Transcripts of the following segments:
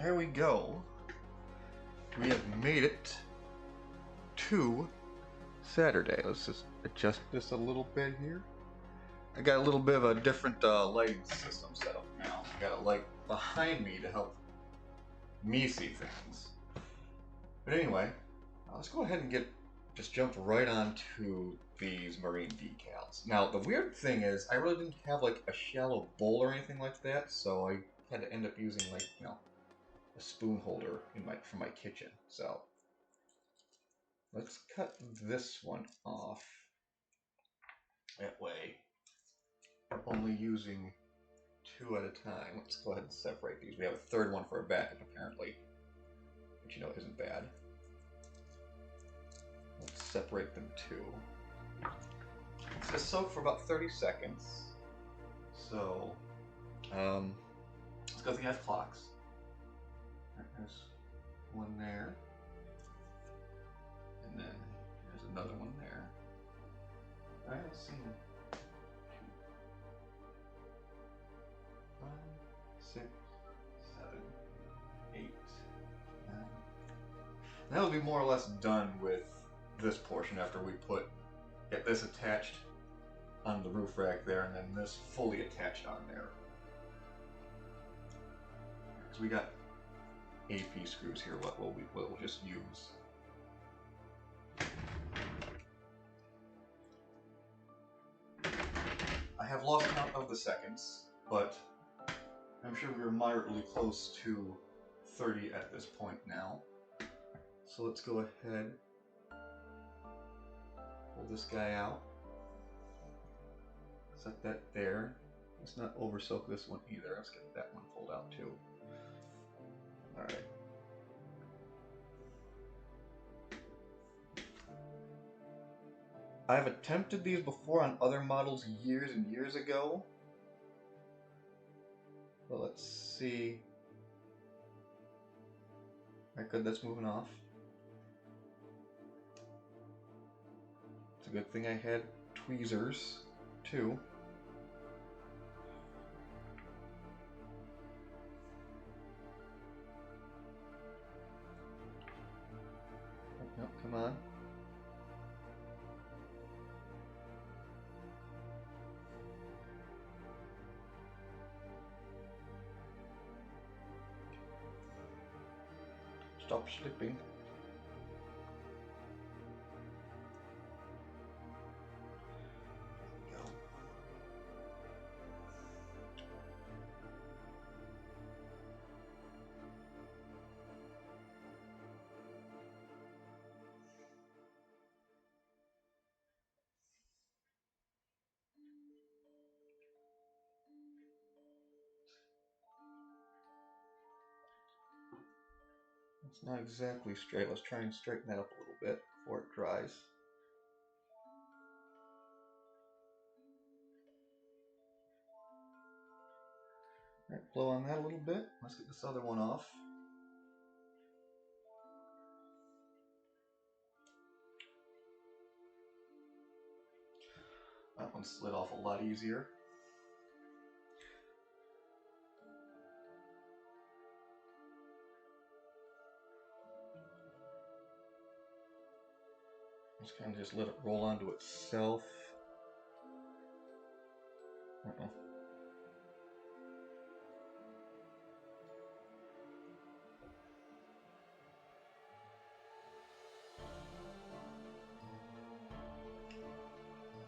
there we go. We have made it to Saturday. Let's just adjust this a little bit here. I got a little bit of a different lighting system set up now. I got a light behind me to help me see things. But anyway, let's go ahead and just jump right onto these marine decals. Now, the weird thing is, I really didn't have like a shallow bowl or anything like that, so I had to end up using like, you know, a spoon holder from my kitchen. So let's cut this one off. That way, I'm only using 2 at a time. Let's go ahead and separate these. We have a third one for a backup apparently, which you know isn't bad. Let's separate them too. It's gonna soak for about 30 seconds. So, let's go through the clocks. There's one there. And then there's another one there. Alright, let's see. 5, 6, 7, 8, 9. That'll be more or less done with this portion after we get this attached on the roof rack there, and then this fully attached on there. Because we got AP screws here, what we'll just use. I have lost count of the seconds, but I'm sure we are moderately close to 30 at this point now. So let's go ahead, pull this guy out, set that there. Let's not over soak this one either. Let's get that one pulled out too. Alright. I've attempted these before on other models years and years ago. But let's see. Alright, good, that's moving off. It's a good thing I had tweezers too. Oh, come on. Stop slipping. There we go. It's not exactly straight. Let's try and straighten that up a little bit before it dries. Alright, blow on that a little bit. Let's get this other one off. That one slid off a lot easier. Just kind of just let it roll onto itself. Uh-oh.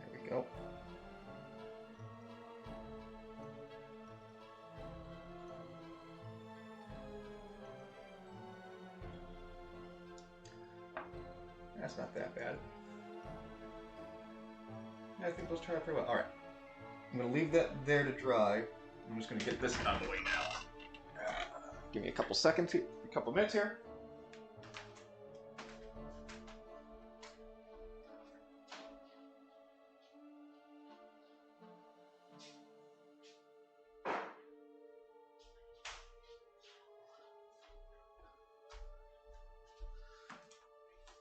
There we go. That's not that bad. Yeah, I think those turned out pretty well. Alright. I'm going to leave that there to dry. I'm just going to get this out of the way now. Give me a couple seconds here, a couple minutes here.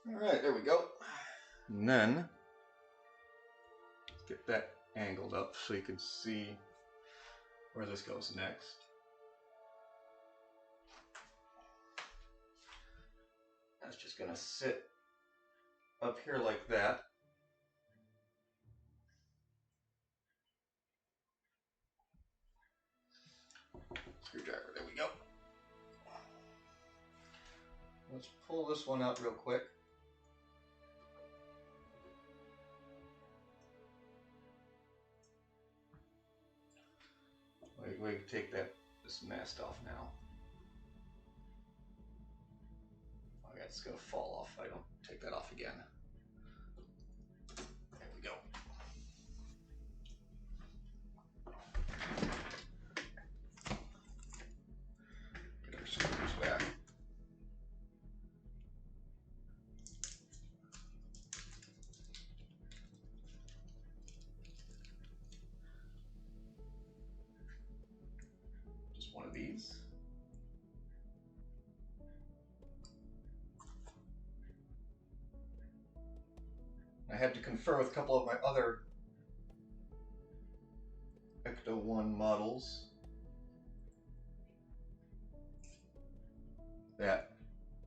Alright, there we go. And then, let's get that angled up so you can see where this goes next. That's just gonna sit up here like that. Screwdriver, there we go. Let's pull this one out real quick. We can take this mast off now. Oh, yeah, it's gonna fall off if I don't take that off again. There we go. Get our screws back. Just one of these. I had to confer with a couple of my other Ecto-1 models that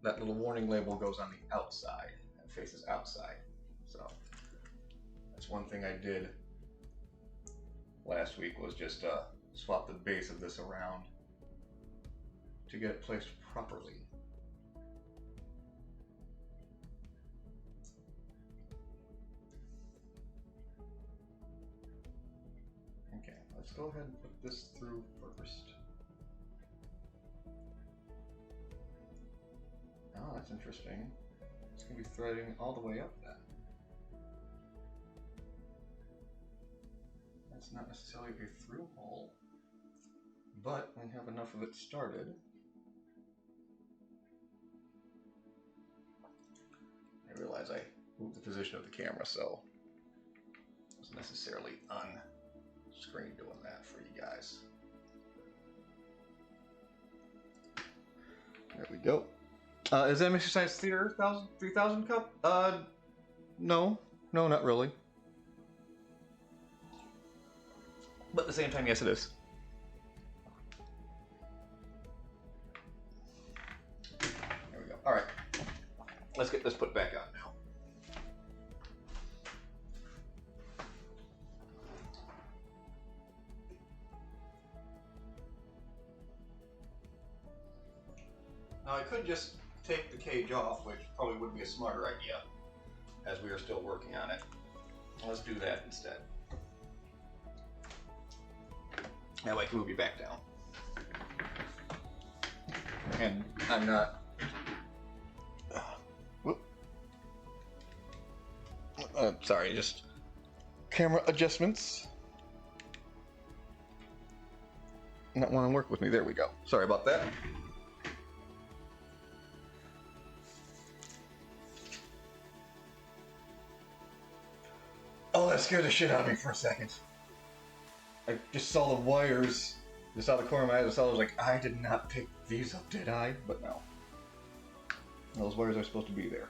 little warning label goes on the outside and faces outside. So that's one thing I did last week, was just swap the base of this around to get it placed properly. Okay, let's go ahead and put this through first. Oh, that's interesting. It's going to be threading all the way up then. That's not necessarily a through hole, but we have enough of it started. I realize I moved the position of the camera, so I wasn't necessarily on screen doing that for you guys. There we go. Is that Mystery Science Theater 3000 cup? No, not really. But at the same time, yes, it is. There we go. All right, let's get this put back on now. Now I could just take the cage off, which probably would be a smarter idea, as we are still working on it. Let's do that instead. That way I can move you back down. And I'm not... sorry, just camera adjustments. Not want to work with me. There we go. Sorry about that. Oh, that scared the shit out of me for a second. I just saw the wires. Just out of the corner of my eye, I was like, I did not pick these up, did I? But no. Those wires are supposed to be there.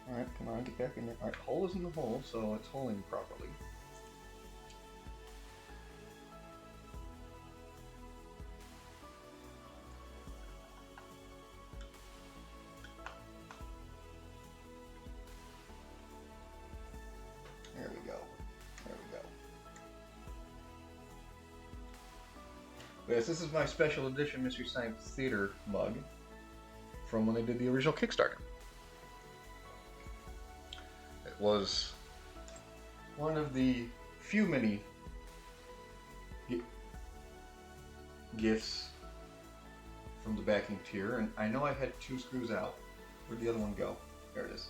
Alright, come on, get back in there. Alright, hole is in the hole, so it's holding properly. There we go. There we go. Yes, this is my special edition Mystery Science Theater mug from when they did the original Kickstarter. It was one of the few many gifts from the backing tier, and I know I had 2 screws out. Where'd the other one go? There it is.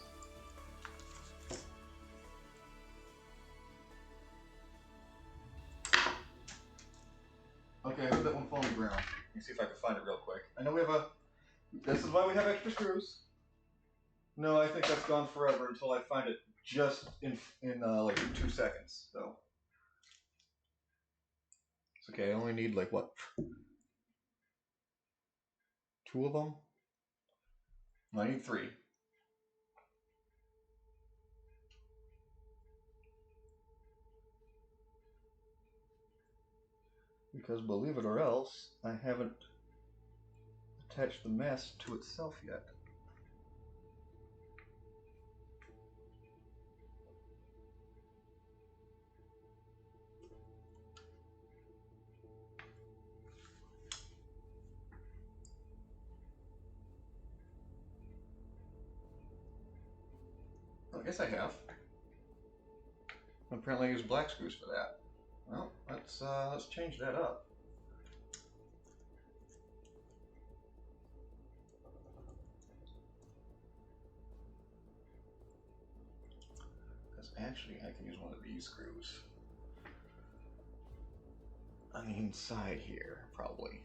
Okay, I heard that one fall on the ground. Let me see if I can find it real quick. I know we have this is why we have extra screws. No, I think that's gone forever until I find it just in like 2 seconds. So it's okay. I only need like what, 2 of them? No, I need 3. because believe it or else, I haven't attached the mask to itself yet. I guess I have. Apparently I use black screws for that. Well, let's change that up. Because actually I can use one of these screws on the inside here, probably.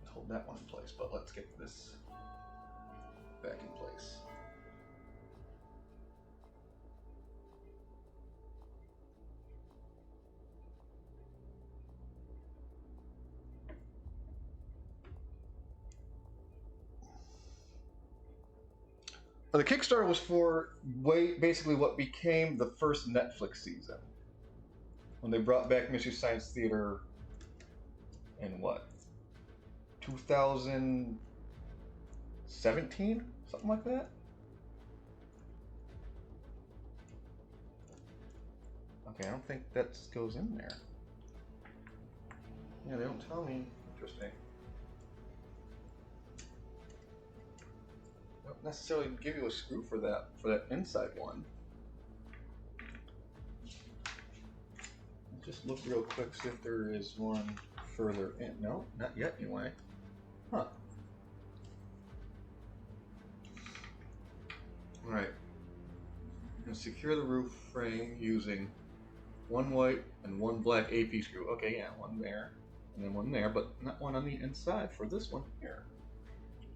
Hold that one in place, but let's get this back in place. The Kickstarter was for basically what became the first Netflix season, when they brought back Mystery Science Theater in what, 2017, something like that. Okay, I don't think that goes in there. Yeah, they don't tell me. Interesting. They don't necessarily give you a screw for that inside one. Let's just look real quick, see if there is one further in. No, not yet anyway. Huh. Alright. I'm going to secure the roof frame using one white and one black AP screw. Okay, yeah, one there, and then one there, but not one on the inside for this one here.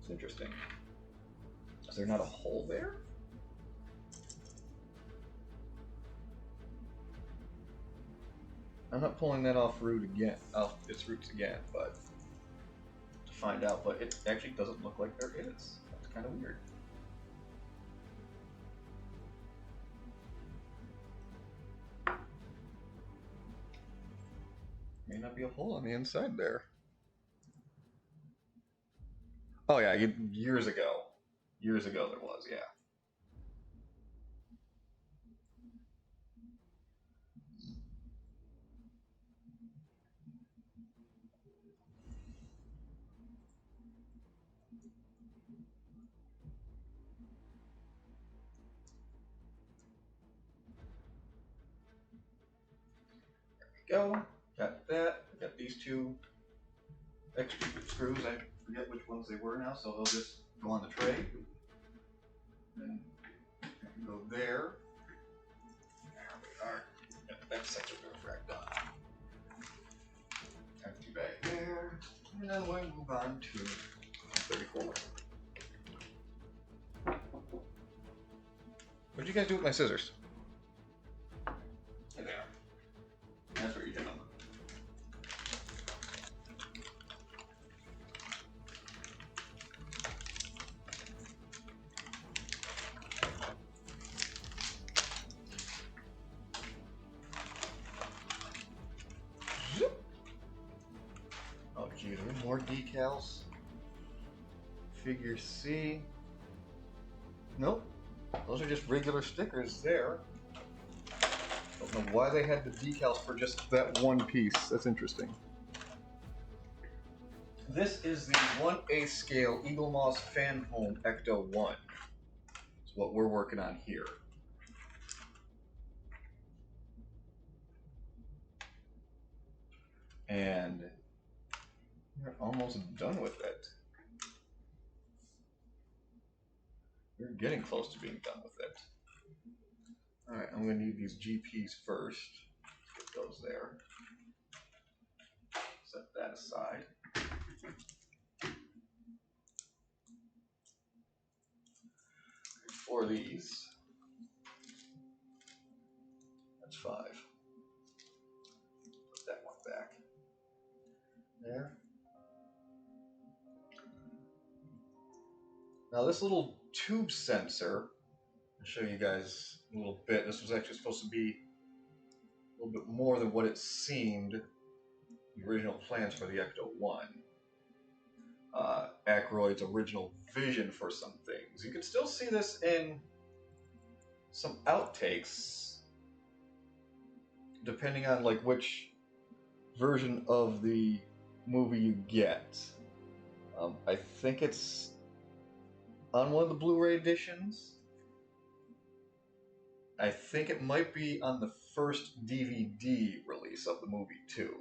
It's interesting. Is there not a hole there? I'm not pulling that off its roots again, but to find out, but it actually doesn't look like there is. That's kind of weird. May not be a hole on the inside there. Oh yeah, years ago. Years ago there was, yeah. Go. Got that. Got these two extra screws. I forget which ones they were now, so they'll just go on the tray. And go there. There we are. Got that section of the rack done. Empty bag there. And then we move on to 34. What'd you guys do with my scissors? There they are. That's where you did them. Oh gee, are there more decals? Figure C. Nope. Those are just regular stickers there. Don't know why they had the decals for just that one piece. That's interesting. This is the 1/8 scale Eaglemoss FanHome Ecto-1. It's what we're working on here. And we're almost done with it. We're getting close to being done with it. Alright, I'm going to need these GPs first. Get those there. Set that aside. For these, that's 5. Put that one back. There. Now this little tube sensor, I'll show you guys a little bit. This was actually supposed to be little bit more than what it seemed the original plans for the Ecto-1. Aykroyd's original vision for some things. You can still see this in some outtakes, depending on like which version of the movie you get. I think it's on one of the Blu-ray editions. I think it might be on the first DVD release of the movie too.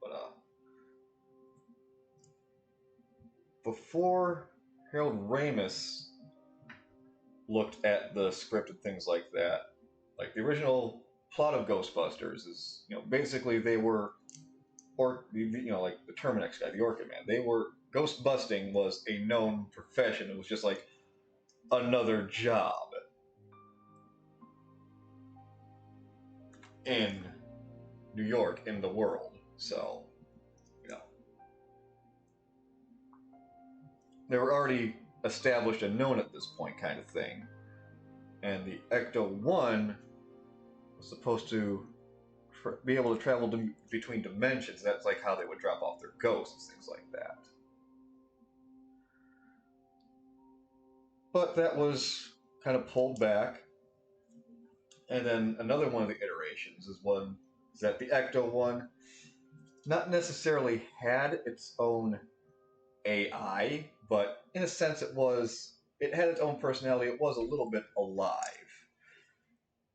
But before Harold Ramis looked at the script and things like that, like the original plot of Ghostbusters is, basically they were, like the Terminex guy, the Orchid Man, they were, ghost busting was a known profession. It was just like another job in New York, in the world. So, they were already established and known at this point, kind of thing. And the Ecto-1 was supposed to be able to travel between dimensions. That's like how they would drop off their ghosts, things like that. But that was kind of pulled back. And then another one of the iterations is that the Ecto-1 not necessarily had its own AI, but in a sense it had its own personality. It was a little bit alive.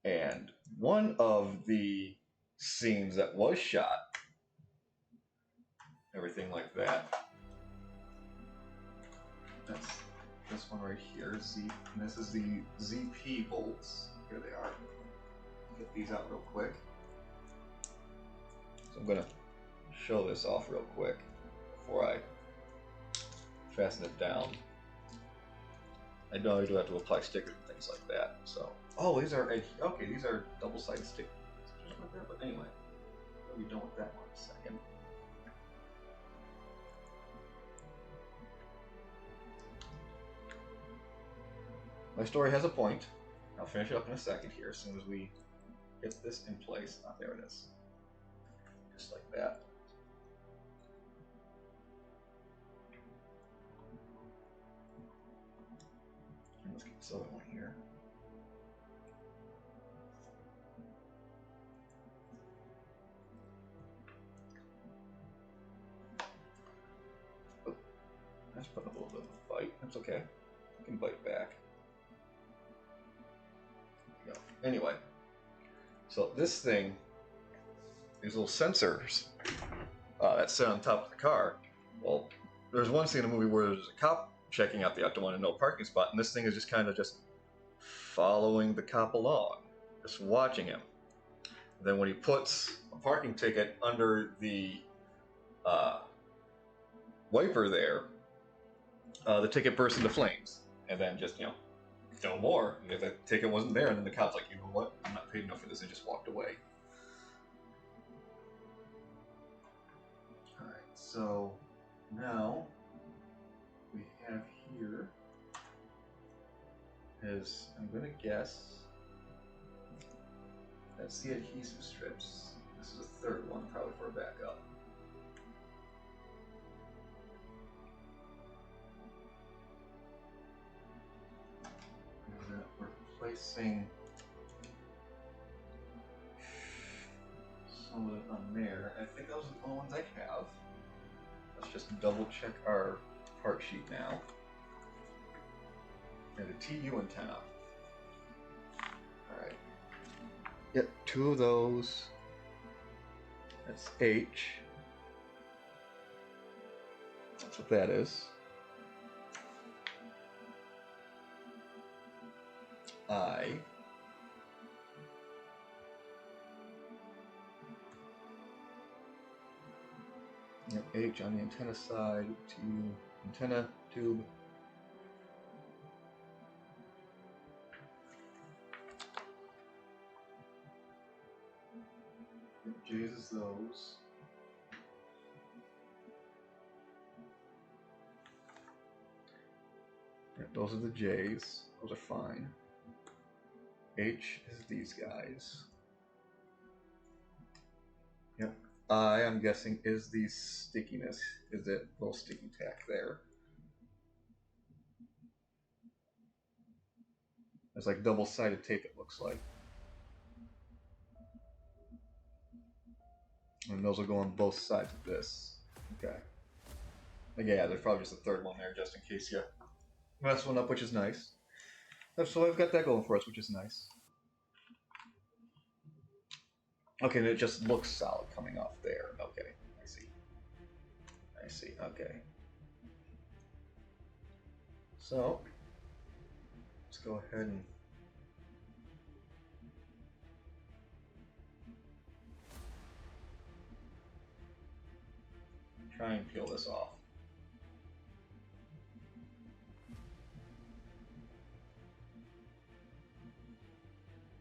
And one of the scenes that was shot, everything like that, that's this one right here. This is the ZP bolts. Here they are. Get these out real quick. So I'm going to show this off real quick before I fasten it down. I know I do have to apply stickers and things like that. So, these are double-sided stickers, like that. But anyway, we'll be done with that one in a second. My story has a point. I'll finish it up in a second here as soon as we get this in place. There it is. Just like that. And let's get this other one here. Oh, that's putting up a little bit of a fight. That's okay. I can bite back. There we go. Anyway, so this thing, these little sensors that sit on top of the car. Well, there's one scene in the movie where there's a cop checking out the Ecto-1 in no parking spot, and this thing is just kind of following the cop along, just watching him. And then when he puts a parking ticket under the wiper there, the ticket bursts into flames, and then just no more. If that ticket wasn't there, and then the cop's like, you know what? I'm not paid enough for this, and just walked away. All right, so now we have here is, I'm gonna guess, that's the adhesive strips. This is a third one, probably for a backup. And then we're placing some of it on there. I think those are the only ones I have. Let's just double check our part sheet now. And a TU antenna. Alright. Yep, 2 of those. That's H. That's what that is. I. Yep, H on the antenna side, TU antenna tube. J's is those. Yep, those are the J's. Those are fine. H is these guys. Yep. I am guessing is the stickiness. Is it a little sticky tack there? It's like double-sided tape, it looks like. And those will go on both sides of this. Okay. Yeah, there's probably just a third one there just in case you mess one up, which is nice. So I've got that going for us, which is nice. Okay, and it just looks solid coming off there. Okay, I see. I see, okay. So, let's go ahead and try and peel this off.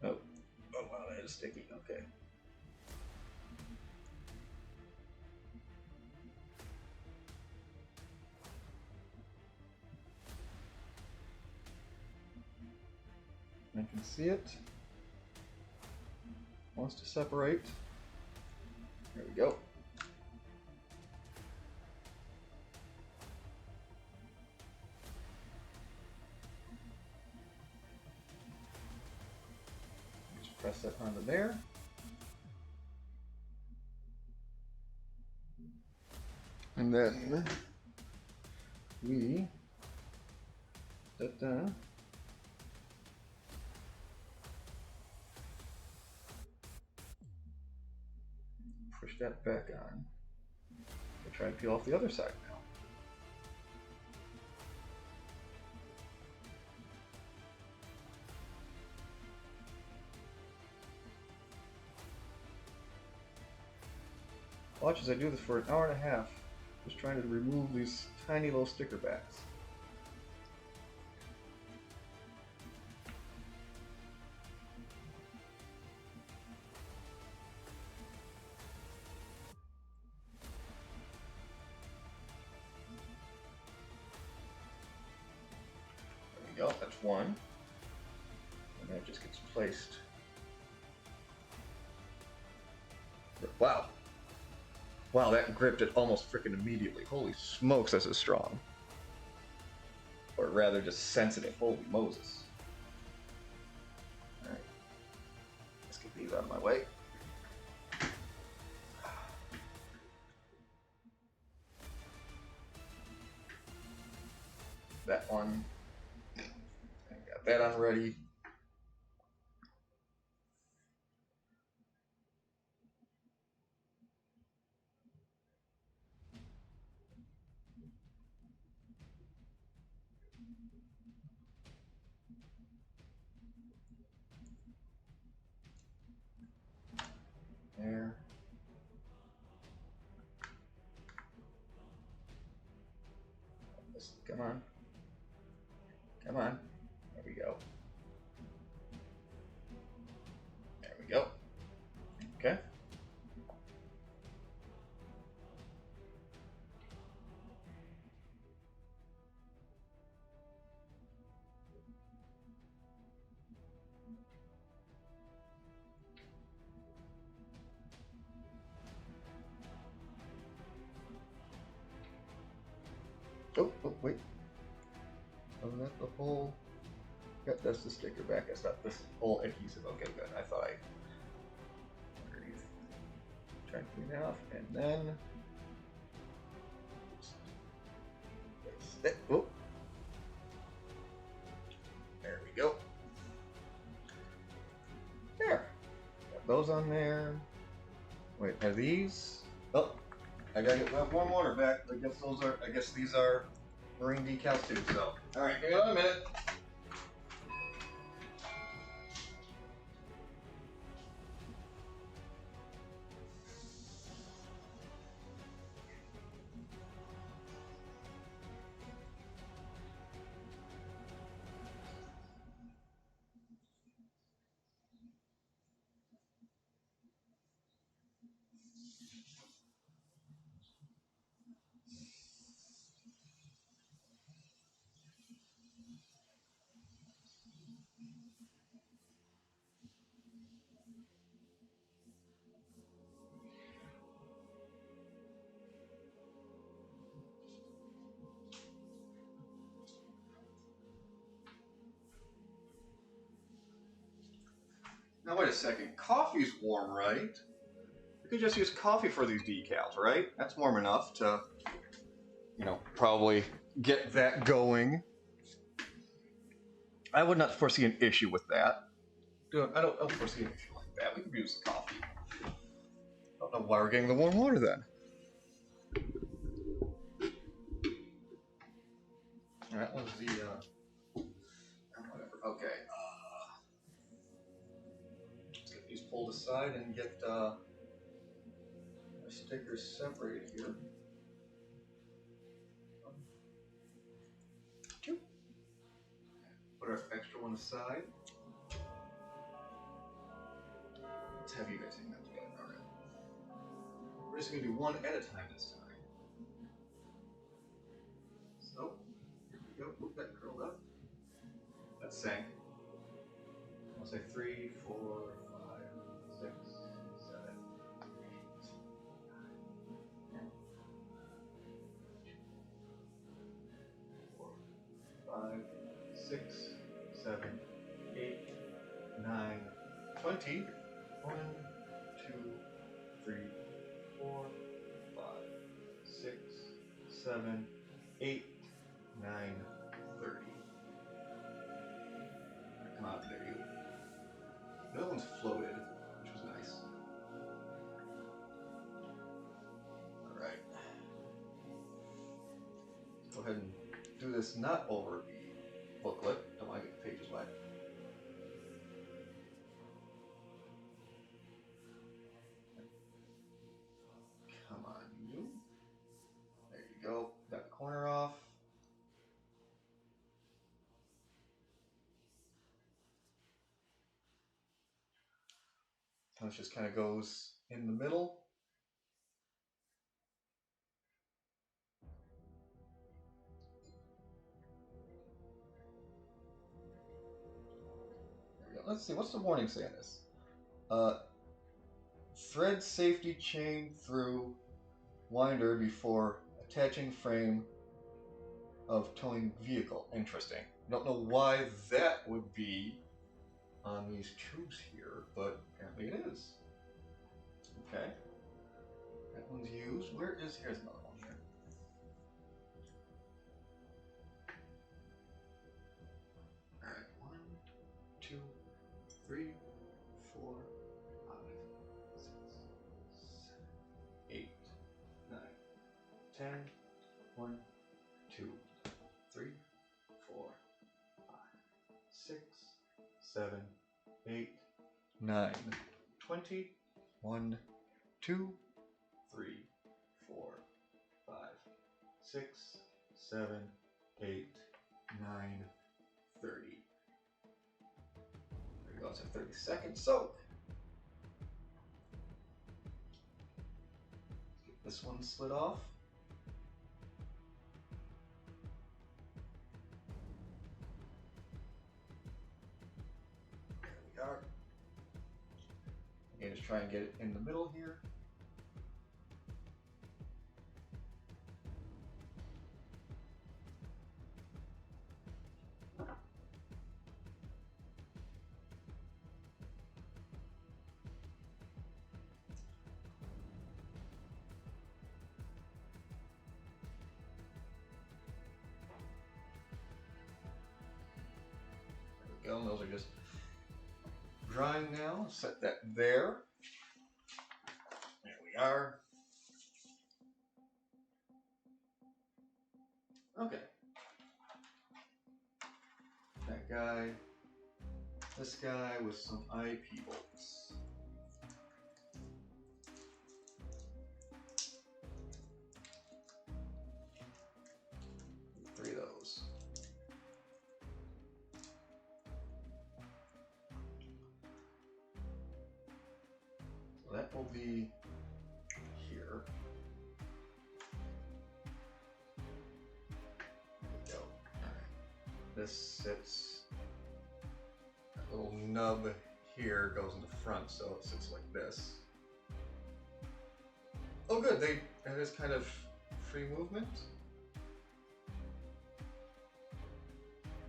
Oh, oh wow, that is sticky, okay. I can see it. Wants to separate. There we go. Just press that onto there. And then we push that back on. We'll try and peel off the other side now. Watch as I do this for an hour and a half, just trying to remove these tiny little sticker backs. There we go, that's one. And then it just gets placed. Wow. Wow, that gripped it almost freaking immediately. Holy smokes, this is strong. Or rather, just sensitive. Holy Moses. Alright. Let's get these out of my way. That one. I got that on ready. There. Come on. Come on. There we go. There we go. Okay. Oh, wait. Wasn't that the whole... Yep, that's the sticker back. That's not this whole adhesive. Okay, good. I thought I... Underneath. Try and clean that off. And then... Oh. There we go. There. Got those on there. Wait, are these? Oh, I gotta get that warm water back. I guess those are. I guess these are marine decals too. So, all right, give me another minute. Now wait a second, coffee's warm, right? We could just use coffee for these decals, right? That's warm enough to, probably get that going. I would not foresee an issue with that. I don't foresee an issue like that. We could use the coffee. I don't know why we're getting the warm water then. That was the, whatever. Okay. Let's get these pulled aside and get our stickers separated here. 1, 2. Put our extra one aside. Let's have you guys hang that together. All right. We're just going to do one at a time this time. So, here we go. Move that curled up. That sank. I'll say 3, 4, 5, 6, 7, 8, 9, 4, 5, 6, 7, 8, 9, 20. 1, 2, 3, 4, 5, 6, 7, 8, 9, 30. Come out there, you. The other one's floated, which was nice. Alright. Go ahead and do this not over the booklet. Don't want to get the pages wet. Come on, you. There you go. Got the corner off. It just kind of goes in the middle. There we go. Let's see, what's the warning say on this? Thread safety chain through winder before attaching frame of towing vehicle. Interesting. Don't know why that would be on these tubes here, but apparently it is. Okay. That one's used. Here's another one here. Alright, 1, 2, 3, 4, 5, 6, 7, 8, 9, 10, 1, 2, 3, 4, 5, 6, 7, 8, 9, 20, 1, 2, 3, 4, 5, 6, 7, 8, 9, 30. There we go, it's a 30-second soak. Let's get this one slid off. There we are. Again, just try and get it in the middle here. There we go, those are just drying now. Set that there. There we are. Okay. That guy, this guy with some IP bolts. Three of those. So that will be here. There we go. Alright. This sits, that little nub here goes in the front, so it sits like this. Oh good, it is kind of free movement.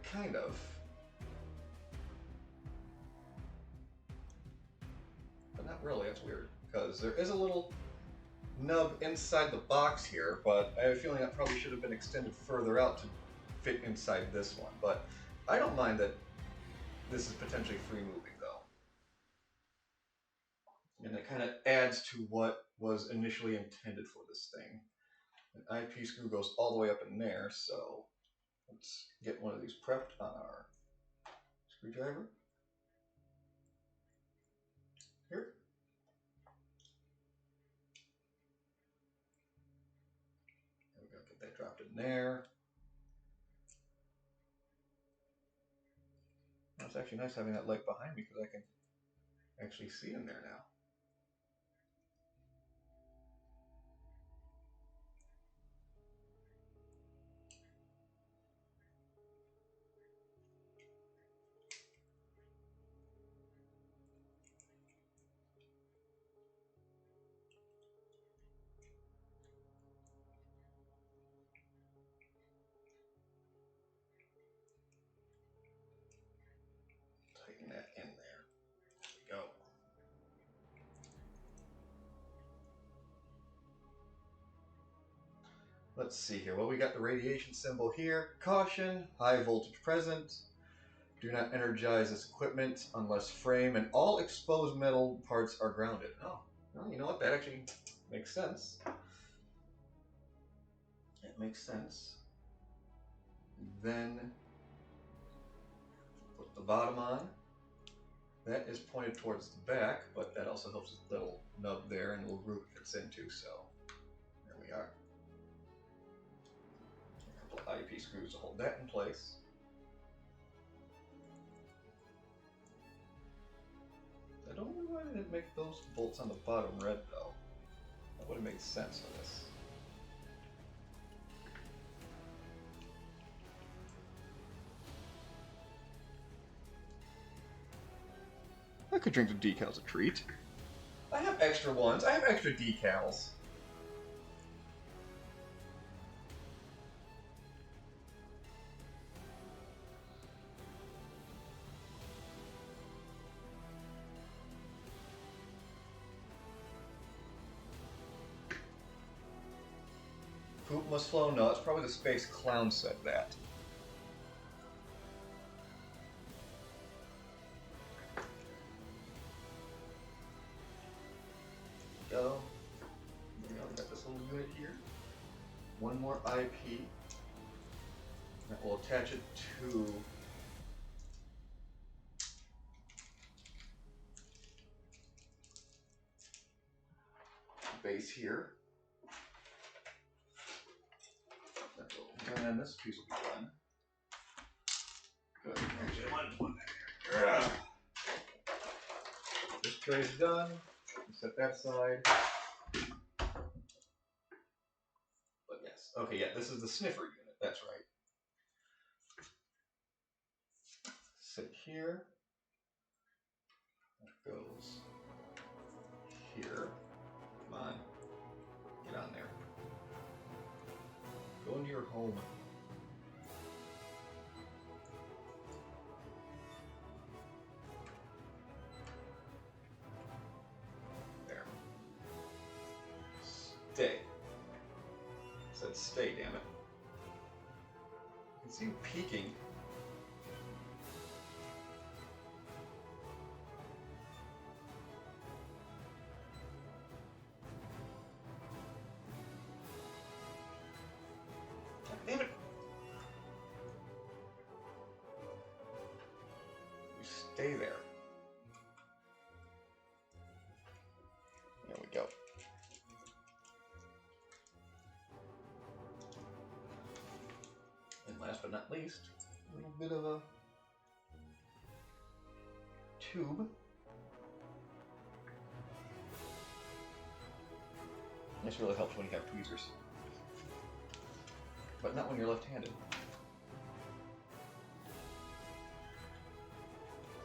Kind of. not really. That's weird. Because there is a little nub inside the box here, but I have a feeling that probably should have been extended further out to fit inside this one. But I don't mind that this is potentially free moving, though. And it kind of adds to what was initially intended for this thing. An IP screw goes all the way up in there, so let's get one of these prepped on our screwdriver. Here. There we go, get that dropped in there. Well, it's actually nice having that light behind me because I can actually see in there now. Tighten that in there. There we go. Let's see here. Well, we got the radiation symbol here. Caution, high voltage present. Do not energize this equipment unless frame and all exposed metal parts are grounded. Oh, well, you know what? That actually makes sense. It makes sense. Then put the bottom on. That is pointed towards the back, but that also helps with the little nub there and the little groove it fits into, so there we are. A couple of IP screws to hold that in place. I don't know why they didn't make those bolts on the bottom red, though. That would have made sense for this. I could drink the decals a treat. I have extra ones. I have extra decals. Poop must flow? No, it's probably the Space Clown said that. Go. There we go. We got this little unit here. One more IP. That will attach it to the base here. And this piece will be done. Good. Actually, one there. This tray is done. Set that aside. But yes. Okay, yeah, this is the sniffer unit. That's right. Sit here. That goes here. Come on. Get on there. Go into your home. There. Stay. It said stay, damn it. You can see you peeking. Damn it! You stay there. There we go. And last but not least, a little bit of a tube. This really helps when you have tweezers. But not when you're left-handed.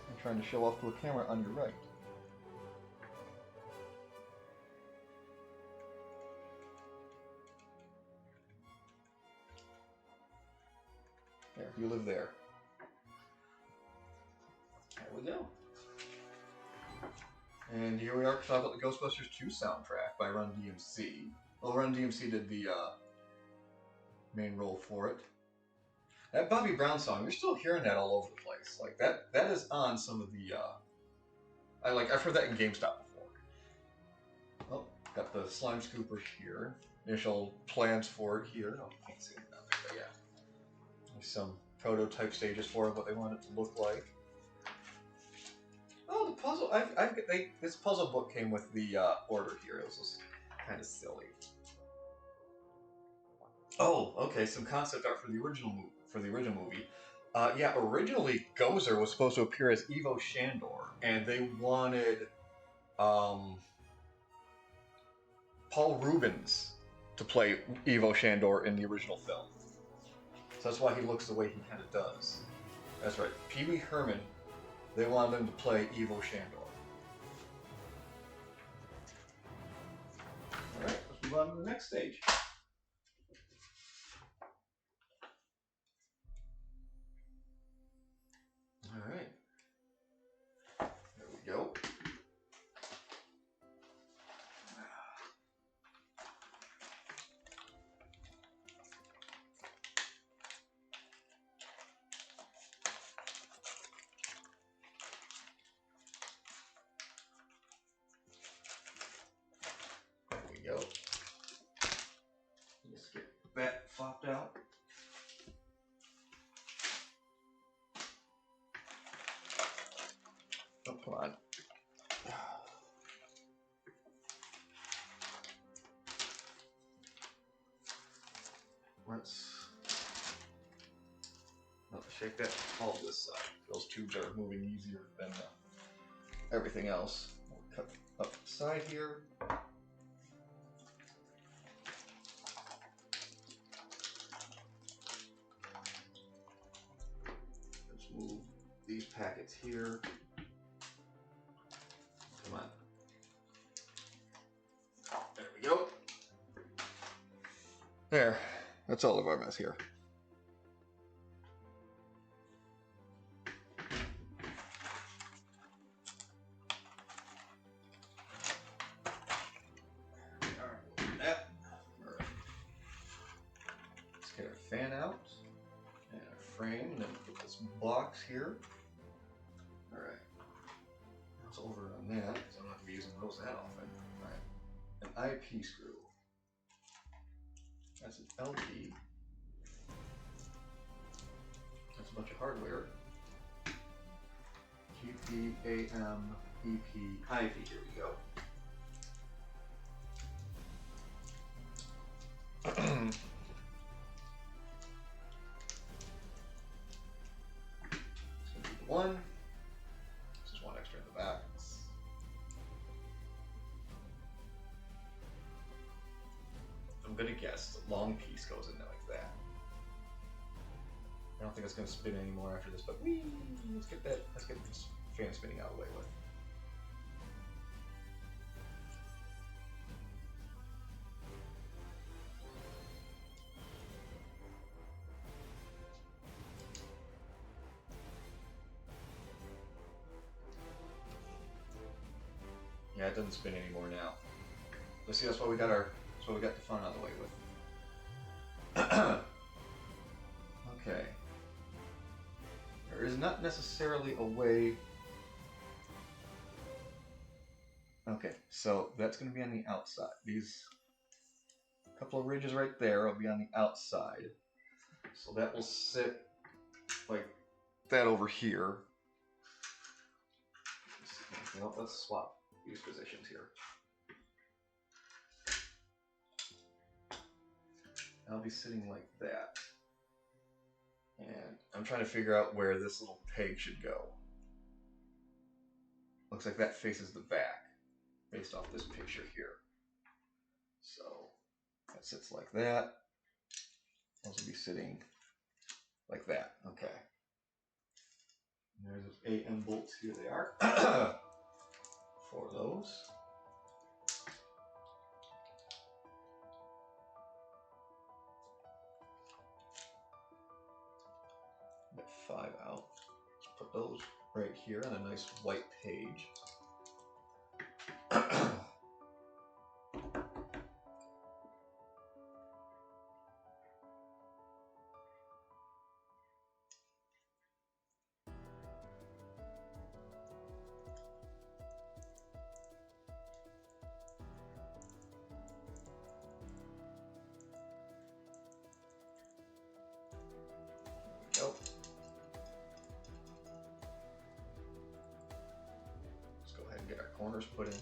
I'm trying to show off to a camera on your right. There, you live there. There we go. And here we are talking about the Ghostbusters 2 soundtrack by Run DMC. Well, Run DMC did the main role for it. That Bobby Brown song, you're still hearing that all over the place. Like that is on some of the I've heard that in GameStop before. Oh, got the slime scooper here. Initial plans for it here. Oh, you can't see it down there, but yeah. There's some prototype stages for it, what they want it to look like. Oh, the puzzle! This puzzle book came with the order here. It was just kind of silly. Oh, okay. Some concept art for the original movie. Yeah, originally Gozer was supposed to appear as Ivo Shandor, and they wanted Paul Rubens to play Ivo Shandor in the original film. So that's why he looks the way he kind of does. That's right. Pee Wee Herman, they wanted him to play Ivo Shandor. Alright, let's move on to the next stage. Alright. There we go. There we go. Just get that flopped out. Oh, come on. Let's shake that all this side. Those tubes are moving easier than everything else. We'll cut up the side here. Let's move these packets here. Come on. There we go. There. That's all of our mess here. Get our fan out and our frame, and then we put this box here. Alright. That's over on that, because I'm not going to be using those that often. Alright. An IP screw. That's an LP. That's a bunch of hardware. QP, AM, EP, IP. Here we go. One. Just one extra in the back. I'm gonna guess the long piece goes in there like that. I don't think it's gonna spin anymore after this, but whee! Let's get this fan spinning out of the way with. Yeah, it doesn't spin anymore now. Let's see. That's why we got the fun out of the way with. Okay. There is not necessarily a way. Okay, so that's going to be on the outside. These couple of ridges right there will be on the outside. So that will sit like that over here. Let's swap these positions here. I'll be sitting like that. And I'm trying to figure out where this little peg should go. Looks like that faces the back, based off this picture here. So that sits like that. Those will be sitting like that. Okay. And there's those AM bolts. Here they are. 4 of those. Get 5 out. Let's put those right here on a nice white page. corners put in.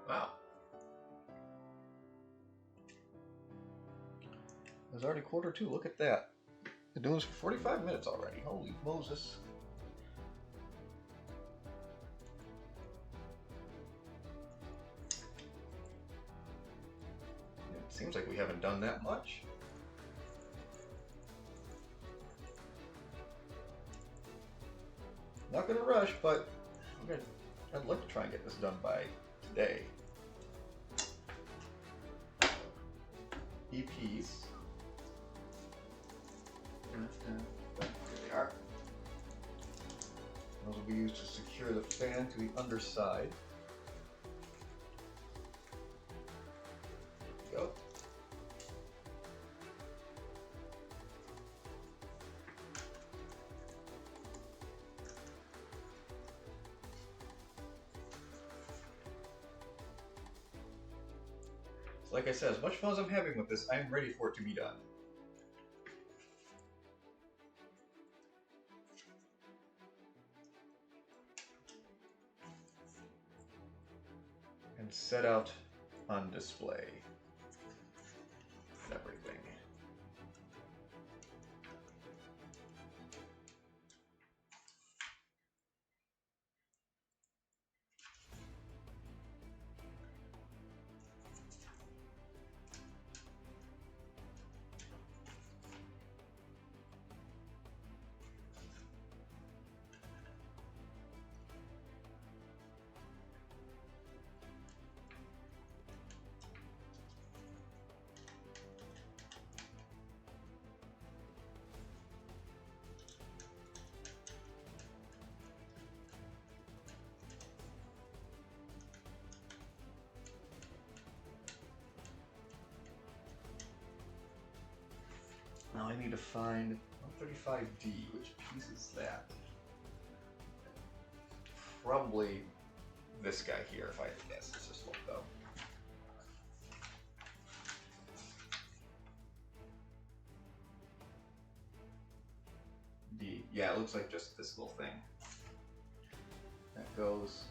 Wow. It's already 1:45. Look at that. Been doing this for 45 minutes already. Holy Moses. It seems like we haven't done that much. Not gonna rush, but I'd like to try and get this done by today. EPs. There they are. Those will be used to secure the fan to the underside. There we go. So like I said, as much fun as I'm having with this, I'm ready for it to be done. And set out on display everything. Now I need to find 135D, which piece is that? Probably this guy here, if I had to guess. Let's just look though. D. Yeah, it looks like just this little thing. That goes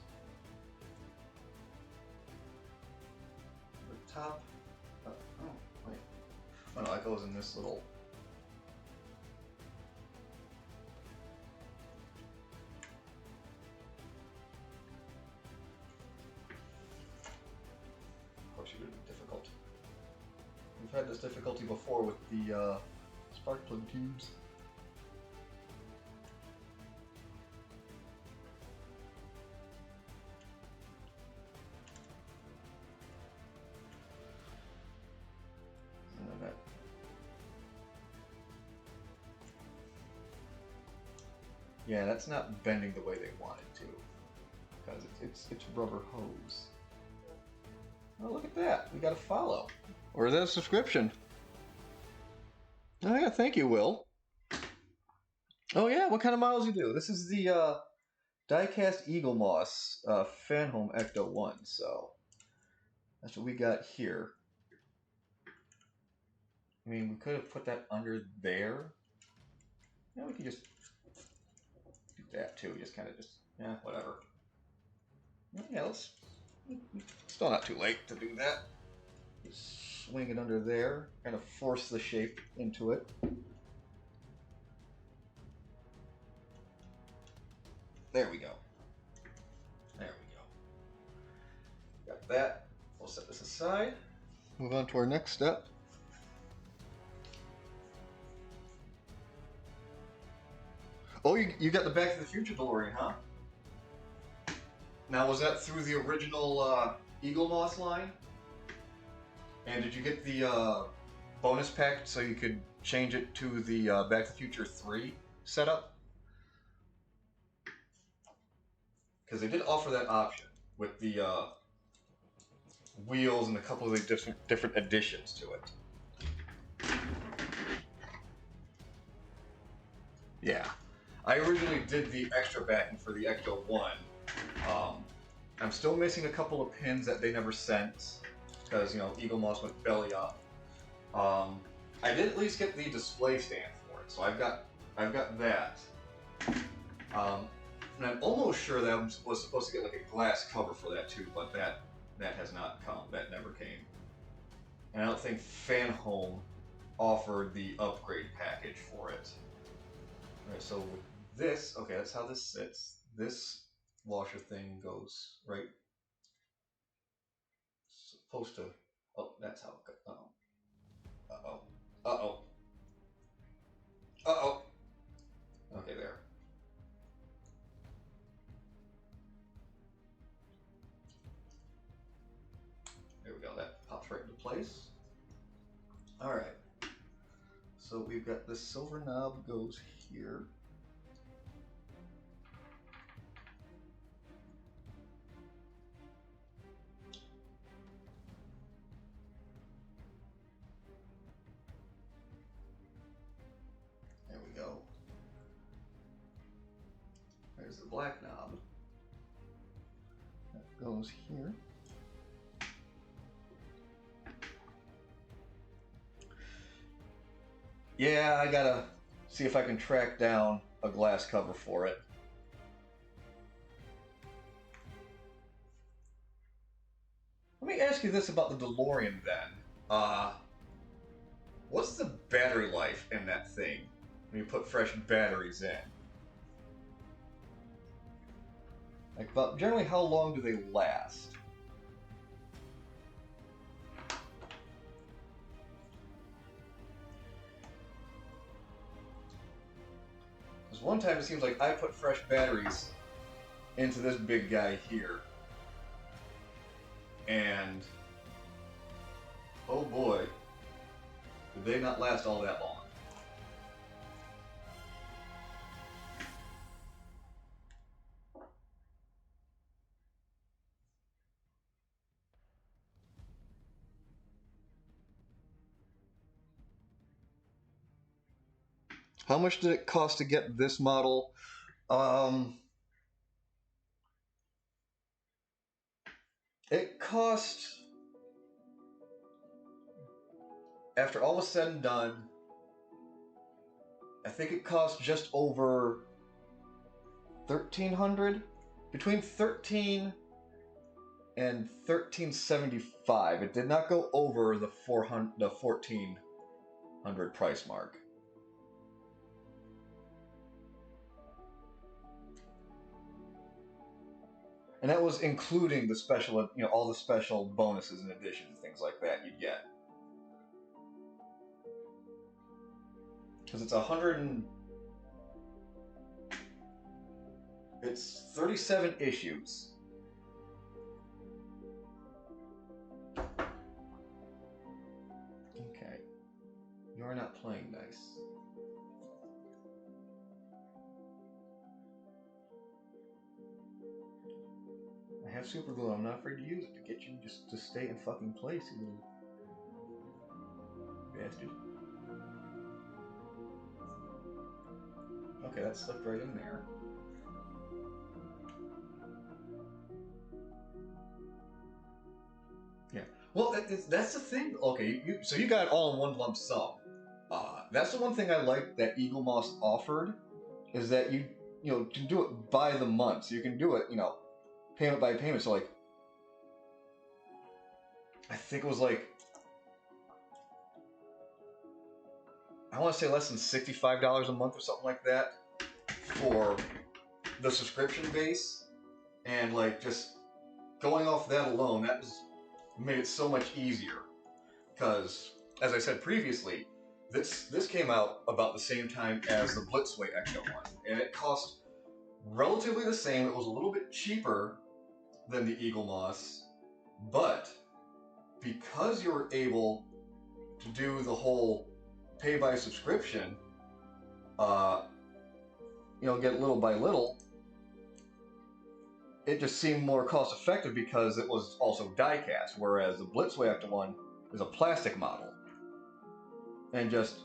the top. Oh, wait. Oh no, that goes in this little. Of course, you're difficult. We've had this difficulty before with the spark plug tubes. Yeah, that's not bending the way they want it to, because it's rubber hose. Oh, look at that! We got a follow, or is that a subscription? Oh yeah, thank you, Will. Oh yeah, what kind of models you do? This is the die-cast Eaglemoss FanHome Ecto-1, so that's what we got here. I mean, we could have put that under there. Yeah, we could just do that too. Just kind of yeah, whatever. Yeah, let's. Still not too late to do that. Just swing it under there, kind of force the shape into it. There we go. There we go. Got that. We'll set this aside. Move on to our next step. Oh, you got the Back to the Future DeLorean, huh? Now, was that through the original Eaglemoss line? And did you get the bonus pack so you could change it to the Back to the Future 3 setup? Because they did offer that option with the wheels and a couple of the different additions to it. Yeah. I originally did the extra backing for the Ecto-1. I'm still missing a couple of pins that they never sent because, you know, Eaglemoss went belly up. I did at least get the display stand for it, so I've got that. And I'm almost sure that I was supposed to get like a glass cover for that too, but that has not come. That never came. And I don't think FanHome offered the upgrade package for it. Alright, so with this, okay, that's how this sits. This washer thing goes right. Supposed to. Oh, that's how it goes. Uh oh. Uh oh. Uh oh. Uh oh. Okay, there. There we go. That pops right into place. All right. So we've got this silver knob goes here. There we go. There's the black knob. That goes here. Yeah, I gotta see if I can track down a glass cover for it. Let me ask you this about the DeLorean then. What's the battery life in that thing when you put fresh batteries in? Like, but generally, how long do they last? Because one time it seems like I put fresh batteries into this big guy here, and oh boy, did they not last all that long. How much did it cost to get this model? It cost, after all was said and done, I think it cost just over 1,300, between 13 and 1,375. It did not go over the 1,400 price mark. And that was including the special, you know, all the special bonuses and additions, things like that you'd get. Because it's 100 and... It's 37 issues. Okay. You're not playing nice. I have super glue. I'm not afraid to use it to get you just to stay in fucking place, you little bastard. Okay, that slipped right in there. Yeah. Well, that's the thing. Okay, so you got it all in one lump sum. That's the one thing I like that Eaglemoss offered, is that you can do it by the month. So you can do it, payment by payment. So like, I think it was like, I want to say less than $65 a month or something like that for the subscription base, and like just going off that alone, that was made it so much easier. Because as I said previously, this came out about the same time as the Blitzway Ecto-1, and it cost relatively the same. It was a little bit cheaper than the Eaglemoss, but because you were able to do the whole pay by subscription, get little by little, it just seemed more cost effective because it was also die cast, whereas the Blitzway Ecto-1 is a plastic model. And just,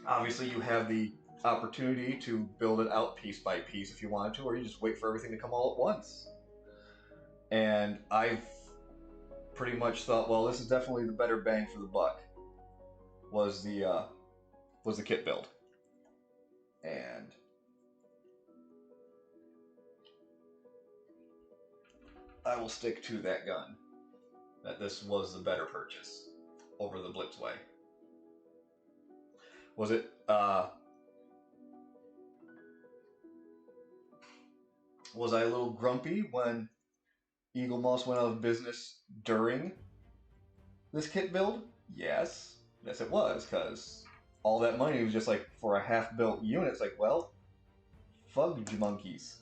obviously you have the opportunity to build it out piece by piece if you wanted to, or you just wait for everything to come all at once. And I've pretty much thought, well, this is definitely the better bang for the buck. Was the kit build, and I will stick to that gun. That this was the better purchase over the Blitzway. Was it? Was I a little grumpy when Eaglemoss went out of business during this kit build? Yes. Yes, it was, because all that money was just like for a half-built unit. It's like, well, fudge monkeys.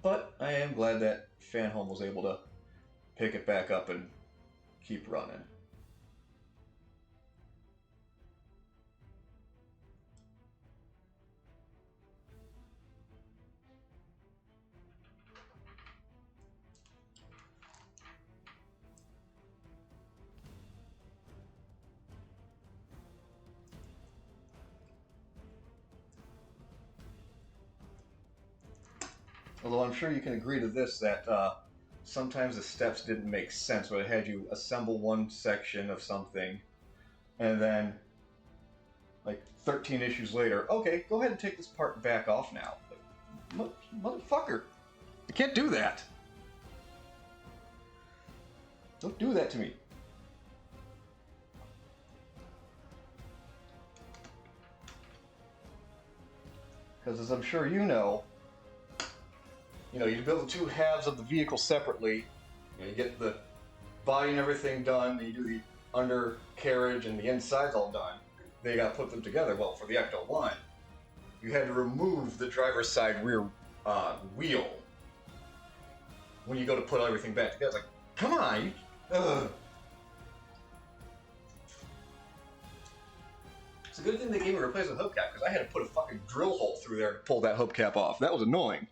But I am glad that FanHome was able to pick it back up and keep running. Although I'm sure you can agree to this, that sometimes the steps didn't make sense, where it had you assemble one section of something, and then, like, 13 issues later, okay, go ahead and take this part back off now. Like, motherfucker, you can't do that. Don't do that to me. Because as I'm sure you know, you build the two halves of the vehicle separately. You get the body and everything done, and you do the undercarriage and the inside's all done. Then you gotta put them together. Well, for the Ecto-1, you had to remove the driver's side rear wheel when you go to put everything back together. It's like, come on! It's a good thing they gave me a replacement hubcap, because I had to put a fucking drill hole through there to pull that hubcap off. That was annoying.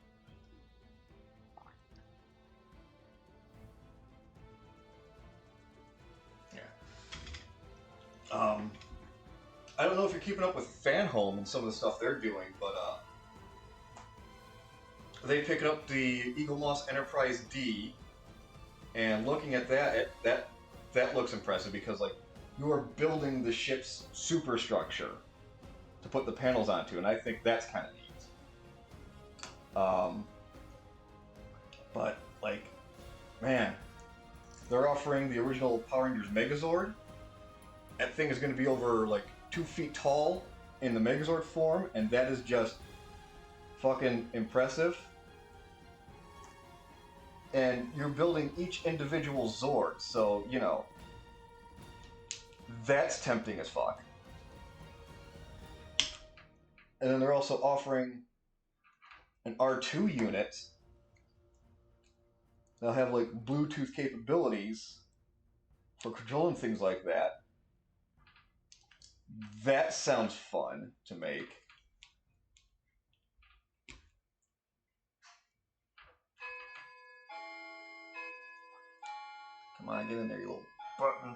I don't know if you're keeping up with FanHome and some of the stuff they're doing, but they picked up the Eaglemoss Enterprise D, and looking at that, that looks impressive, because like you are building the ship's superstructure to put the panels onto, and I think that's kind of neat. But like, man, they're offering the original Power Rangers Megazord. That thing is going to be over like 2 feet tall in the Megazord form, and that is just fucking impressive. And you're building each individual Zord, so, that's tempting as fuck. And then they're also offering an R2 unit. They'll have like Bluetooth capabilities for controlling things like that. That sounds fun to make. Come on, get in there, you little button.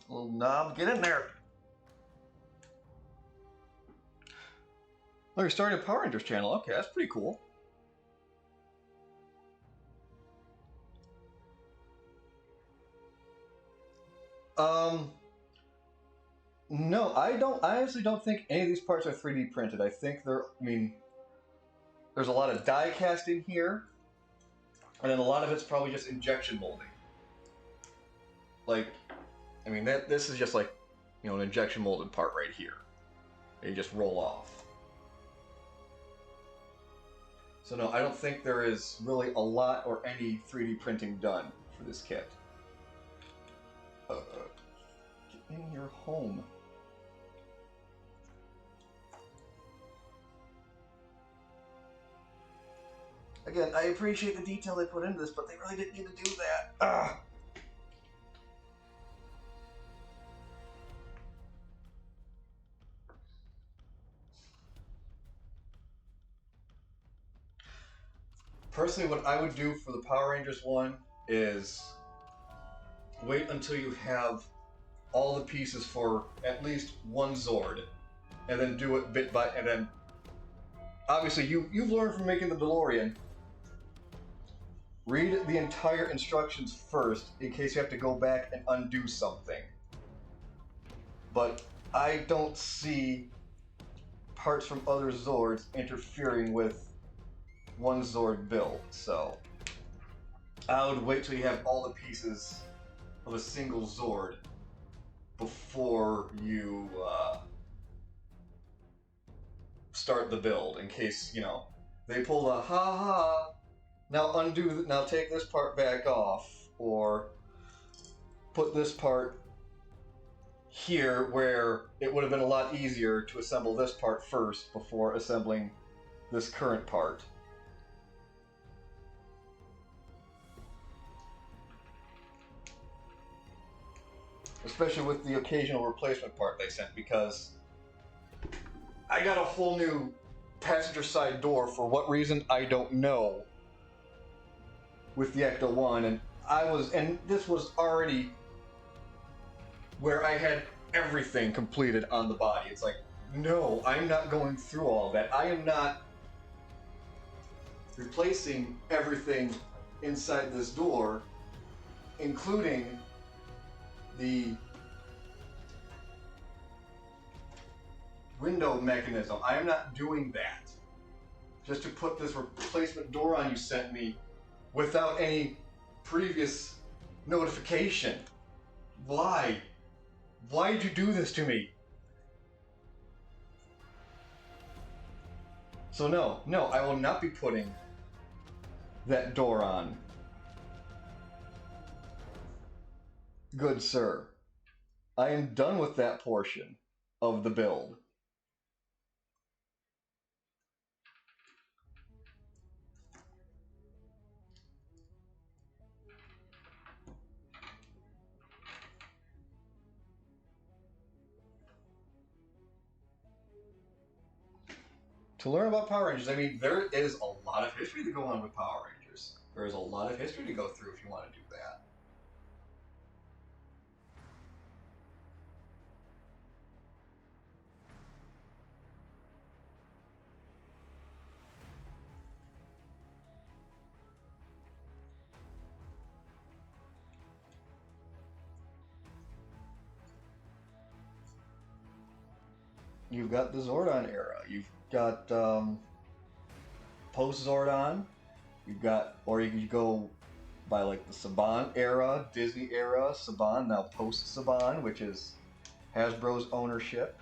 Little knob, get in there. Oh, you're starting a Power Rangers channel. Okay, that's pretty cool. No, I honestly don't think any of these parts are 3D printed. I think there's a lot of die casting here, and then a lot of it's probably just injection molding. Like, this is just like, an injection molded part right here. They just roll off. So no, I don't think there is really a lot or any 3D printing done for this kit. Get in your home. Again, I appreciate the detail they put into this, but they really didn't need to do that. Personally, what I would do for the Power Rangers one is wait until you have all the pieces for at least one Zord, and then do it bit by. And then, obviously, you've learned from making the DeLorean. Read the entire instructions first in case you have to go back and undo something. But I don't see parts from other Zords interfering with one Zord build, so I would wait till you have all the pieces of a single Zord before you start the build, in case, you know, they pull the ha, now undo, now take this part back off, or put this part here where it would have been a lot easier to assemble this part first before assembling this current part. Especially with the occasional replacement part they sent, because I got a whole new passenger side door for what reason I don't know with the Ecto-1, and this was already where I had everything completed on the body. It's like, no, I'm not going through all that. I am not replacing everything inside this door, including the window mechanism. I am not doing that. Just to put this replacement door on you sent me without any previous notification. Why? Why did you do this to me? So no, I will not be putting that door on. Good sir. I am done with that portion of the build. To learn about Power Rangers, I mean, there is a lot of history to go on with Power Rangers. There is a lot of history to go through if you want to do that. You've got the Zordon era. You've got post Zordon. You've got, or you could go by like the Saban era, Disney era, Saban, now post Saban, which is Hasbro's ownership.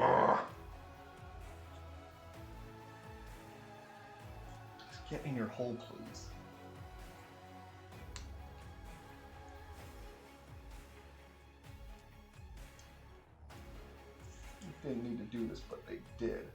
Ugh. Just get in your hole, please. They didn't need to do this, but they did.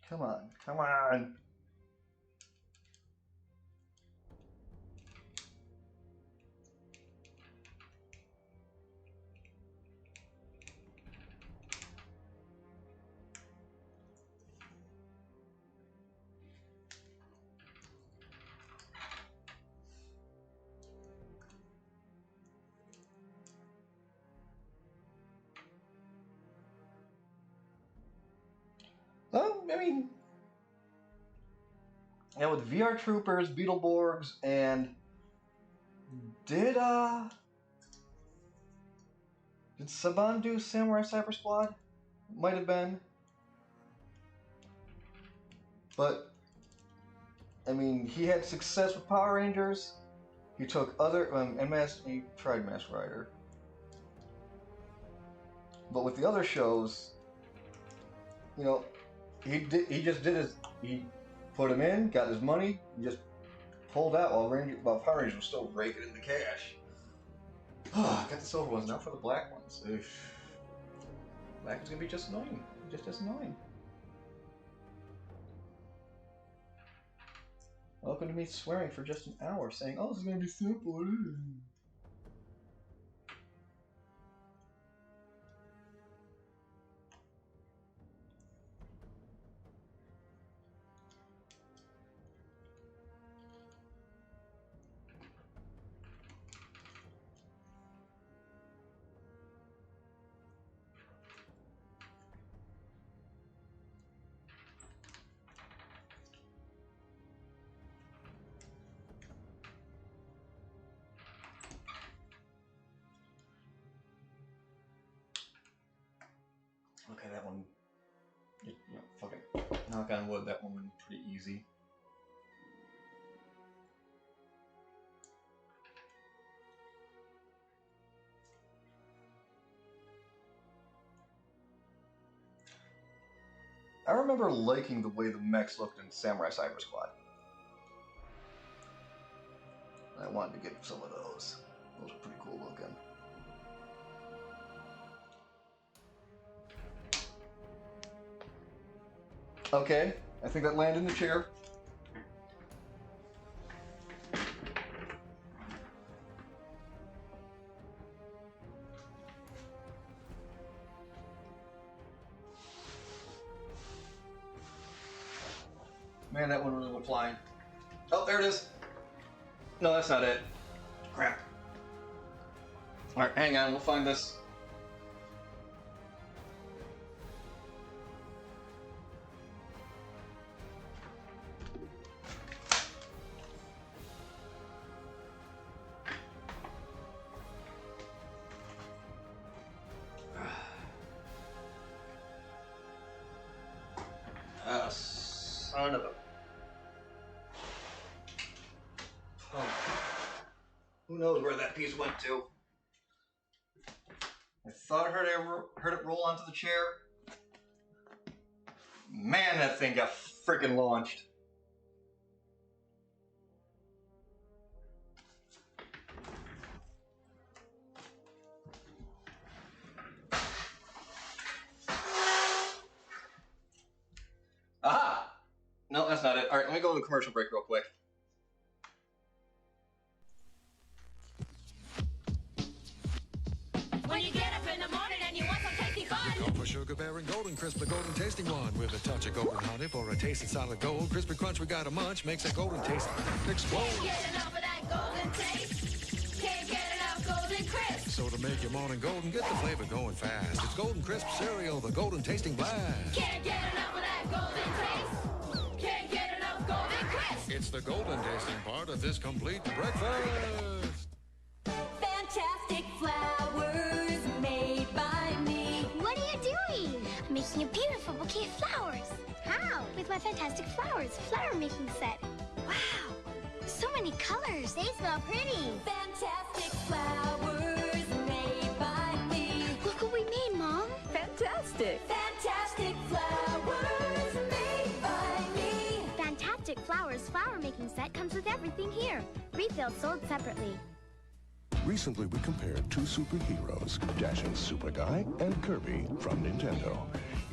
Come on, come on. Well, I mean, with VR Troopers, Beetleborgs, and Did Saban do Samurai Cyber Squad? Might have been. But I mean, he had success with Power Rangers. He took other he tried Masked Rider. But with the other shows, you know, he put him in, got his money, and just pulled out while Power Rangers was still raking in the cash. Got the silver ones, now for the black ones. Oof. Black is gonna be just annoying. Just as annoying. Welcome to me swearing for just an hour, saying, "Oh, this is gonna be simple." Okay, that one. Fuck it. Knock on wood, that one went pretty easy. I remember liking the way the mechs looked in Samurai Cyber Squad. I wanted to get some of those. Those are pretty cool looking. Okay, I think that landed in the chair. Man, that one really went flying. Oh, there it is. No, that's not it. Crap. Alright, hang on, we'll find this. Son of a... Oh. Who knows where that piece went to? I thought I heard it roll onto the chair. Man, that thing got freaking launched. Aha! No, that's not it. Alright, let me go to the commercial break real quick. When you get up in the morning and you want some tasty fun. Go for Sugar Bear and Golden Crisp, the golden tasting one. With a touch of golden honey for a taste of solid gold. Crispy crunch we got a munch, makes a golden taste explode. Can't get enough of that golden taste. Can't get enough Golden Crisp. So to make your morning golden, get the flavor going fast. It's Golden Crisp cereal, the golden tasting blast. Can't get enough of that golden taste. Can't get enough Golden Crisp. It's the golden tasting part of this complete breakfast. Fantastic flowers made by me. What are you doing? I'm making a beautiful bouquet of flowers. How? With my Fantastic Flowers flower making set. Wow, so many colors. They smell pretty. Fantastic flowers made by me. Look what we made, Mom. Fantastic. Fantastic flowers made by me. Fantastic Flowers flower making set comes with everything here. Refilled sold separately. Recently, we compared two superheroes, dashing Super Guy and Kirby from Nintendo.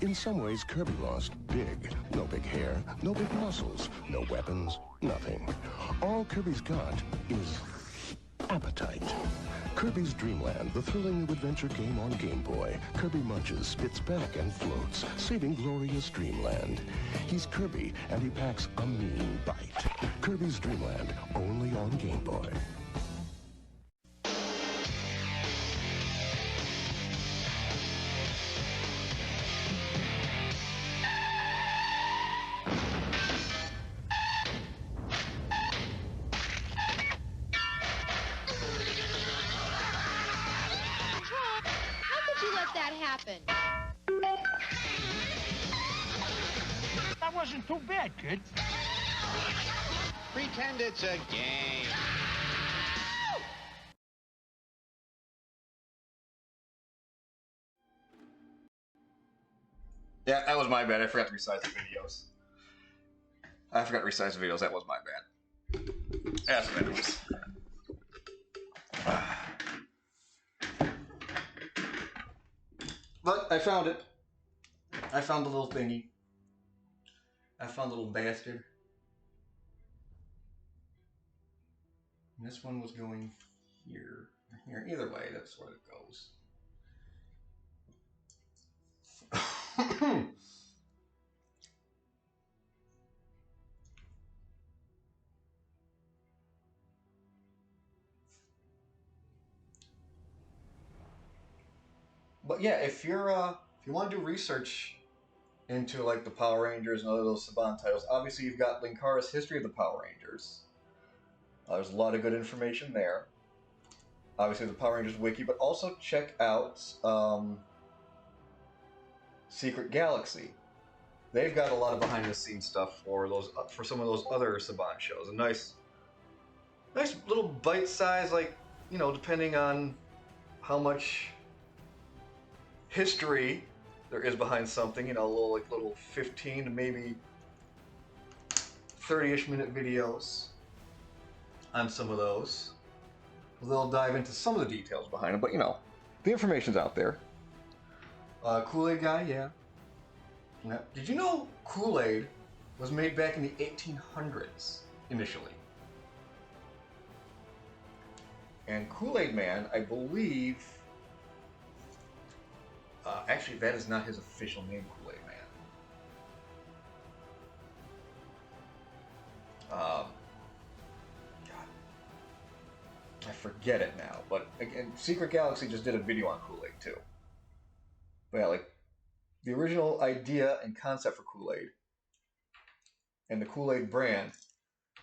In some ways, Kirby lost big. No big hair, no big muscles, no weapons, nothing. All Kirby's got is appetite. Kirby's Dream Land, the thrilling new adventure game on Game Boy. Kirby munches, spits back, and floats, saving glorious Dreamland. He's Kirby, and he packs a mean bite. Kirby's Dream Land, only on Game Boy. you let that happen? That wasn't too bad, kid. Pretend it's a game. Yeah, that was my bad. I forgot to resize the videos. That was my bad. That's what it was. But I found it. I found the little thingy. I found the little bastard. And this one was going here. Here. Either way, that's where it goes. But yeah, if you want to do research into like the Power Rangers and other those Saban titles, obviously you've got Linkara's History of the Power Rangers. There's a lot of good information there. Obviously the Power Rangers wiki, but also check out Secret Galaxy. They've got a lot of behind-the-scenes stuff for some of those other Saban shows. A nice little bite-size, like, you know, depending on how much history there is behind something, you know, little 15 to maybe 30-ish minute videos on some of those. They'll dive into some of the details behind them, but you know, the information's out there. Kool-Aid guy, yeah. Now, did you know Kool-Aid was made back in the 1800s initially? And Kool-Aid Man, I believe, actually that is not his official name, Kool-Aid Man. God, I forget it now, but again, Secret Galaxy just did a video on Kool-Aid too. But yeah, like, the original idea and concept for Kool-Aid and the Kool-Aid brand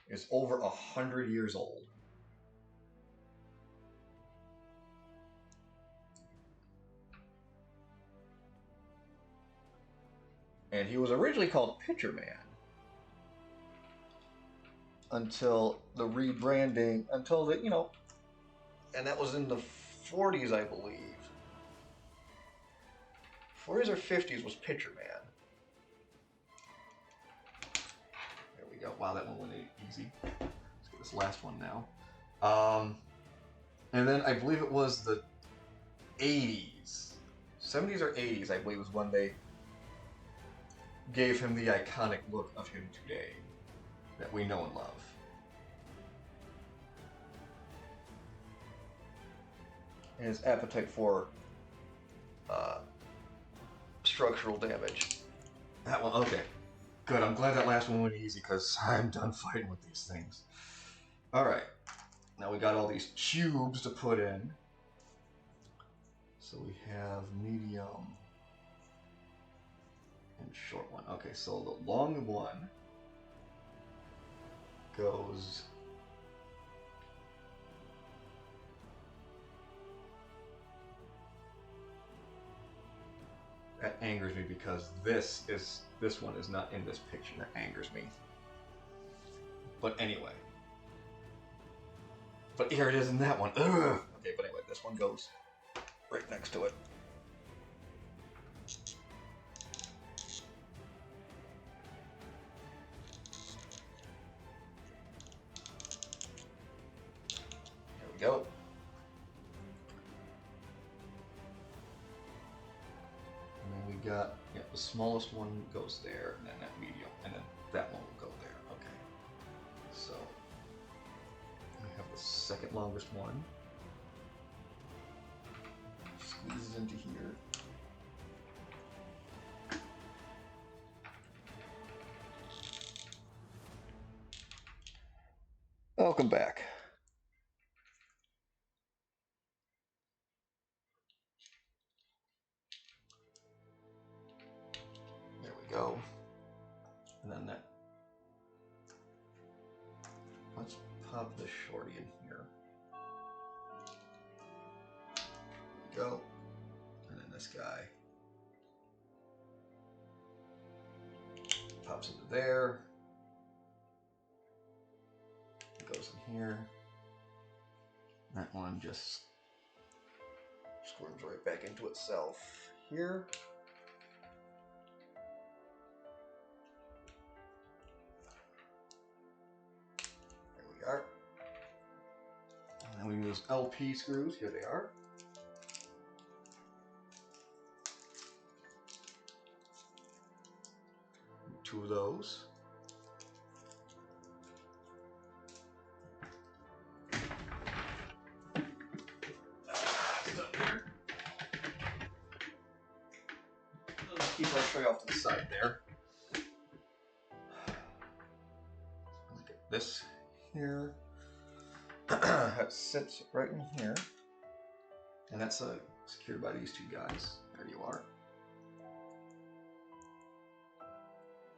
is over 100 years old. And he was originally called Pitcher Man until the rebranding, until the, you know, and that was in the 40s, I believe. 40s or 50s was Pitcher Man. There we go. Wow, that one went easy. Let's get this last one now. And then I believe it was the 80s. 70s or 80s, I believe, was when they gave him the iconic look of him today that we know and love. And his appetite for structural damage. That one, okay. Good, I'm glad that last one went easy because I'm done fighting with these things. Alright, now we got all these tubes to put in. So we have medium and short one. Okay, so the long one goes that angers me because this one is not in this picture. That angers me. But anyway. But here it is in that one. Ugh. Okay, but anyway, this one goes right next to it. There we go. And then we got, yeah, the smallest one goes there, and then that medium, and then that one will go there. Okay. So we have the second longest one. Squeezes into here. Welcome back. There we go. And then that. Let's pop the shorty in here. There we go. And then this guy. Pops into there. Goes in here. That one just squirms right back into itself here. There we are. And then we use LP screws. Here they are. Two of those. Keep our tray off to the side there. Look at this here. That sits right in here. And that's secured by these two guys. There you are.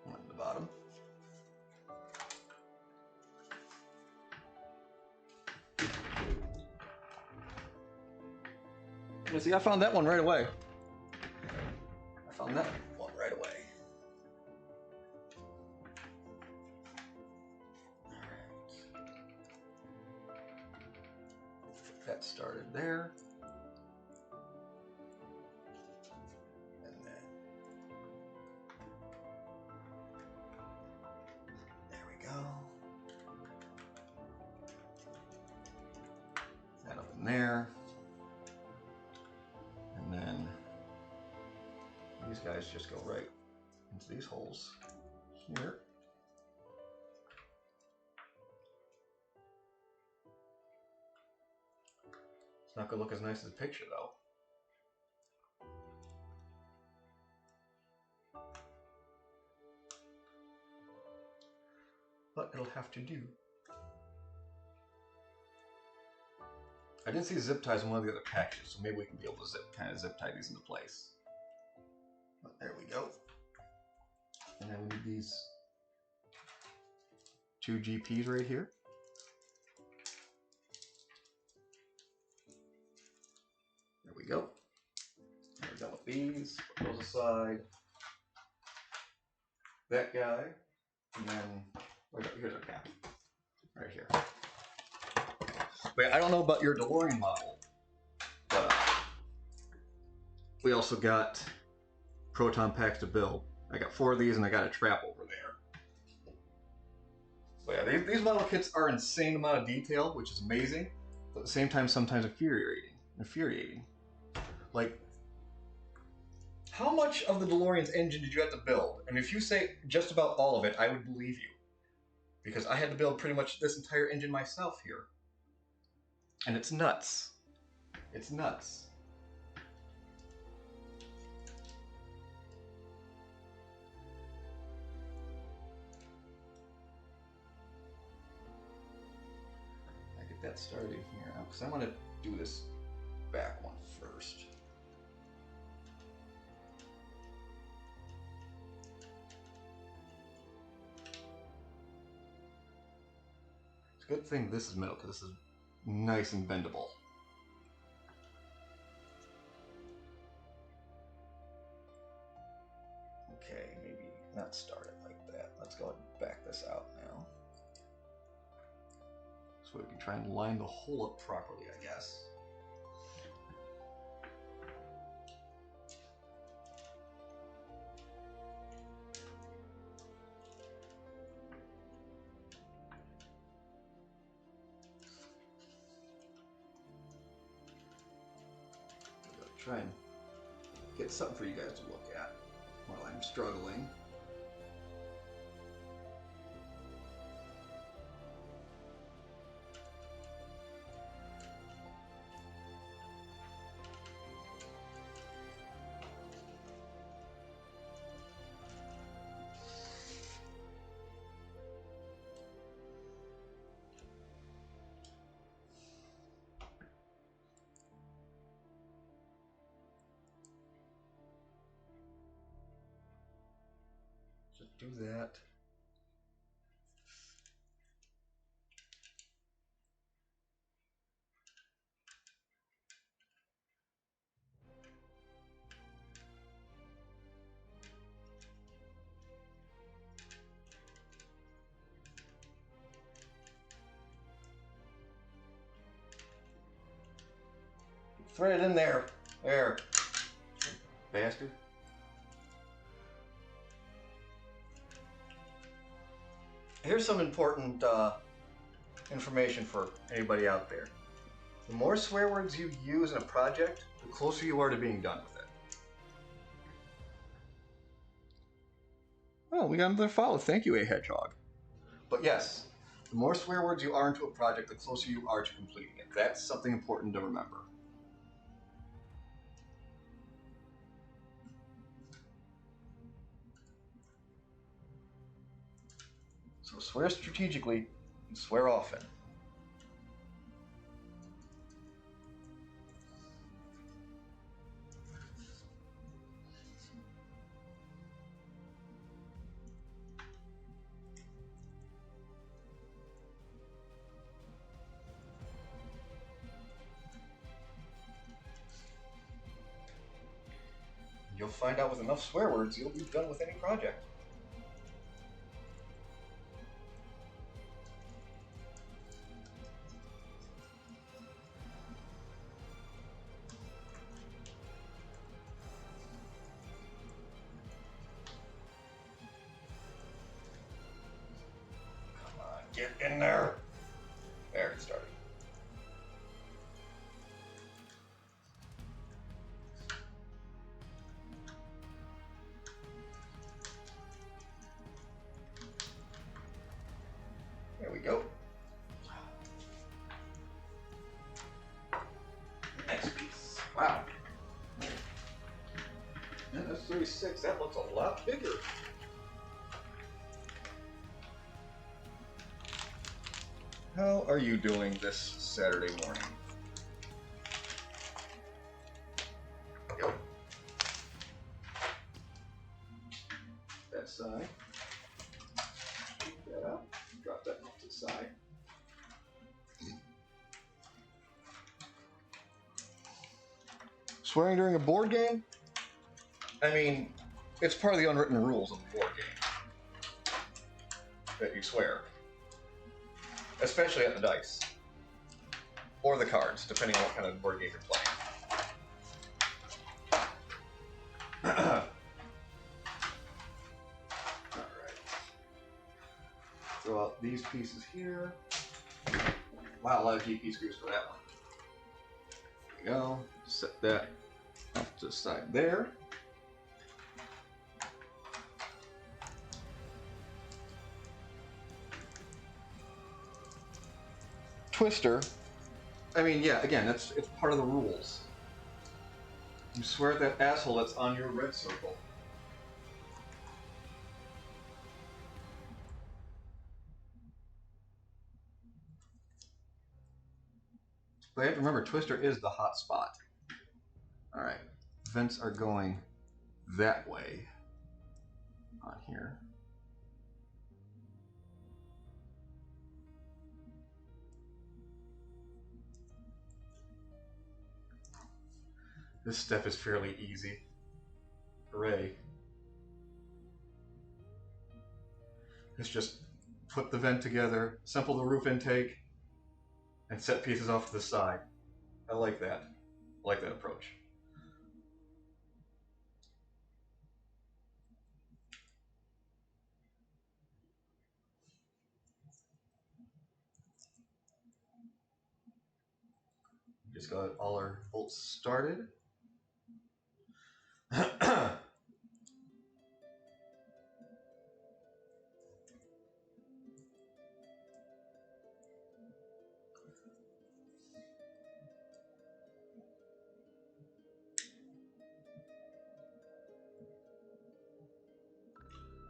One at the bottom. You see, I found that one right away. I found that one right away. Get that started there. And then there we go. That up in there. And then these guys just go right into these holes here. It's not going to look as nice as the picture though. But it'll have to do. I didn't see zip ties in one of the other packages, so maybe we can be able to kind of zip tie these into place. But there we go. And then we need these two GPs right here. There we go. There we go with these. Put those aside. That guy. And then here's our cap. Right here. Wait, I don't know about your DeLorean model, but we also got proton packs to build. I got 4 of these and I got a trap over there. But yeah, these model kits are insane amount of detail, which is amazing, but at the same time sometimes infuriating. Like, how much of the DeLorean's engine did you have to build? And if you say just about all of it, I would believe you. Because I had to build pretty much this entire engine myself here. And it's nuts. It's nuts. I get that started here now, because I want to do this back one first. It's a good thing this is metal, because this is nice and bendable. Okay, maybe not start it like that. Let's go ahead and back this out now. So we can try and line the hole up properly, I guess. Try and get something for you guys to look at while I'm struggling. Just do that. Thread it in there. There. Bastard. Here's some important information for anybody out there. The more swear words you use in a project, the closer you are to being done with it. Oh, we got another follow. Thank you, A Hedgehog. But yes, the more swear words you are into a project, the closer you are to completing it. That's something important to remember. So swear strategically and swear often. You'll find out with enough swear words, you'll be done with any project. Come on, get in there. There, it started. There we go. Next piece. Wow. Yeah, that's 36. That looks a lot bigger. How are you doing this Saturday morning? Yep. That side. Pick that up. Drop that off to the side. Swearing during a board game? I mean, it's part of the unwritten rules of the board game that you swear. Especially at the dice. Or the cards, depending on what kind of board game you're playing. Alright. Throw out these pieces here. Wow, a lot of GP screws for that one. There we go. Set that off to the side there. Twister. I mean, yeah, again, it's part of the rules. You swear at that asshole that's on your red circle. But you have to remember, Twister is the hot spot. Alright, vents are going that way on here. This step is fairly easy. Hooray. Let's just put the vent together, sample the roof intake, and set pieces off to the side. I like that. I like that approach. Just got all our bolts started.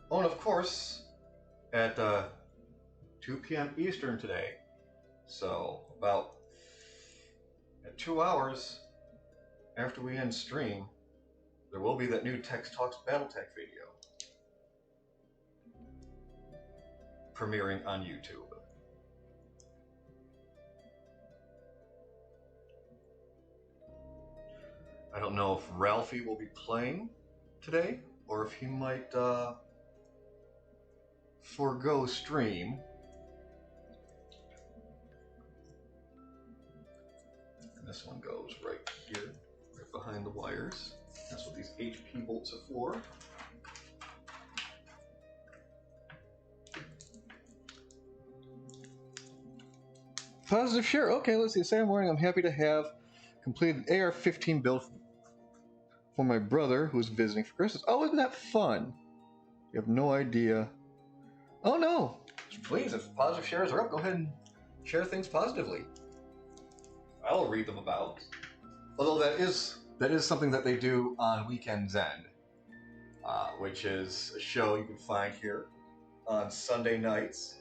Oh, and of course, at 2 p.m. Eastern today, so about at 2 hours after we end stream, there will be that new Tex Talks Battletech video premiering on YouTube. I don't know if Ralphie will be playing today, or if he might forego stream. And this one goes right here, right behind the wires. That's what these HP bolts are for. Positive share. Okay, let's see. Saturday morning, I'm happy to have completed AR-15 build for my brother who's visiting for Christmas. Oh, isn't that fun? You have no idea. Oh no! Please, if positive shares are up, go ahead and share things positively. I'll read them about. Although that is something that they do on Weekends End, which is a show you can find here on Sunday nights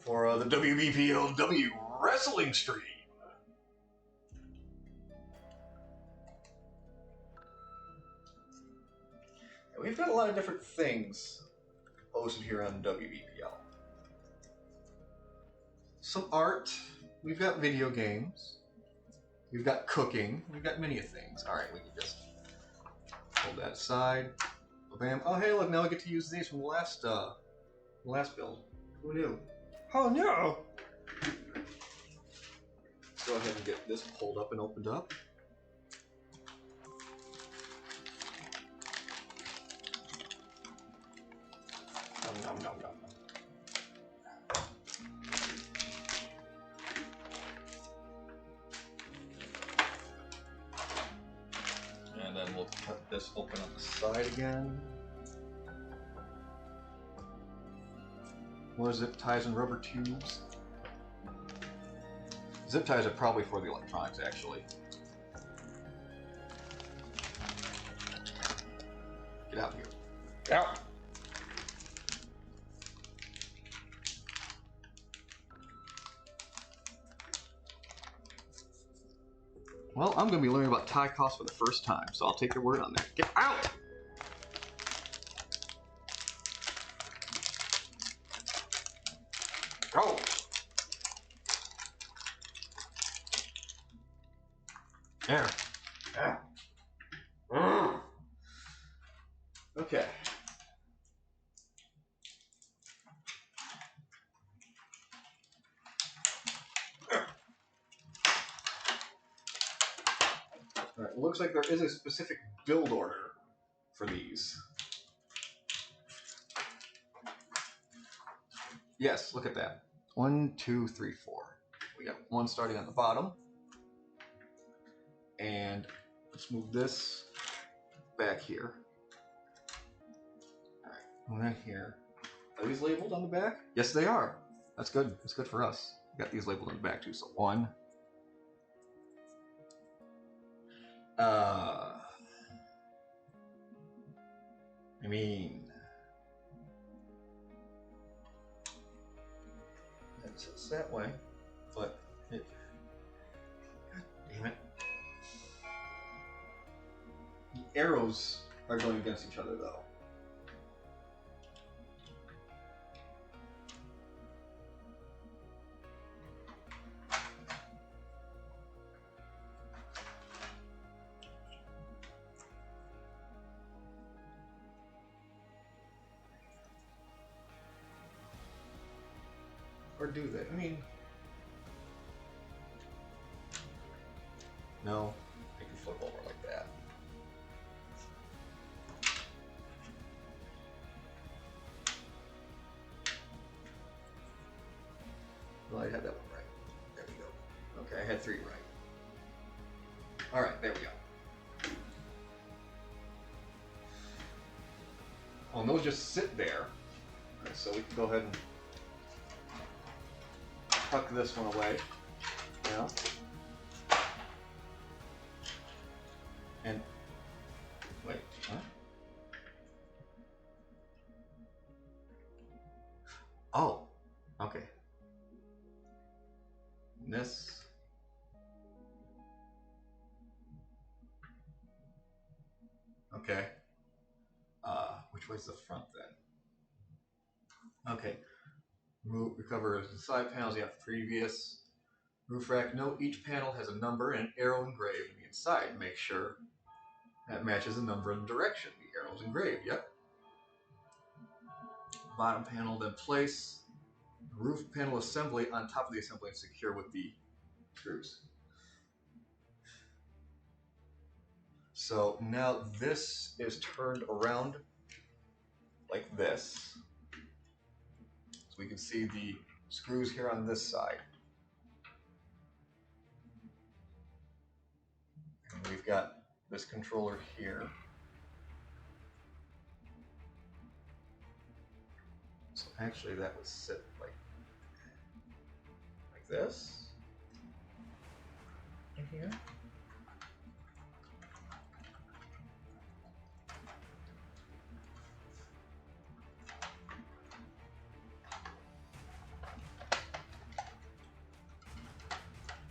for the WBPLW wrestling stream. And we've got a lot of different things posted here on WBPL. Some art, we've got video games, we've got cooking, we've got many things. Alright, we can just hold that aside. Bam. Oh hey, look, now I get to use these from the last build. Who knew? Oh no! Let's go ahead and get this pulled up and opened up. Nom, nom, nom, nom. And then we'll cut this open on the side again. More zip ties and rubber tubes. Zip ties are probably for the electronics, actually. Get out of here. Out! Well, I'm going to be learning about tie costs for the first time, so I'll take your word on that. Get out! Go! There. Yeah. Okay. Alright, it looks like there is a specific build order for these. Yes, look at that. 1, 2, 3, 4. We got one starting on the bottom. And let's move this back here. Alright, right here. Are these labeled on the back? Yes, they are. That's good. That's good for us. We got these labeled on the back too. So 1. I mean, it's that way, but it. God damn it! The arrows are going against each other, though. Or do they? I mean, no, they can flip over like that. Well, I had that one right. There we go. Okay, I had 3 right. Alright, there we go. Well, and those just sit there. Right, so we can go ahead and tuck this one away. Yeah. And wait, huh? Oh, okay. And this. Okay. Which way's the front then? Okay. Recover the side panels you have previous. Roof rack. Note each panel has a number and an arrow engraved on the inside. Make sure that matches the number and direction. The arrow's engraved. Yep. Bottom panel, then place the roof panel assembly on top of the assembly and secure with the screws. So now this is turned around like this. So we can see the screws here on this side. And we've got this controller here. So actually that would sit like this in here.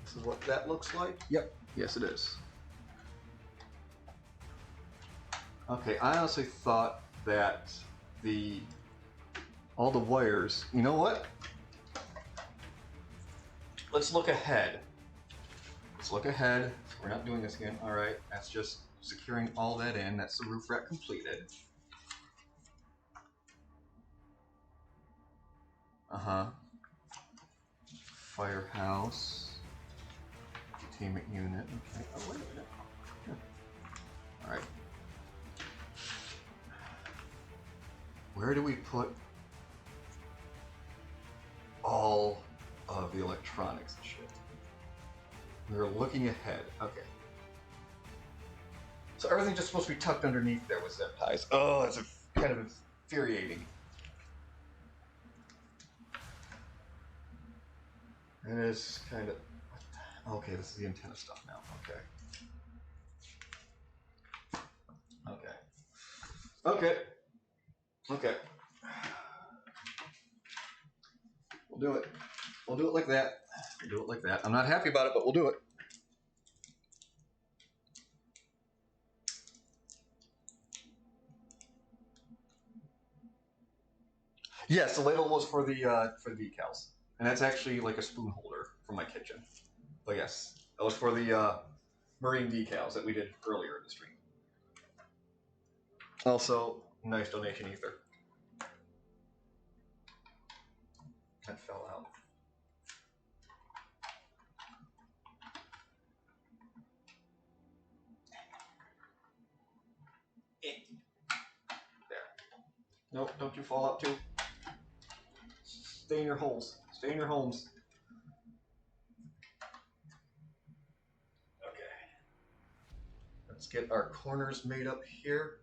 This is what that looks like. Yep. Yes, it is. Okay, I honestly thought that all the wires. You know what? Let's look ahead. Let's look ahead. We're not doing this again. All right, that's just securing all that in. That's the roof rack completed. Firehouse. Containment unit. Okay. Oh, wait a minute. Yeah. All right. Where do we put all of the electronics and shit? We're looking ahead. Okay. So everything's just supposed to be tucked underneath there with zip ties. Oh, that's kind of infuriating. It is kind of... Okay, this is the antenna stuff now. Okay. Okay. Okay. We'll do it. We'll do it like that. We'll do it like that. I'm not happy about it, but we'll do it. Yes, the ladle was for the decals, and that's actually like a spoon holder for my kitchen. But yes, that was for the marine decals that we did earlier in the stream. Also, nice donation ether. That fell out. There. Nope, don't you fall out too. Stay in your holes. Stay in your homes. Okay. Let's get our corners made up here.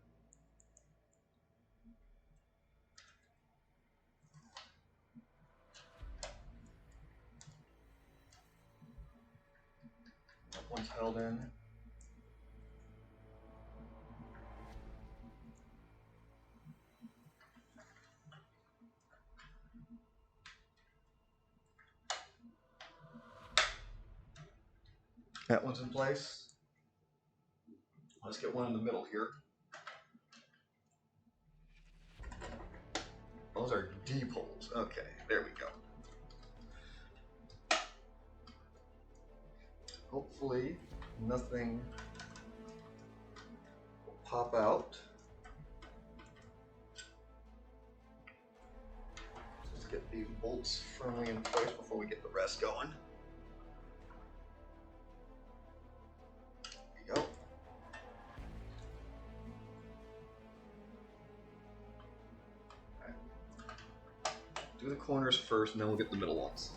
That one's held in. That one's in place. Let's get one in the middle here. Those are D-poles. Okay, there we go. Hopefully nothing will pop out. Let's get these bolts firmly in place before we get the rest going. There we go. Right. Do the corners first, and then we'll get the middle ones.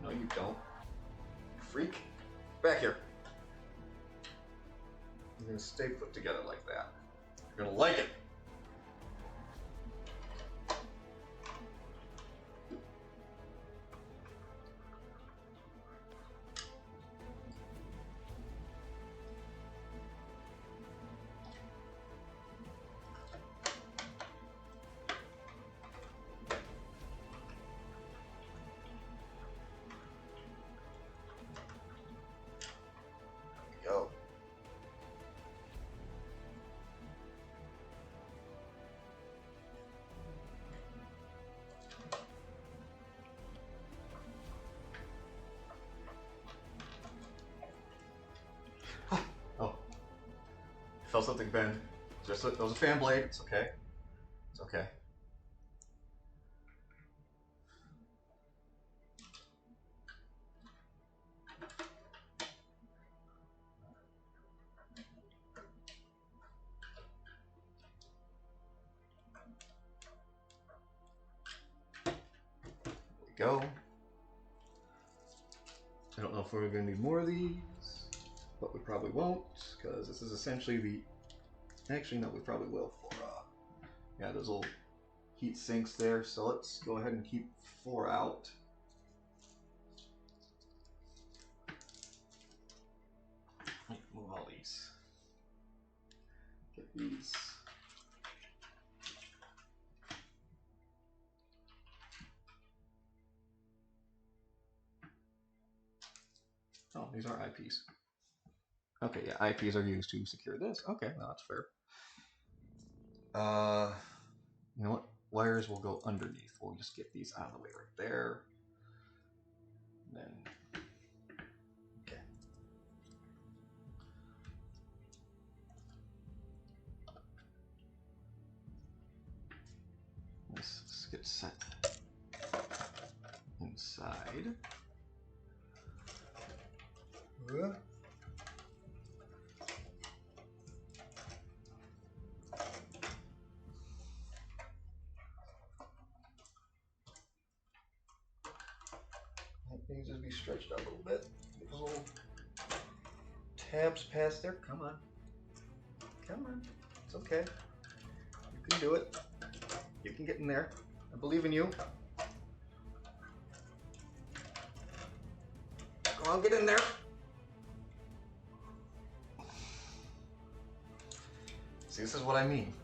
No, you don't. Freak. Back here. You're gonna stay put together like that. You're gonna like it. Go. felt something bend. Just that was a fan blade. It's okay. It's okay. Go. I don't know if we're going to need more of these, but we probably won't, because this is essentially the... Actually, no, we probably will for, yeah, those little heat sinks there. So let's go ahead and keep 4 out. Move all these. Get these. Oh, these are IPs. Okay, yeah, IPs are used to secure this. Okay, no, that's fair. You know what? Wires will go underneath. We'll just get these out of the way right there. And then, okay. Let's get set inside. That needs to be stretched out a little bit. Get those little tabs past there. Come on. Come on. It's okay. You can do it. You can get in there. I believe in you. Come on, get in there. See, this is what I mean.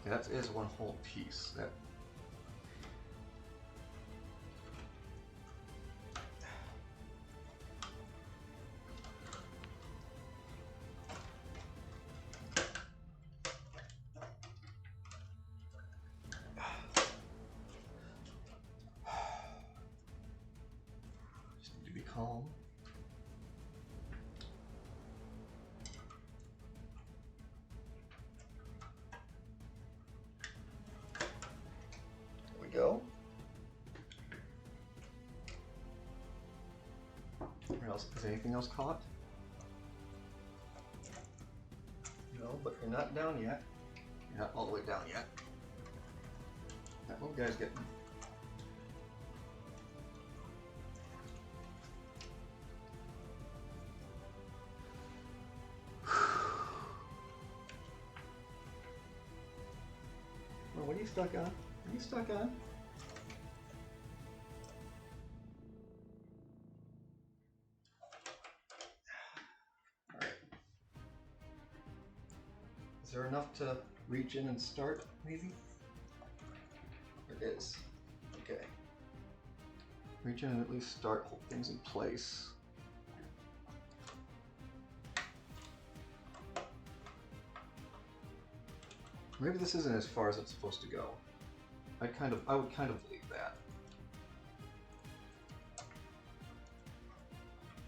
Okay, that is one whole piece. That just need to be calm. Go. Where else? Is anything else caught? No, but you're not down yet. You're not all the way down yet. That little guy's getting. Well, what are you stuck on? Are you stuck on? Alright. Is there enough to reach in and start, maybe? There is. Okay. Reach in and at least start, hold things in place. Maybe this isn't as far as it's supposed to go. I would kind of believe that.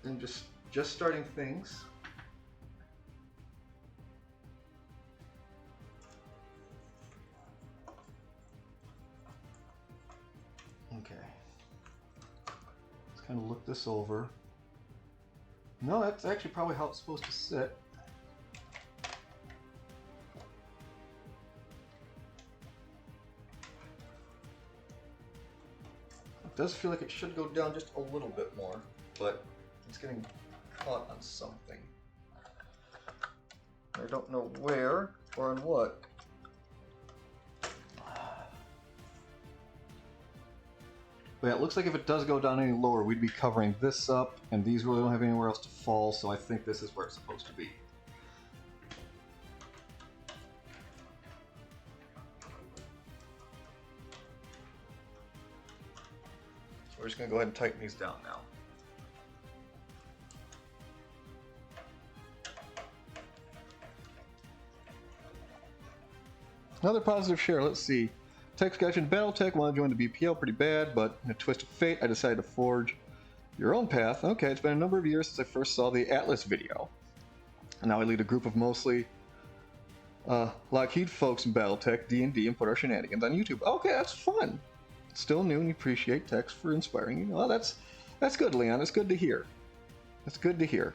And just starting things. Okay. Let's kind of look this over. No, that's actually probably how it's supposed to sit. It does feel like it should go down just a little bit more, but it's getting caught on something. I don't know where or on what. But yeah, it looks like if it does go down any lower, we'd be covering this up, and these really don't have anywhere else to fall, so I think this is where it's supposed to be. We're just going to go ahead and tighten these down now. Another positive share, let's see. Tech Sketch and Battletech want to join the BPL pretty bad, but in a twist of fate, I decided to forge. Your own path. Okay, it's been a number of years since I first saw the Atlas video. And now I lead a group of mostly Lockheed folks in Battletech, D&D, and put our shenanigans on YouTube. Okay, that's fun. Still new and you appreciate text for inspiring you. Well, that's good, Leon. That's good to hear. That's good to hear.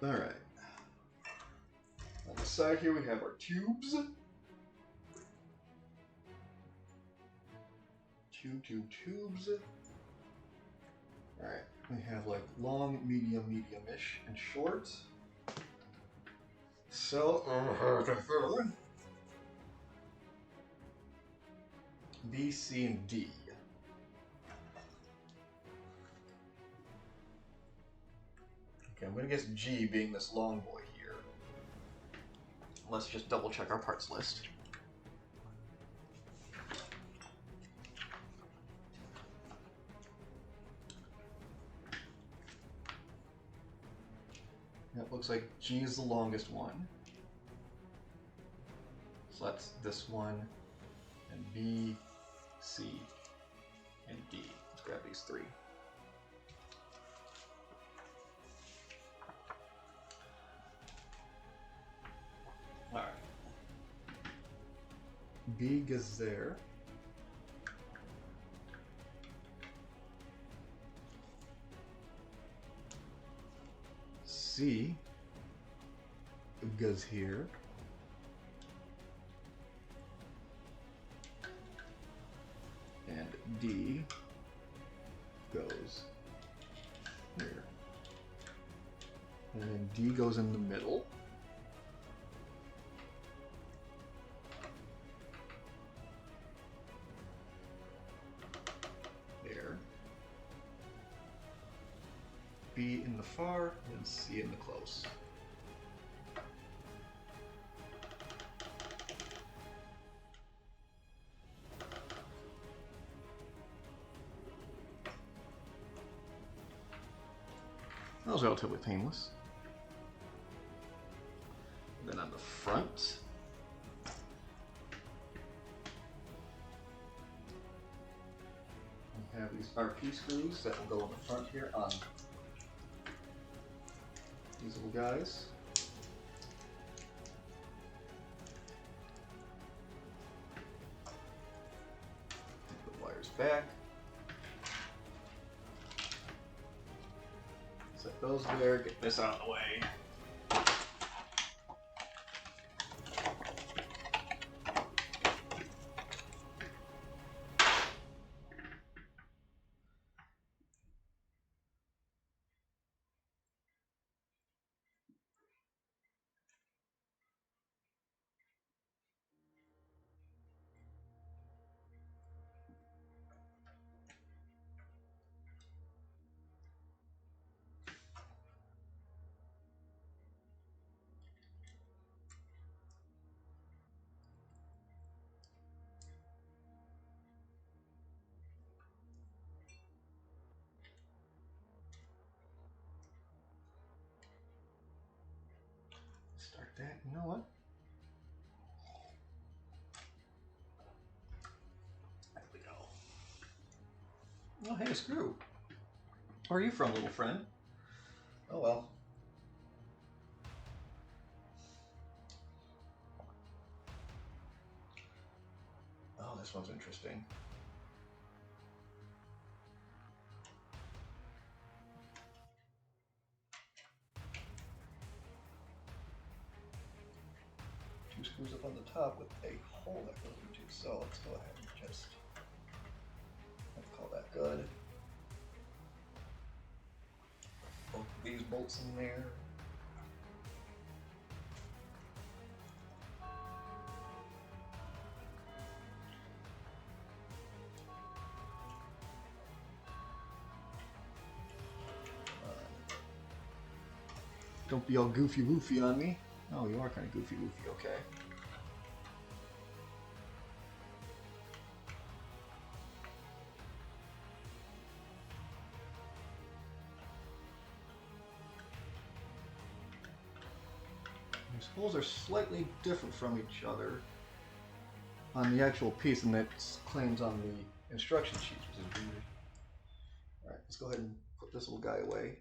All right. On the side here we have our tubes. Tubes. All right. We have like long, medium, medium-ish, and short. So B, C, and D. Okay, I'm gonna guess G being this long boy here. Let's just double check our parts list. It looks like G is the longest one. So that's this one, and B, C, and D. Let's grab these three. Alright. B goes there. C goes here. And D goes here. And then D goes in the middle. There. B in the far, and C in the close. That was relatively painless. And then on the front, we have these RP screws that will go on the front here on these little guys. Put the wires back. Set those there, get this out of the way. Start that, you know what? There we go. Oh, hey, a screw. Where are you from, little friend? Oh well. Oh, this one's interesting. Two screws up on the top with a hole that goes into. So let's go ahead and just let's call that good. Both of these bolts in there. Don't be all goofy woofy on me. Oh, you are kind of goofy woofy, okay. holes are slightly different from each other on the actual piece, and that claims on the instruction sheet, which is weird. Alright, let's go ahead and put this little guy away.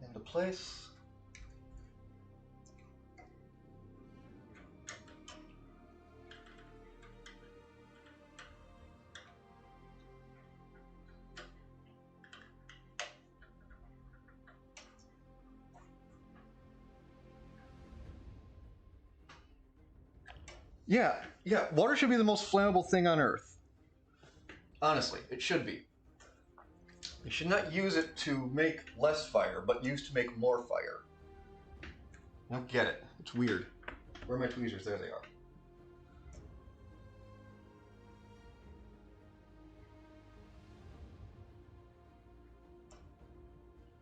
Into place. Yeah, water should be the most flammable thing on Earth. Honestly, it should be. You should not use it to make less fire, but use to make more fire. I don't get it. It's weird. Where are my tweezers? There they are.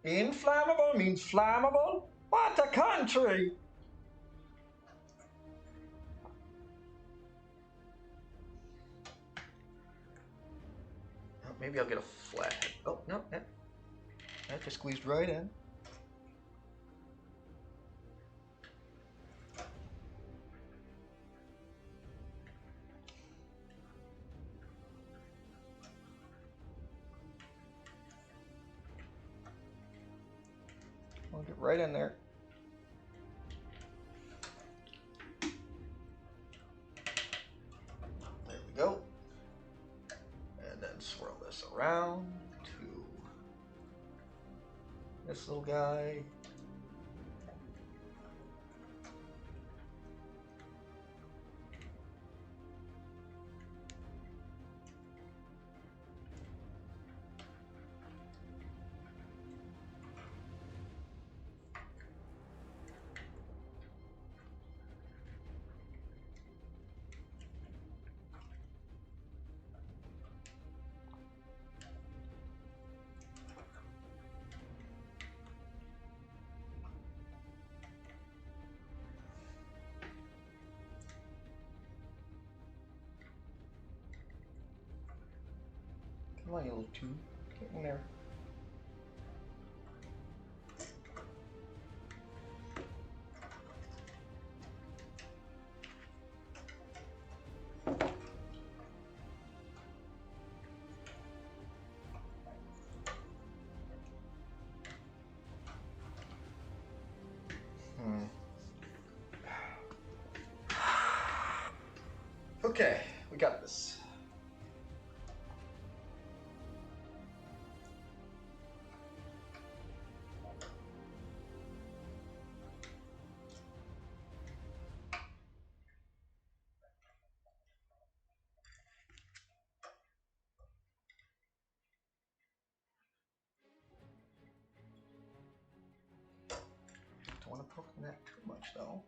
Inflammable means flammable? What a country! Oh, maybe I'll get a flathead. Oh, no, that just squeezed right in. I'll get right in there. There we go. And then swirl this around to this little guy. Come on, you little tube. Get in there. Okay, we got this. Don't want to poke in that too much, though.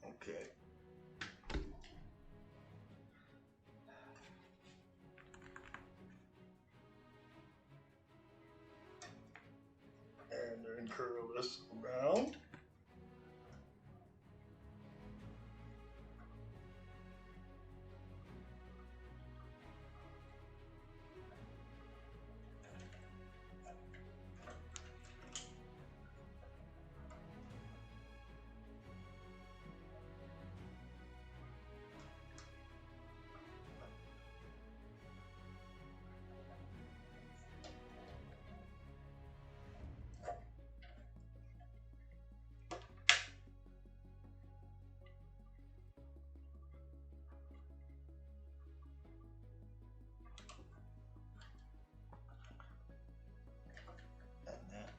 Okay. And then curl this around.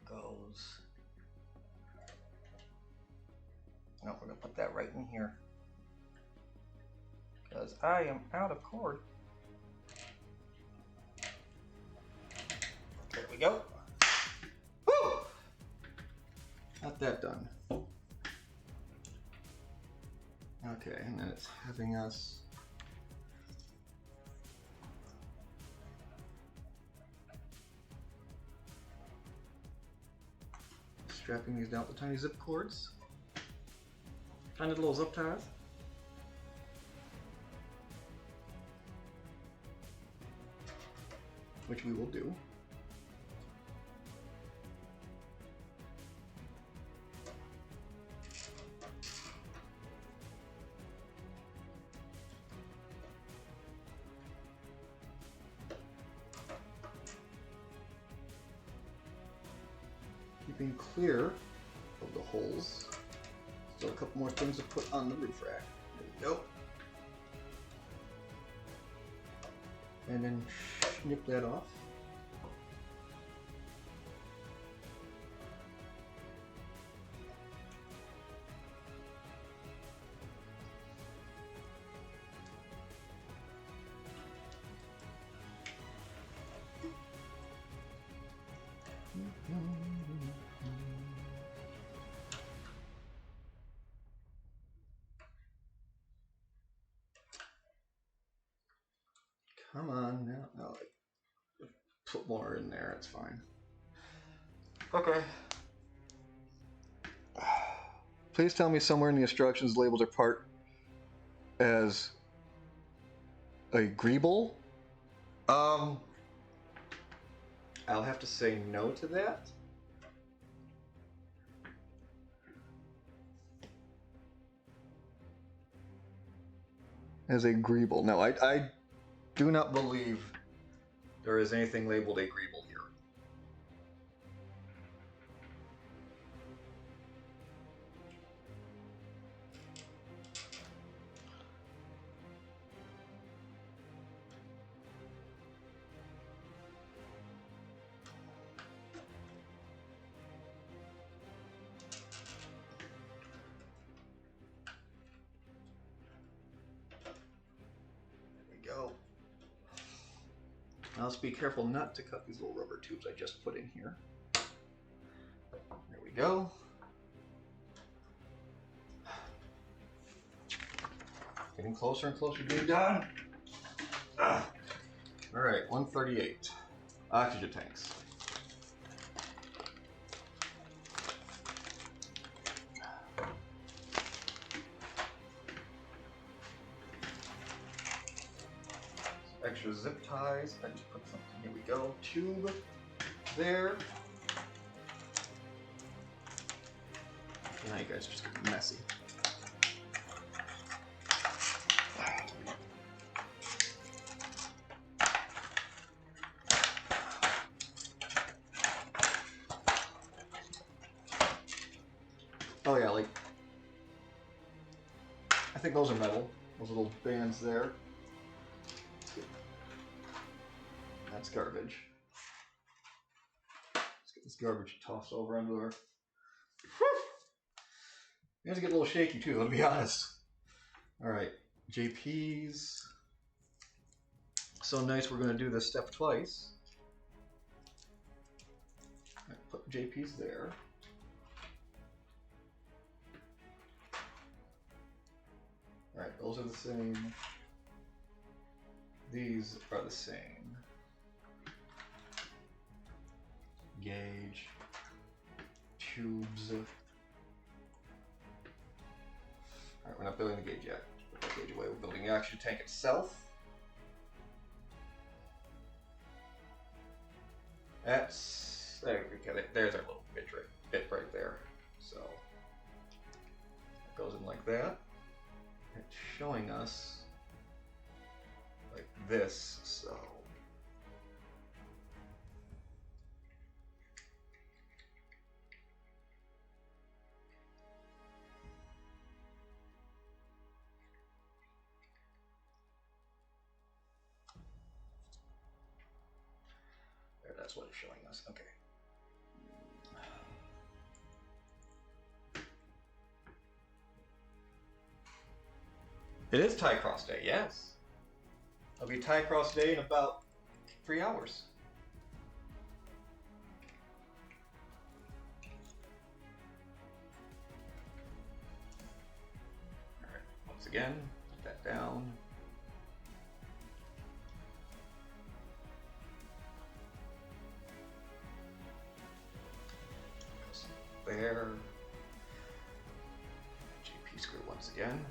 Goes. No, we're gonna put that right in here because I am out of cord. There we go. got that done. Okay, and then it's having us strapping these down with the tiny zip cords. Tiny little zip ties. Which we will do. Keeping clear of the holes. Still a couple more things to put on the roof rack. There we go. And then snip that off. Come on now. No, put more in there, it's fine. Okay. Please tell me somewhere in the instructions labeled a part as a greeble. I'll have to say no to that. As a greeble. No, I do not believe there is anything labeled a greeble here. Go. Now let's be careful not to cut these little rubber tubes I just put in here. There we go. Getting closer and closer to being done. All right, 138. Oxygen tanks. Extra zip ties. I just put something. Here we go. Tube there. Now you guys are just getting messy. Oh yeah, like I think those are metal. Those little bands there. That's garbage. Let's get this garbage tossed over onto our. You guys get a little shaky too, let's be honest. Alright, JPs. So nice, we're going to do this step twice. Right, put JPs there. Alright, those are the same. These are the same. Gauge, tubes. Alright, we're not building the gauge yet. Put that gauge away. We're building the oxygen tank itself. That's there we go. There's our little bit right there. So it goes in like that. It's showing us like this. So. That's what it's showing us. Okay. It is tie cross day, yes. It'll be tie cross day in about 3 hours. again, put that down. There. JP screw once again.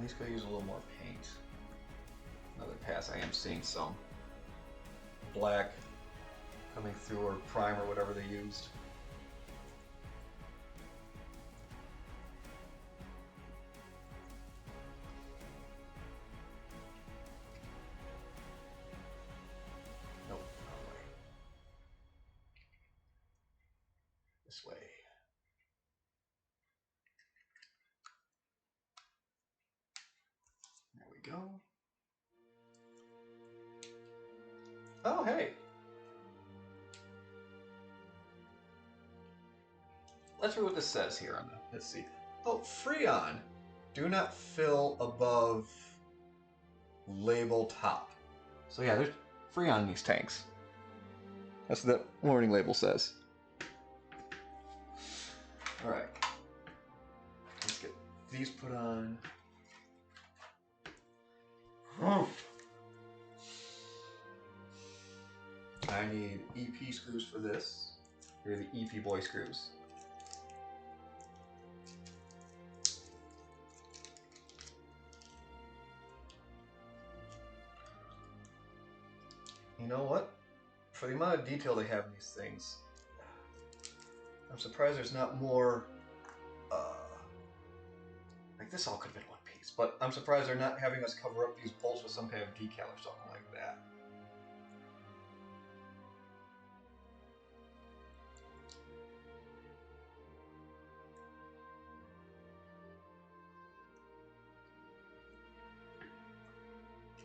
He's going to use a little more paint. Another pass. I am seeing some black coming through, or primer, whatever they used. Nope, wrong way. This way. There we go. Oh, hey. Let's read what this says here on the, let's see. Oh, Freon. Do not fill above label top. So yeah, there's Freon in these tanks. That's what the warning label says. All right. Let's get these put on. I need EP screws for this. Here are the EP boy screws. You know what? For the amount of detail they have in these things, I'm surprised there's not more, like this all could have been one piece, but I'm surprised they're not having us cover up these bolts with some kind of decal or something like that.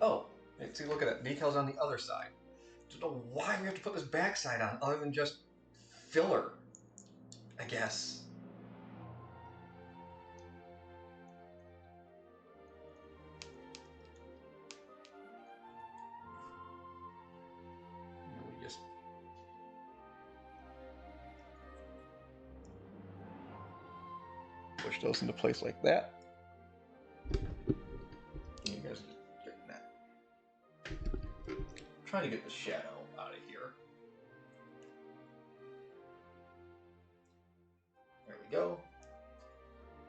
Oh, see, look at that. Decals on the other side. I don't know why we have to put this backside on, other than just filler, I guess. We just push those into place like that. You guys are getting that. I'm trying to get the shadow out of here. There we go.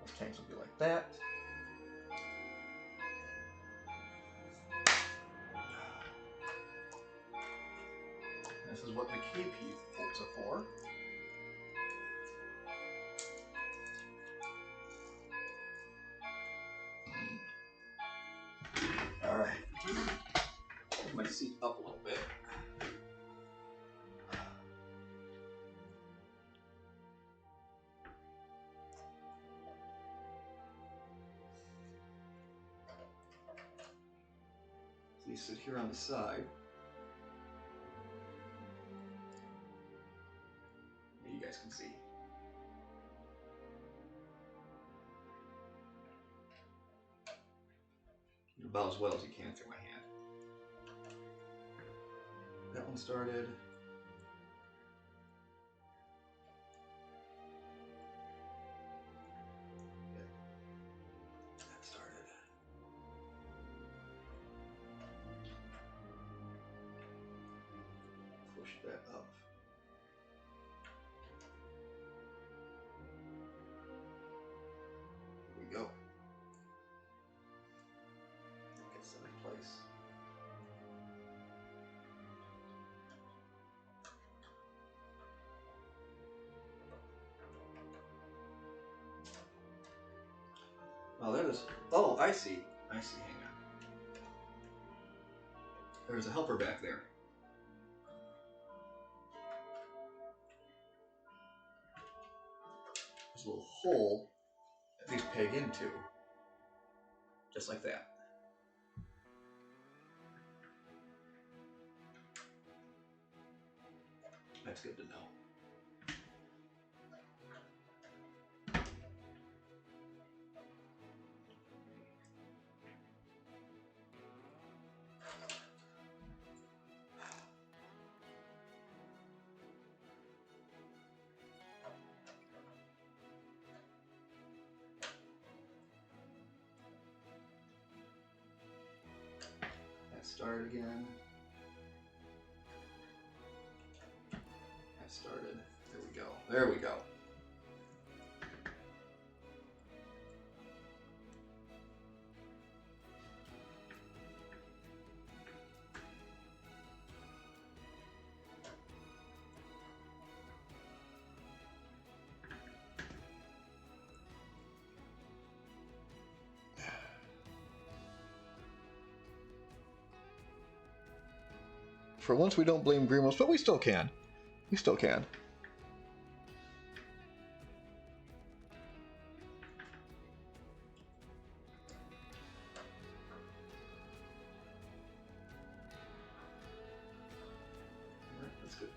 Those tanks will be like that. This is what the KP bolts are for. All right. Move my seat up a little bit. So you sit here on the side. You guys can see. About as well as you can through my hand. That one started. Yeah. That started. Push that up. Here we go. Get some in place. Oh, that is. Oh, I see. I see. Hang on. There's a helper back there. There's a little hole that these peg into. Just like that. That's good to know. start again. That started. There we go. There we go. For once, we don't blame Grimos, but we still can. We still can. Alright, that's good.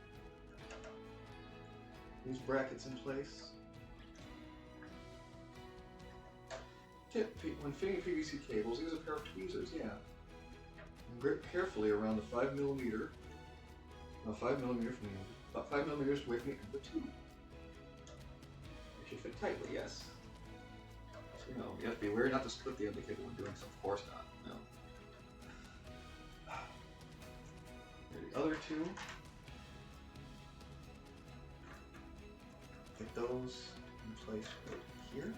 These brackets in place. Tip, when fitting PVC cables, use a pair of tweezers, yeah. Grip carefully around the 5mm, 5mm from the, about 5mm away from the end of the tube. It should fit tightly, yes. So, you know, you have to be wary not to split the end of the cable when doing so. Of course not, no. Here are the other two. Get those in place right here.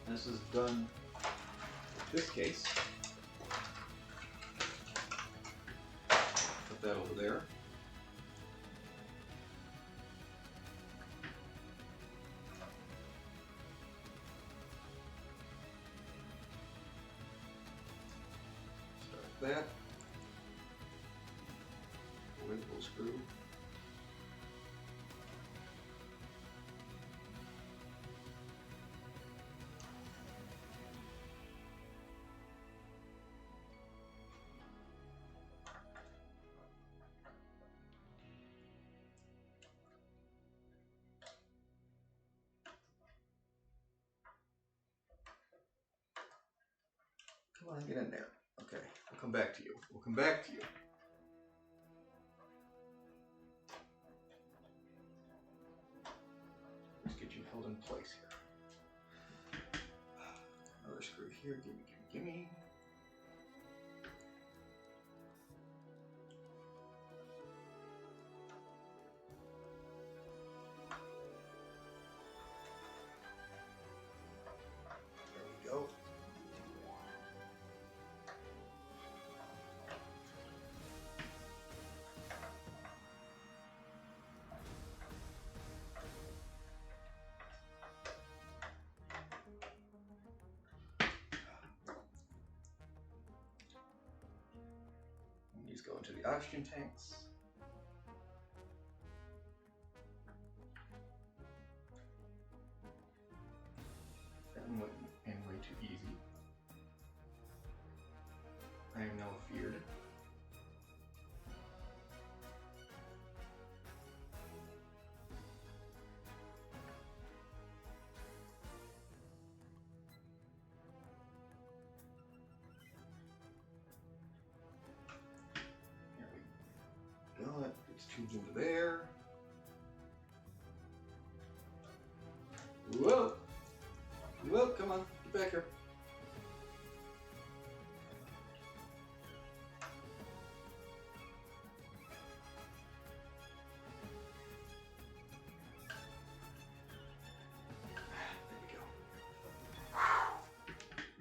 And this is done in this case. Put that over there. Start that. Away the little screw. Come on, get in there. Okay, we'll come back to you. We'll come back to you. Let's get you held in place here. Another screw here. Gimme, gimme, gimme. There we go. These go into the oxygen tanks. That one went in way too easy. I am now feared. It's tubes into there. Whoa! Whoa, come on, get back here. There we go.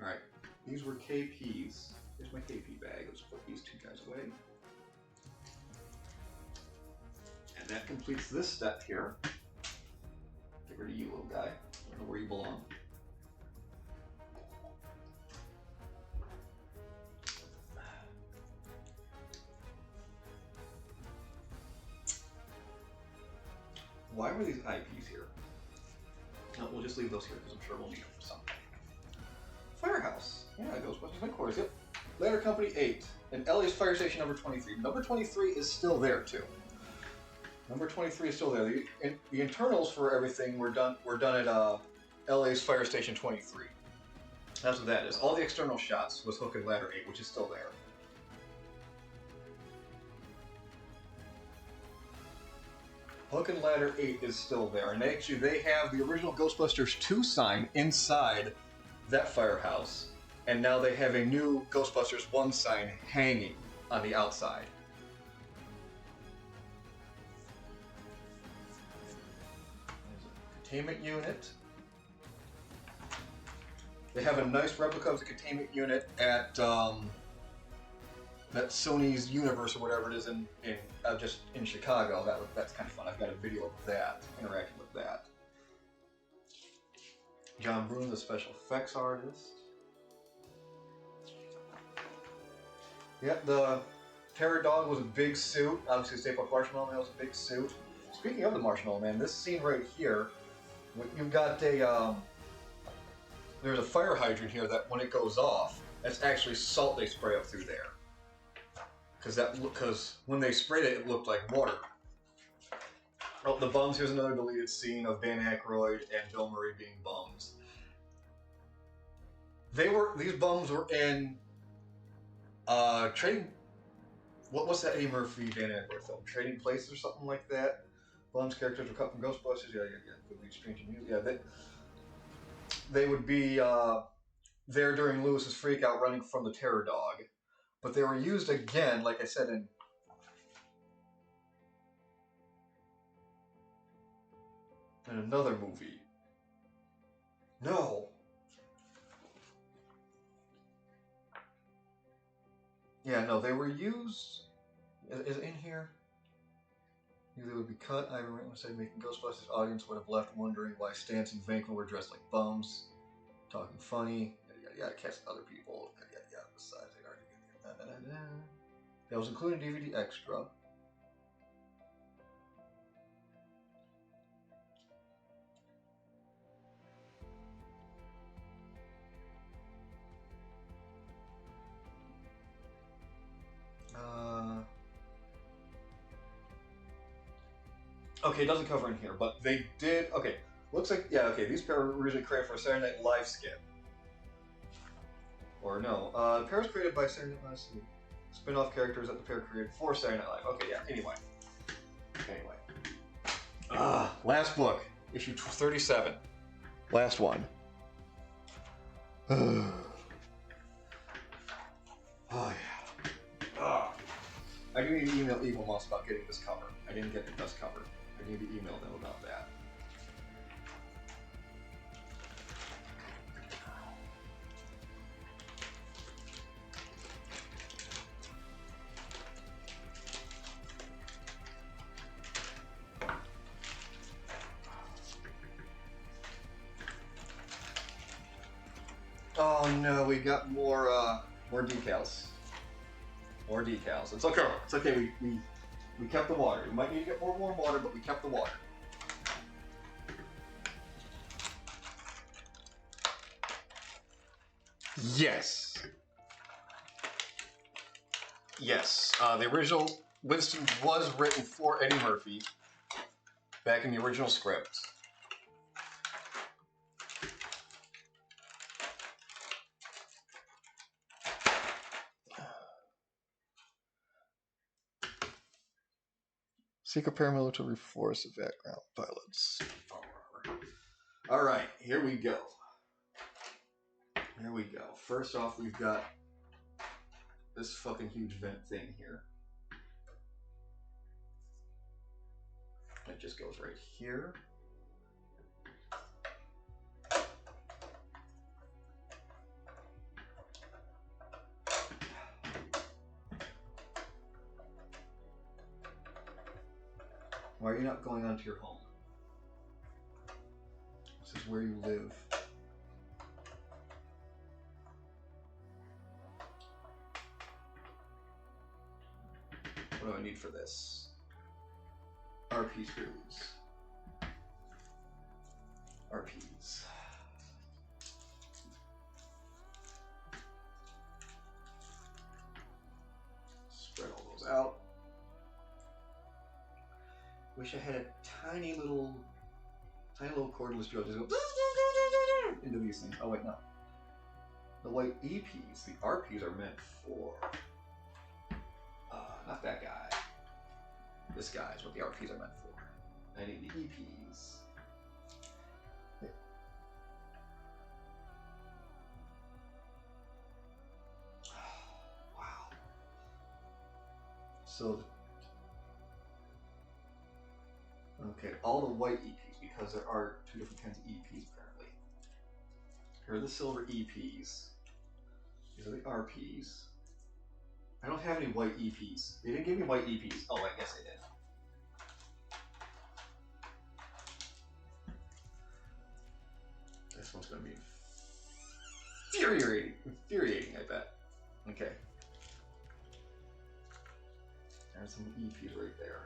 Alright, these were KPs. Here's my KP bag. Let's put these two guys away. And that completes this step here. Get rid of you, little guy. I don't know where you belong. Why were these IPs here? No, we'll just leave those here because I'm sure we'll need them for something. Firehouse. Yeah, Ghostbusters headquarters. Yep. Ladder Company 8 and LA's Fire Station number 23. Number 23 is still there too. Number 23 is still there. The internals for everything were done at LA's Fire Station 23. That's what that is. All the external shots was Hook and Ladder 8, which is still there. Hook and Ladder 8 is still there, and actually they have the original Ghostbusters 2 sign inside that firehouse. and now they have a new Ghostbusters 1 sign hanging on the outside. There's a containment unit. They have a nice replica of the containment unit at that Sony's Universe or whatever it is in just in Chicago. That's kind of fun. I've got a video of that, interacting with that. John Broome, the special effects artist. Yep, the Terror Dog was a big suit. Obviously, Stay Puft Marshmallow Man was a big suit. Speaking of the Marshmallow Man, this scene right here, you've got a there's a fire hydrant here that when it goes off, that's actually salt they spray up through there. Because when they sprayed it, it looked like water. Oh, the bums. Here's another deleted scene of Dan Aykroyd and Bill Murray being bums. These bums were in Trading. What's that Eddie Murphy Dan Aykroyd film? Trading Places or something like that. Bums characters were cut from Ghostbusters. Yeah. Could be Strange and New. Yeah, they would be there during Lewis's freak out running from the Terror Dog. But they were used again, like I said, in another movie. No. Yeah, no, they were used. Is it in here? They would be cut. I remember saying making Ghostbusters audience would have left wondering why Stantz and Venkman were dressed like bums, talking funny, yada, cast other people, yada. Besides, they already get that was included in DVD extra. Okay, it doesn't cover in here, but they did. Okay, looks like these pair were originally created for a Saturday Night Live skit. Or no, the pair was created by Saturday Night Live spin-off characters that the pair created for Saturday Night Live. Okay, yeah. Anyway. Last book, issue 37. Last one. Oh yeah. I do need to email Eaglemoss about getting this cover. I didn't get the dust cover. I need to email them about that. Oh no, we got more decals. More decals. It's okay. It's okay. We kept the water. We might need to get more warm water, but we kept the water. Yes. Yes. The original Winston was written for Eddie Murphy back in the original script. Secret paramilitary force of background pilots. Alright, here we go. Here we go. First off, we've got this fucking huge vent thing here. It just goes right here. Why are you not going onto your home? This is where you live. What do I need for this? RP screws. RPs. Spread all those out. Wish I had a tiny little cordless drill just go into these things. Oh wait, no. The white EPs, the RPs are meant for not that guy. This guy is what the RPs are meant for. I need the EPs. So, okay, all the white EPs, because there are two different kinds of EPs apparently. Here are the silver EPs. These are the RPs. I don't have any white EPs. They didn't give me white EPs. Oh, I guess they did. This one's going to be infuriating, I bet. Okay. There's some EPs right there.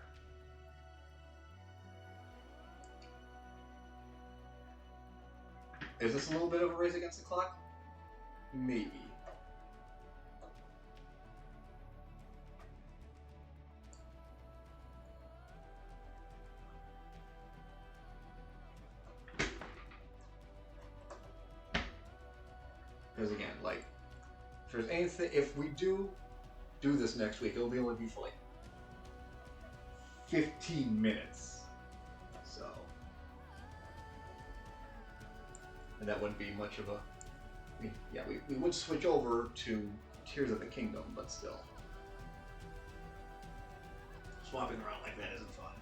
Is this a little bit of a race against the clock? Maybe. Because again, like, if there's anything, if we do this next week, it'll only be for like 15 minutes. So, and that wouldn't be much of a. I mean, yeah, we would switch over to Tears of the Kingdom, but still, swapping around like that isn't fun.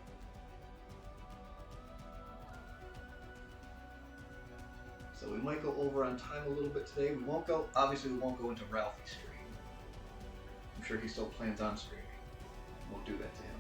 So we might go over on time a little bit today. We won't go, obviously we won't go into Ralphie's stream. I'm sure he still plans on streaming. We'll do that to him.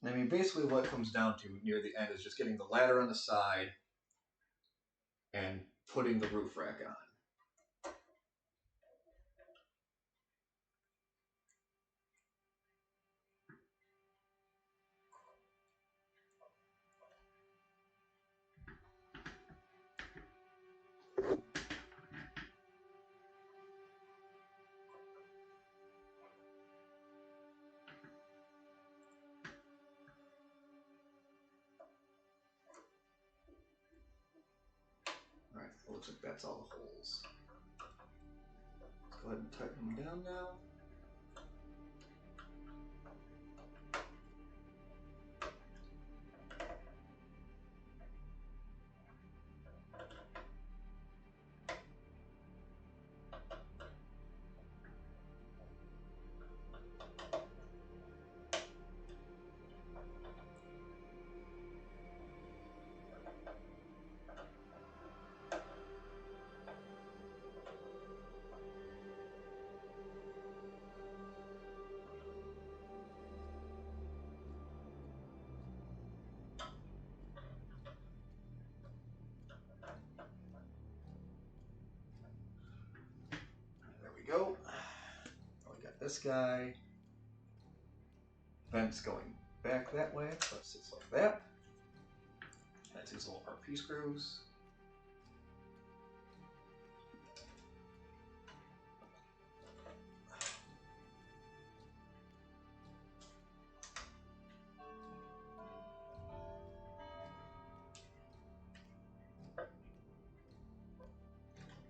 I mean, basically what it comes down to near the end is just getting the ladder on the side and putting the roof rack on. Alright, it looks like that's all the holes. Let's go ahead and tighten them down now. There we go. We got this guy. Vents going back that way, so it sits like that. That's his little RP screws.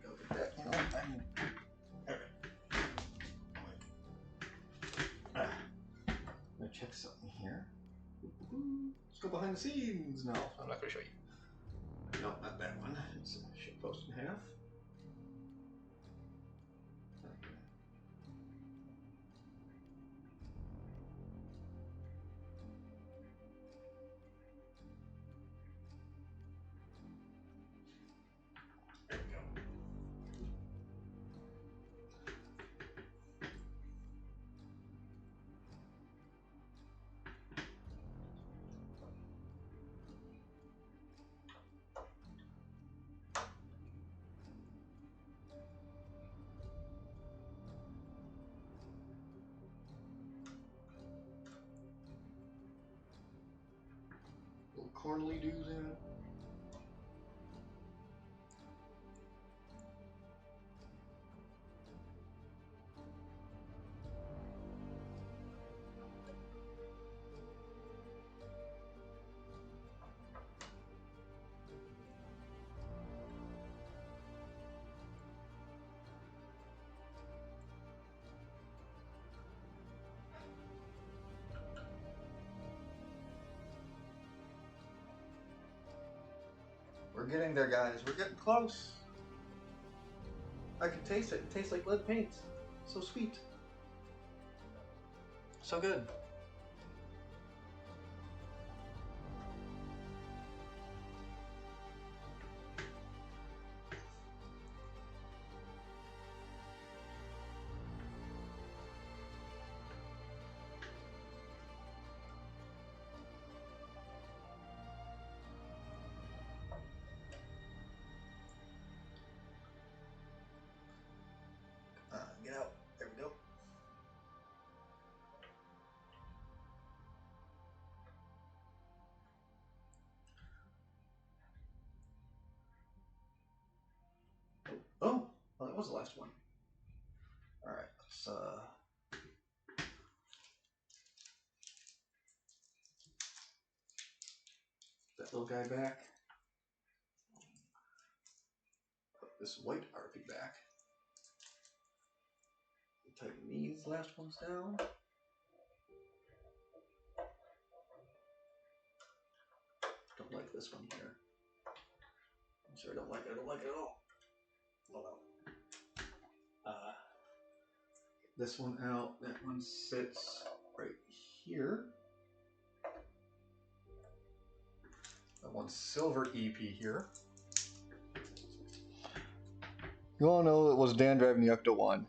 Go get that. You know, I mean, I'm gonna check something here. Let's go behind the scenes. No, I'm not gonna show you. No, not that one. It's a ship post in half. There we go. cornly doos in it. We're getting there, guys. We're getting close. I can taste it. It tastes like lead paint. So sweet. So good. Get out. There we go. Oh, well, that was the last one. All right, let's that little guy back. Put this white RP back. Tighten these last ones down. Don't like this one here. I'm sorry, I don't like it. I don't like it at all. Oh well. This one out. That one sits right here. That one's silver EP here. You all know it was Dan driving the Ecto-1.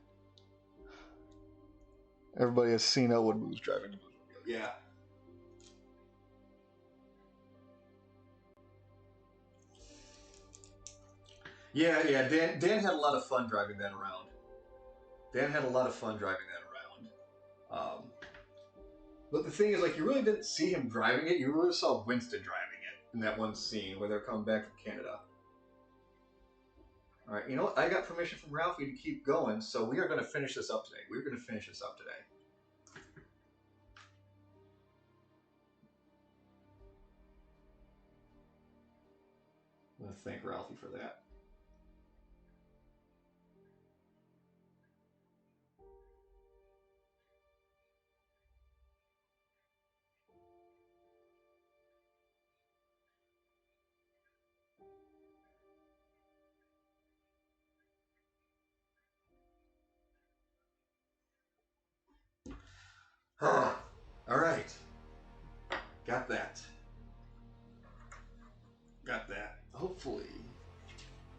Everybody has seen Elwood Moose driving the Moose. Yeah. Yeah. Dan had a lot of fun driving that around. But the thing is, like, you really didn't see him driving it. You really saw Winston driving it in that one scene where they're coming back from Canada. All right, you know what? I got permission from Ralphie to keep going, so we are going to finish this up today. I'm going to thank Ralphie for that. All right. Got that. Hopefully.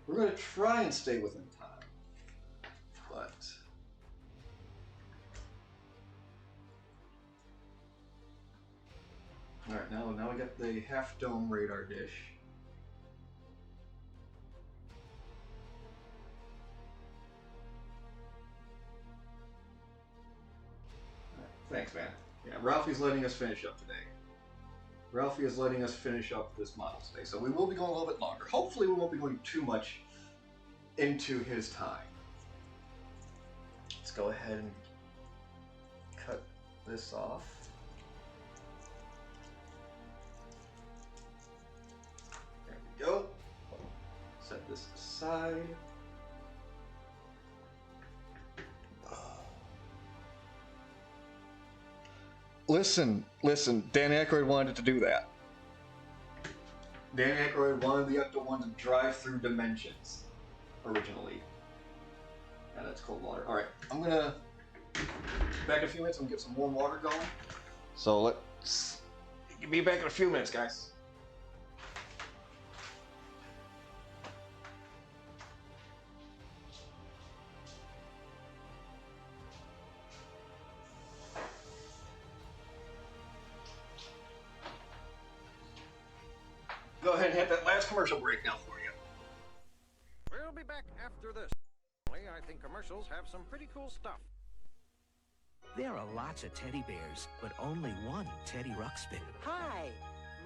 We're going to try and stay within time. But... Alright, now we got the half-dome radar dish. Right, thanks, man. Yeah, Ralphie's letting us finish up today. Ralphie is letting us finish up this model today, so we will be going a little bit longer. Hopefully we won't be going too much into his time. Let's go ahead and cut this off. There we go. Set this aside. Listen, Dan Aykroyd wanted to do that. Dan Aykroyd wanted the Ecto-1 to drive through dimensions, originally. Yeah, that's cold water. Alright, I'm gonna, back in a few minutes, I'm gonna get some warm water going. So let's, be back in a few minutes, guys. Go ahead and hit that last commercial break now for you. We'll be back after this. I think commercials have some pretty cool stuff. There are lots of teddy bears, but only one Teddy Ruxpin. Hi,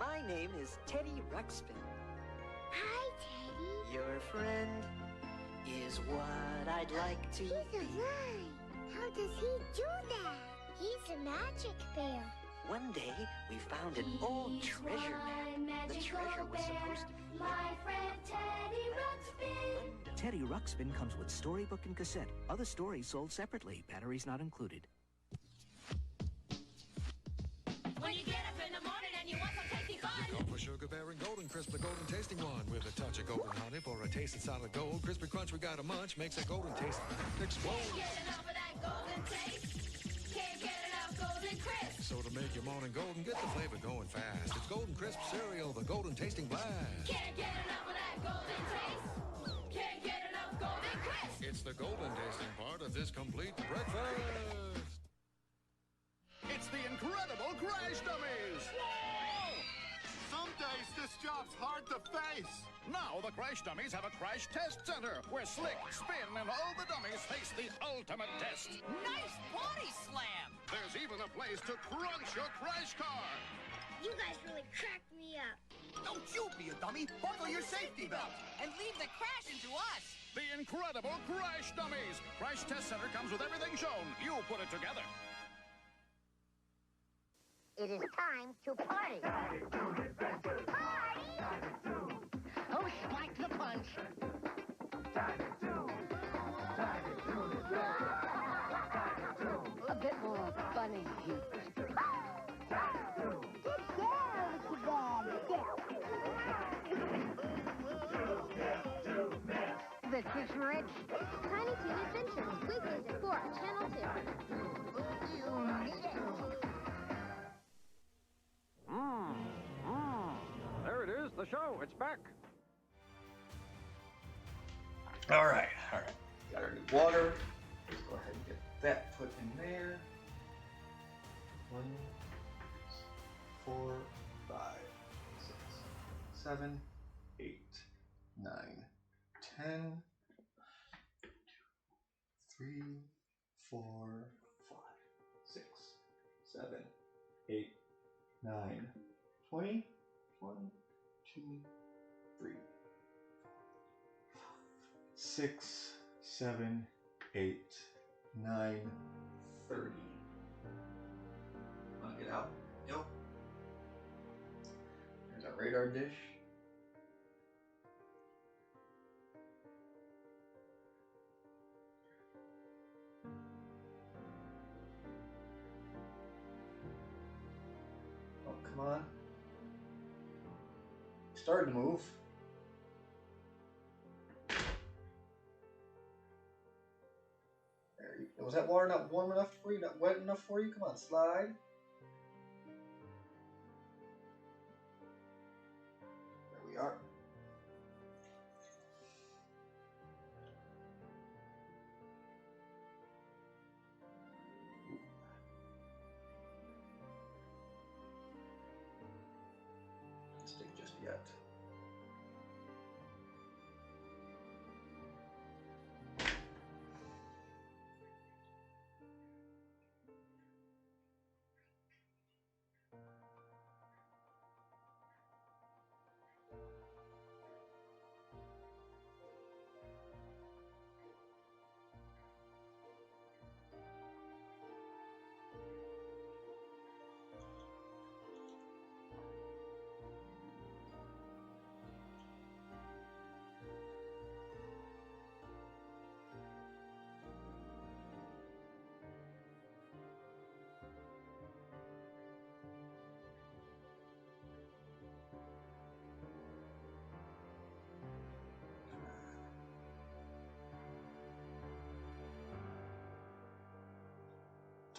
My name is Teddy Ruxpin. Hi, Teddy. Your friend is what I'd like to He's be. alive. How does he do that? He's a magic bear. One day, we found an old treasure map. The treasure was supposed to be My friend Teddy Ruxpin. Teddy Ruxpin comes with storybook and cassette. Other stories sold separately. Batteries not included. When you get up in the morning and you want some tasty fun. Go for Sugar Bear and Golden Crisp, the golden tasting one. With a touch of golden honey for a taste of solid gold. Crispy Crunch we got a munch, makes a golden taste explode. Can't get enough of that golden taste. Can't get enough golden crisp. So to make your morning golden, get the flavor going fast. It's Golden Crisp cereal, the golden tasting blast. Can't get enough of that golden taste. Can't get enough golden crisp. It's the golden tasting part of this complete breakfast. It's the incredible Crash Dummies! Whoa! Some days this job's hard to face. Now the Crash Dummies have a crash test center where Slick, Spin, and all the dummies face the ultimate test. Nice body slam! There's even a place to crunch your crash car. You guys really cracked me up. Don't you be a dummy! Buckle your safety belt and leave the crashing to us! The incredible Crash Dummies! Crash Test Center comes with everything shown. You put it together. It is time to party. Party! Oh, spike the punch! A bit more funny. Good job, This is Rich. Tiny Toon Adventures, weekdays at 4 on Channel 2. You need it. There it is, the show. It's back. All right. Got our new water. Let's go ahead and get that put in there. 1, 4, 5, 6, 7, 8, 9, 10, 3, 4, 5, 6, 7, 8, 9, 20, 1, 2, 3, 6, 7, 8, 9, 30. Want to get out? Yep. There's our radar dish. Oh, come on. Starting to move. There you go. Was that water not warm enough for you? Not wet enough for you? Come on, slide. There we are. Don't stick just yet.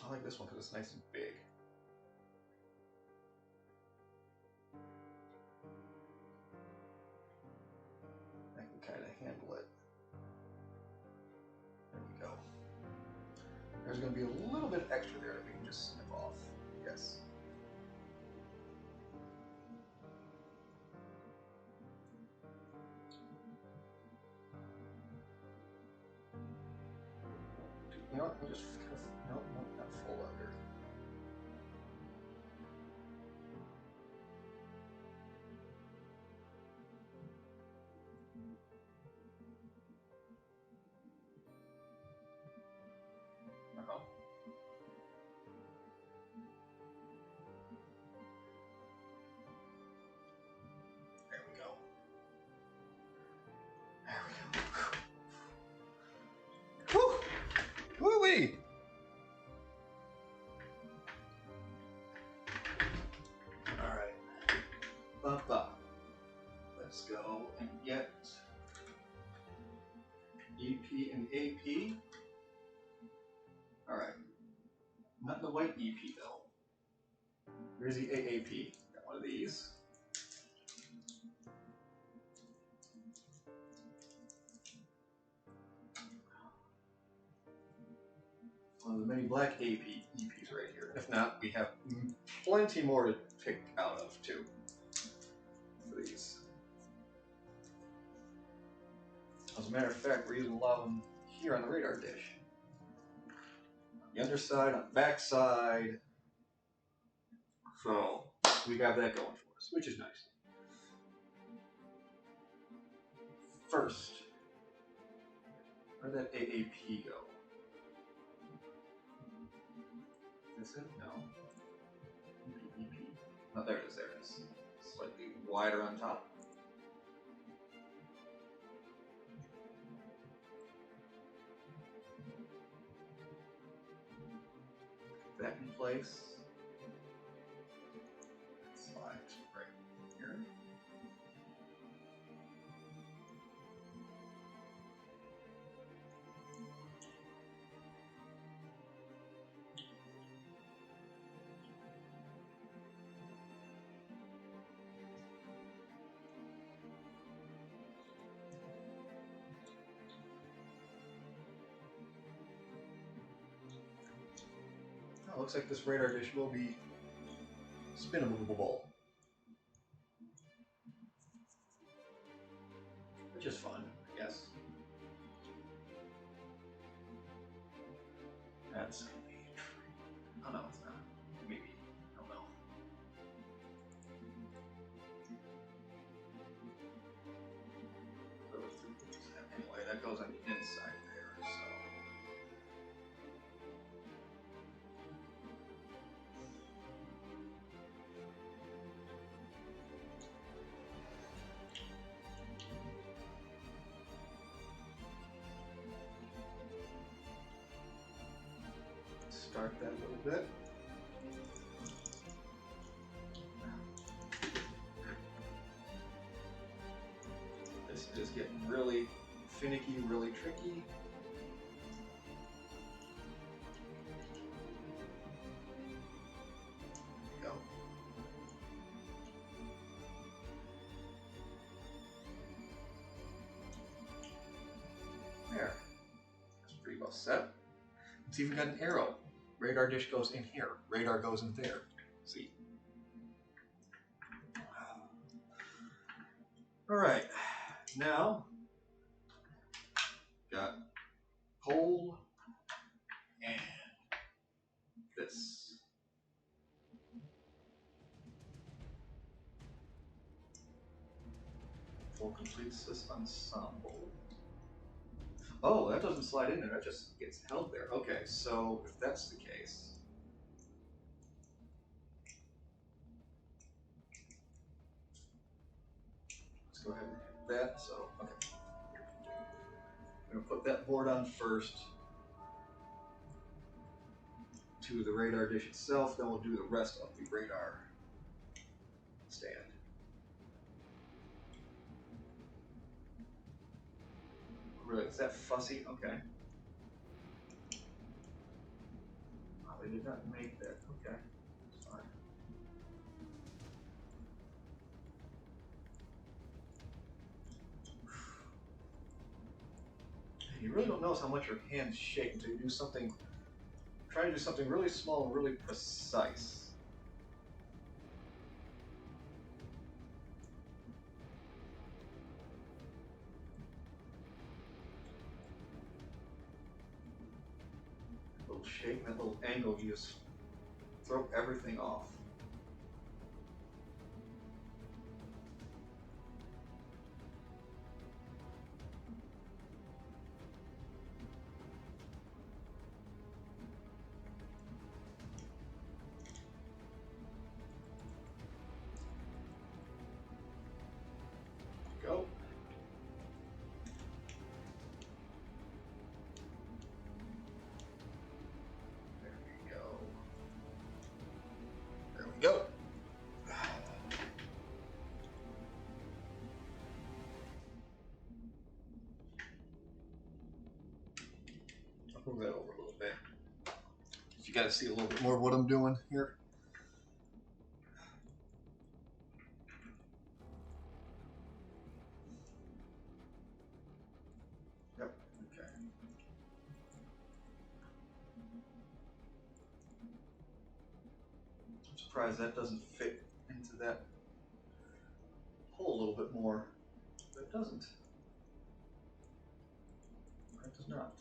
I like this one because it's nice and big. I can kind of handle it. There we go. There's going to be a little bit extra there that we can just snip off. Yes. You know what? We'll just kind of, no, not full under. go and get EP and AP. Alright. Not the white EP though. Here's the AAP. Got one of these. One of the many black EPs right here. If not, we have plenty more to pick out of too for these. As a matter of fact, we're using a lot of them here on the radar dish. On the underside, on the back side. So we got that going for us, which is nice. First, where'd that AAP go? Is this it? No. EP. Oh, there it is, there it is. Slightly wider on top. That in place. Slide right here. Oh, looks like this radar dish will be spinnable, which is fun, I guess. That's a tree. Oh no, it's not. Maybe. I don't know. Anyway, that goes on the inside there, so. Start that a little bit. This is getting really finicky, really tricky. There we go. There. That's pretty well set. It's even got an arrow. Radar dish goes in here. Radar goes in there. See? Alright. Now, got pole and this. Full completes this ensemble. Oh, that doesn't slide in there, that just gets held there. Okay, so if that's the case, let's go ahead and hit that. So, okay. I'm going to put that board on first to the radar dish itself, then we'll do the rest of the radar stand. Really, is that fussy? Okay. Oh, they did not make that. Okay. That's fine. You really don't notice how much your hands shake until you do something, try to do something really small and really precise. Little shake, that little angle, you just throw everything off. Go. move that over a little bit. You got to see a little bit more of what I'm doing here. Yep. Okay. I'm surprised that doesn't fit into that hole a little bit more. But it doesn't. It does not.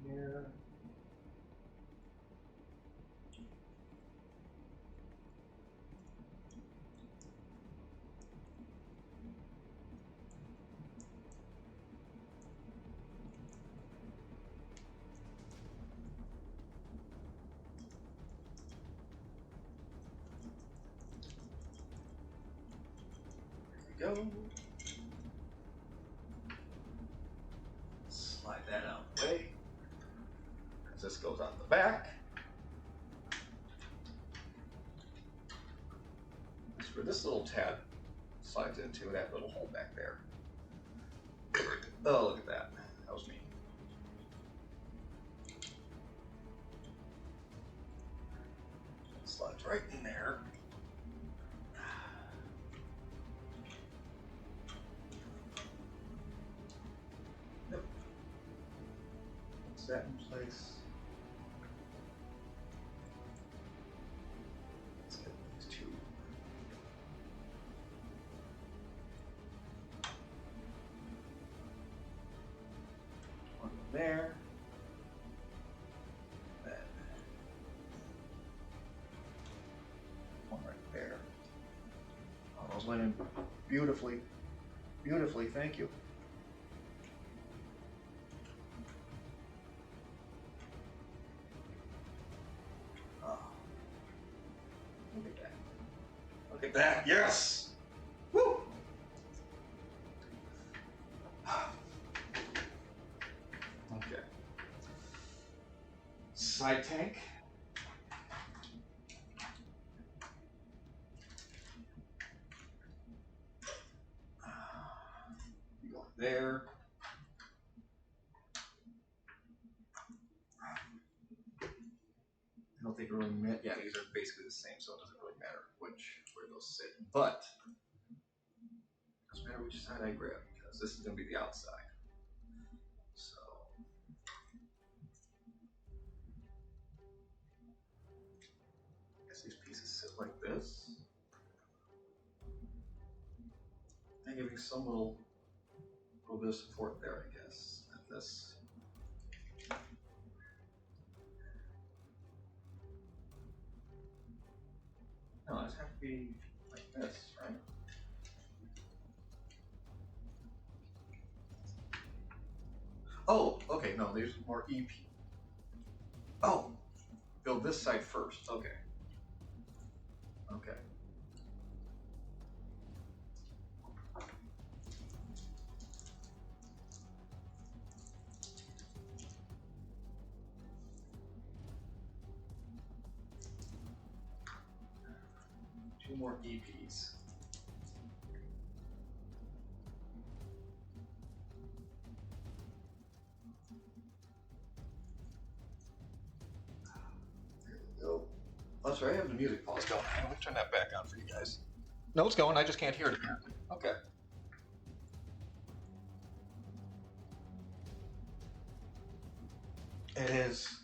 Here. There we go. Slide that out of the way. As this goes on the back. That's where this little tab slides into that little hole back there. Oh, look at that. That was me. Slides right in there. Yep. Puts that in place. Let's get these two. One there. Then one right there. Oh, those went in beautifully. Beautifully, thank you. Oh. Look at that. Look at that, yes! Woo! Okay. Side tank. You go there. I don't think it really matters. Yeah, these are basically the same, so it doesn't really matter where those sit. But it doesn't matter which side I grab because this is going to be the outside. So I guess these pieces sit like this. And give you some little bit of support there, I guess. Like this. No, it has to be like this, right? Oh, okay, no, there's more EP. Oh, build this side first. Okay. Okay. Two more EPs. There we go. Oh, that's right, I have the music pause going. Let me turn that back on for you guys. No, it's going, I just can't hear it apparently. Okay. It is.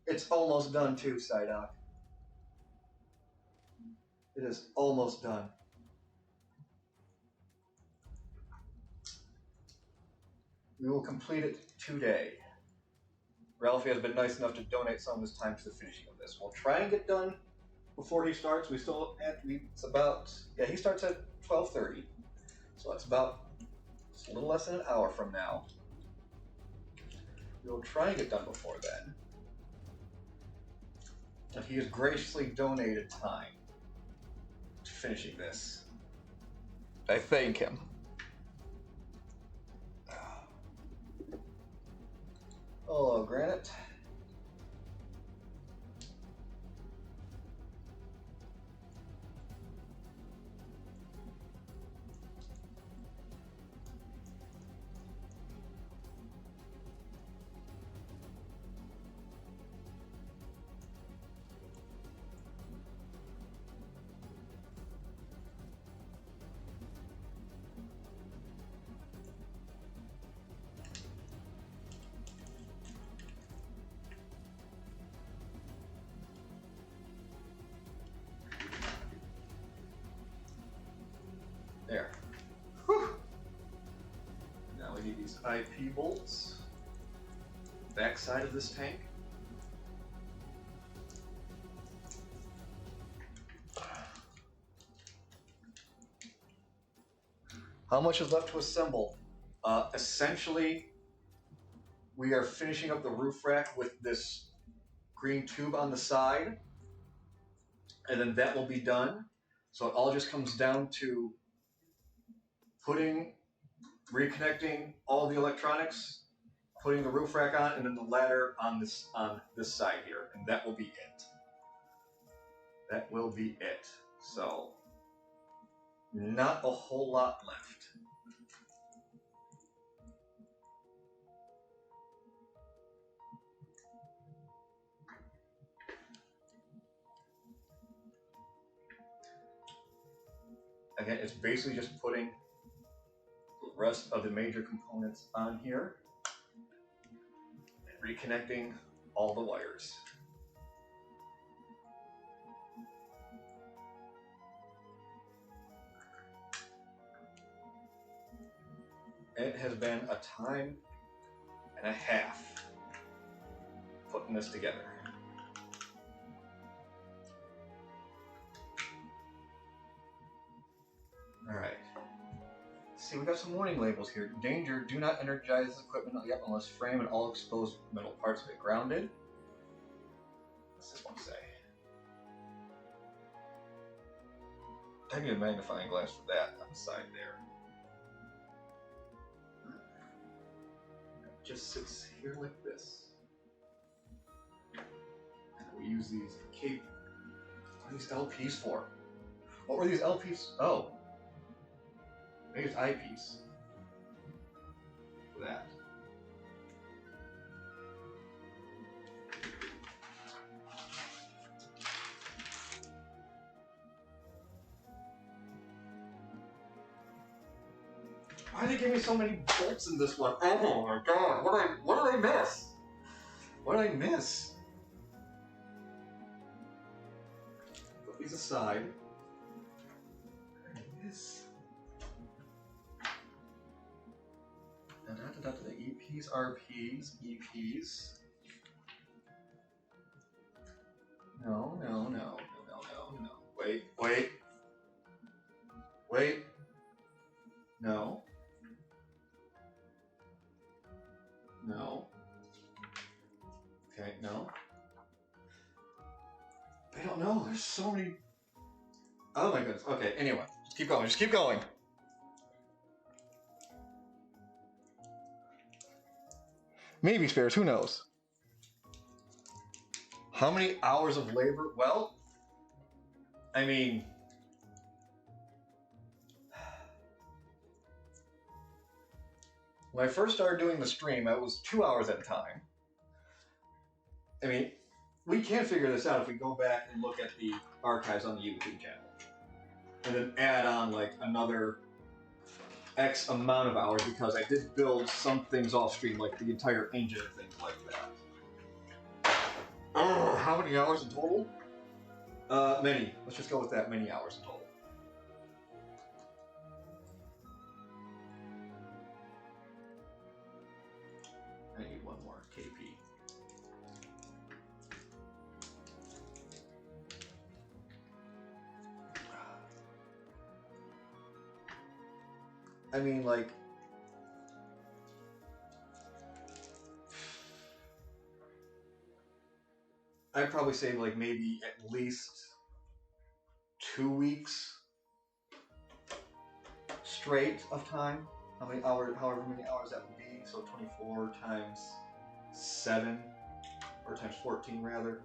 It's almost done too, Psyduck. It is almost done. We will complete it today. Ralphie has been nice enough to donate some of his time to the finishing of this. We'll try and get done before he starts. We still have to be, it's about, yeah, he starts at 12:30. So it's about, it's a little less than an hour from now. We'll try and get done before then. And he has graciously donated time to finishing this. I thank him. Oh, granite. There. Whew. Now we need these IP bolts. Back side of this tank. How much is left to assemble? Essentially, we are finishing up the roof rack with this green tube on the side, and then that will be done. So it all just comes down to reconnecting all the electronics, putting the roof rack on, and then the ladder on this side here, and that will be it. That will be it. So, not a whole lot left. Again, it's basically just putting the rest of the major components on here and reconnecting all the wires. It has been a time and a half putting this together. Alright. See, we got some warning labels here. Danger, do not energize this equipment yet unless frame and all exposed metal parts get grounded. What's this one say? I need a magnifying glass for that on the side there. It just sits here like this. And we use these cape. What are these LPs for? What were these LPs? Oh. Maybe it's eyepiece. For that. Why did they give me so many bolts in this one? Oh my god, what did I miss? What did I miss? Put these aside. What did I miss? The EPs, RPs, EPs. No. Wait. No. Okay, no. I don't know, there's so many. Oh my goodness. Okay, anyway, just keep going. Maybe spares, who knows? How many hours of labor? Well, I mean, when I first started doing the stream, it was 2 hours at a time. I mean, we can figure this out if we go back and look at the archives on the YouTube channel. And then add on like another X amount of hours because I did build some things off stream, like the entire engine and things like that. Oh, how many hours in total? Many. Let's just go with that, many hours in total. I need one more KP. I mean, like, I'd probably say like maybe at least 2 weeks straight of time. However many hours that would be. So 24 times 7, or times 14 rather.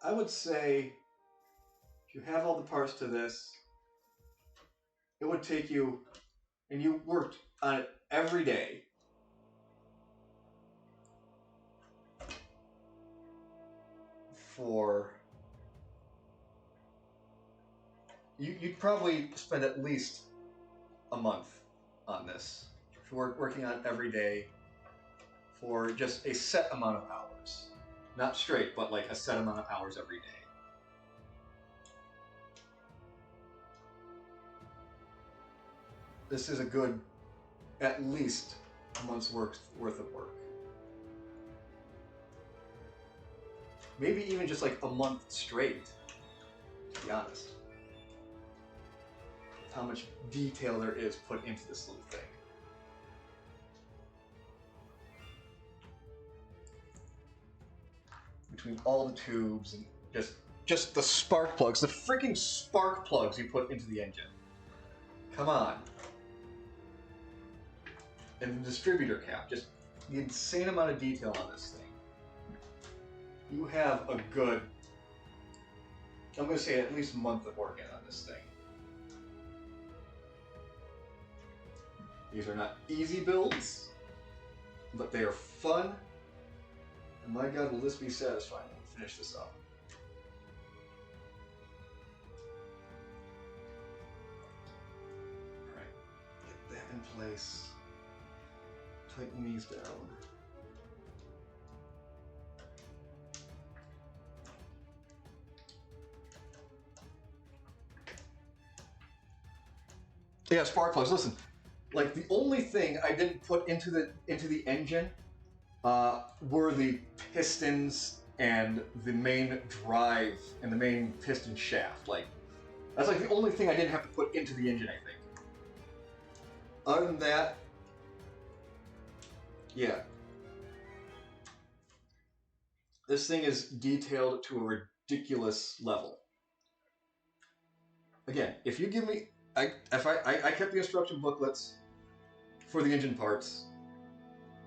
I would say if you have all the parts to this, it would take you, and you worked on it every day, for, you'd probably spend at least a month on this. If you were working on it every day for just a set amount of hours. Not straight, but like a set amount of hours every day. This is a good, at least a month's worth of work. Maybe even just like a month straight, to be honest. With how much detail there is put into this little thing. Between all the tubes and just the spark plugs, the freaking spark plugs you put into the engine. Come on. And the distributor cap, just the insane amount of detail on this thing. You have a good, I'm going to say at least a month of work in on this thing. These are not easy builds, but they are fun. And my God, will this be satisfying when we finish this up. Alright, get that in place. Tighten these down. Yeah, spark plugs. Listen, like the only thing I didn't put into the engine were the pistons and the main drive and the main piston shaft. Like that's like the only thing I didn't have to put into the engine, I think. Other than that, yeah. This thing is detailed to a ridiculous level. Again, if you give me, I kept the instruction booklets for the engine parts,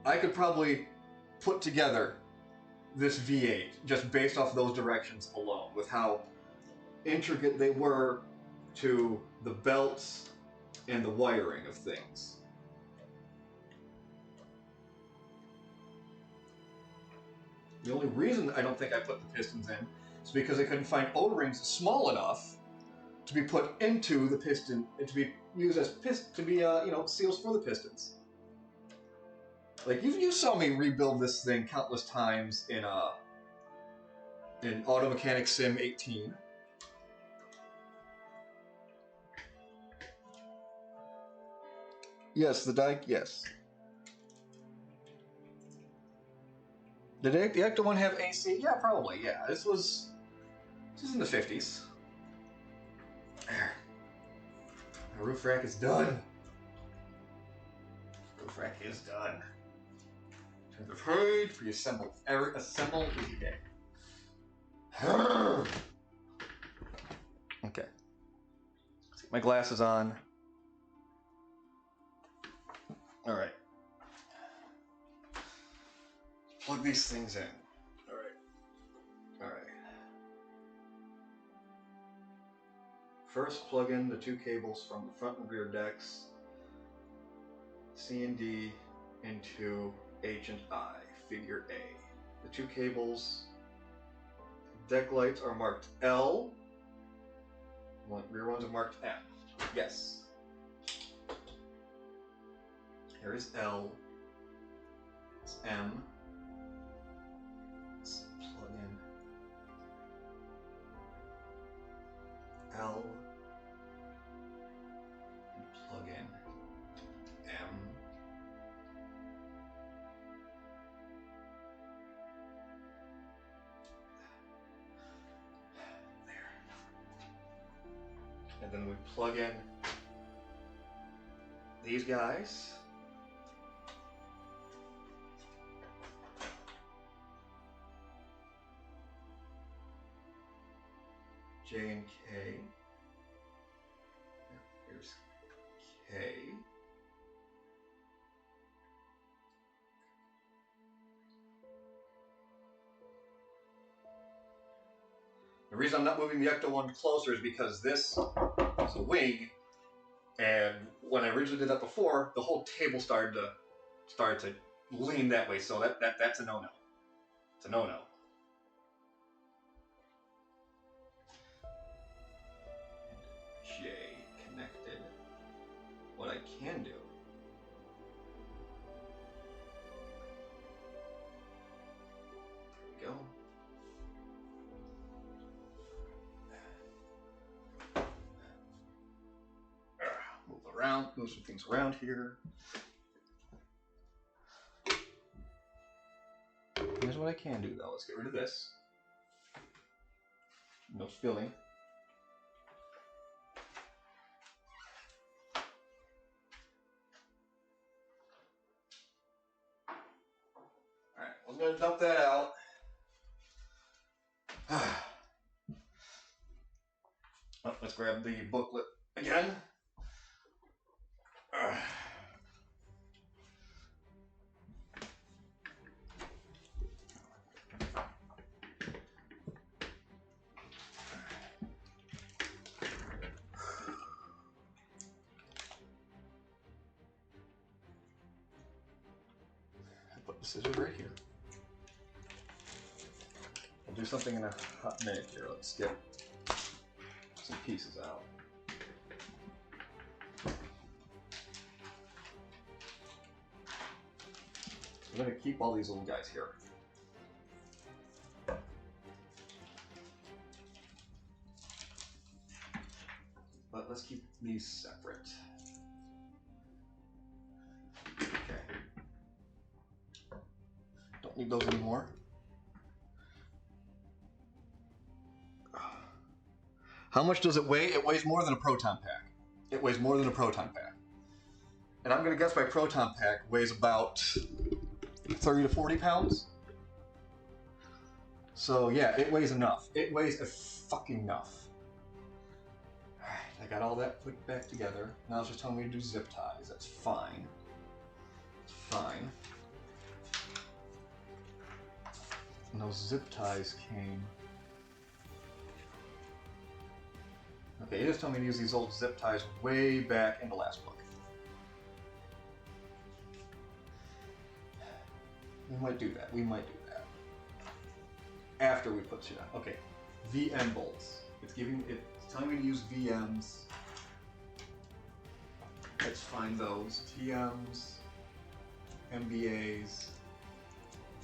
I could probably put together this V8 just based off those directions alone, with how intricate they were to the belts and the wiring of things. The only reason I don't think I put the pistons in is because I couldn't find O-rings small enough to be put into the piston, and to be used as seals for the pistons. Like you saw me rebuild this thing countless times in Auto Mechanic Sim 18. Yes, the dike. Yes. Did the Ecto-1 have AC? Yeah, probably. Yeah, this was in the 50s. There. The roof rack is done. Roof rack is done. Turn the page, reassemble. Assemble easy day. Okay. Let's get my glasses on. All right. Plug these things in. All right. All right. First, plug in the two cables from the front and rear decks, C and D, into H and I, figure A. The two cables, deck lights are marked L, rear ones are marked M. Yes. Here is L, it's M. Let's plug in L, and plug in M. There. And then we plug in these guys. J and K. Here's K. The reason I'm not moving the Ecto-1 closer is because this is a wing, and when I originally did that before, the whole table started to lean that way, so that's a no-no. It's a no-no. J connected. What I can do there we go. Move some things around here. Here's what I can do though. Let's get rid of this. No spilling. Alright, I'm gonna dump that out. Oh, let's grab the booklet again. Put the scissors right here. I'll do something in a hot minute here. Let's get some pieces out. I'm going to keep all these little guys here. But let's keep these separate. Okay. Don't need those anymore. How much does it weigh? It weighs more than a proton pack. It weighs more than a proton pack. And I'm going to guess my proton pack weighs about 30 to 40 pounds. So yeah, it weighs enough. It weighs a fucking enough. Alright, I got all that put back together. Now it's just telling me to do zip ties. That's fine. It's fine. And those zip ties came... Okay, it just told me to use these old zip ties way back in the last book. We might do that. We might do that. After we put shit on. Okay. VM bolts. It's telling me to use VMs. Let's find those. TMs, MBAs,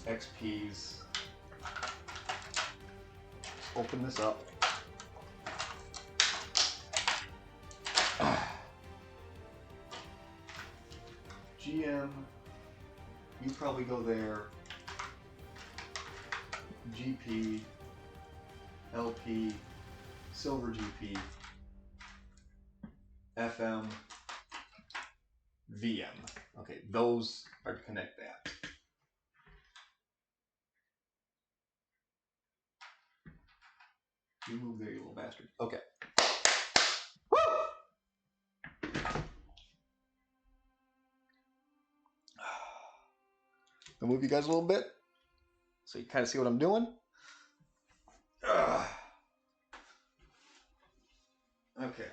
XPs. Let's open this up. GM, you probably go there. GP, LP, Silver GP, FM, VM. Okay, those are to connect that. You move there, you little bastard. Okay. Woo! I'll move you guys a little bit so you kind of see what I'm doing. Okay.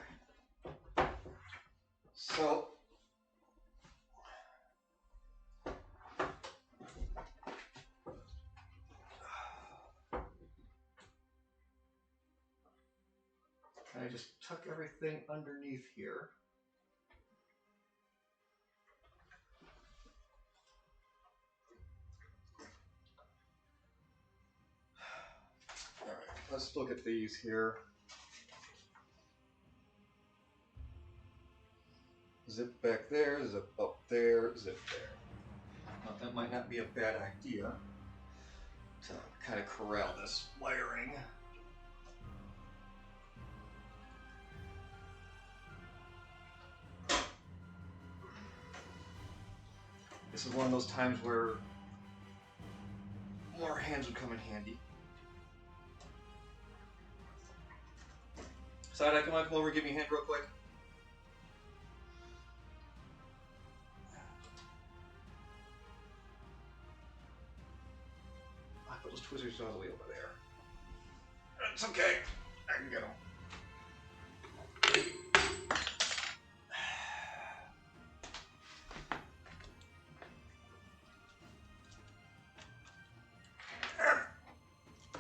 So I just tuck everything underneath here. All right, let's look at these here. Zip back there, zip up there, zip there. Now, that might not be a bad idea to kind of corral this wiring. This is one of those times where more hands would come in handy. Side-eye, come over, give me a hand real quick. I put those tweezers all the way over there. It's okay. I can get them.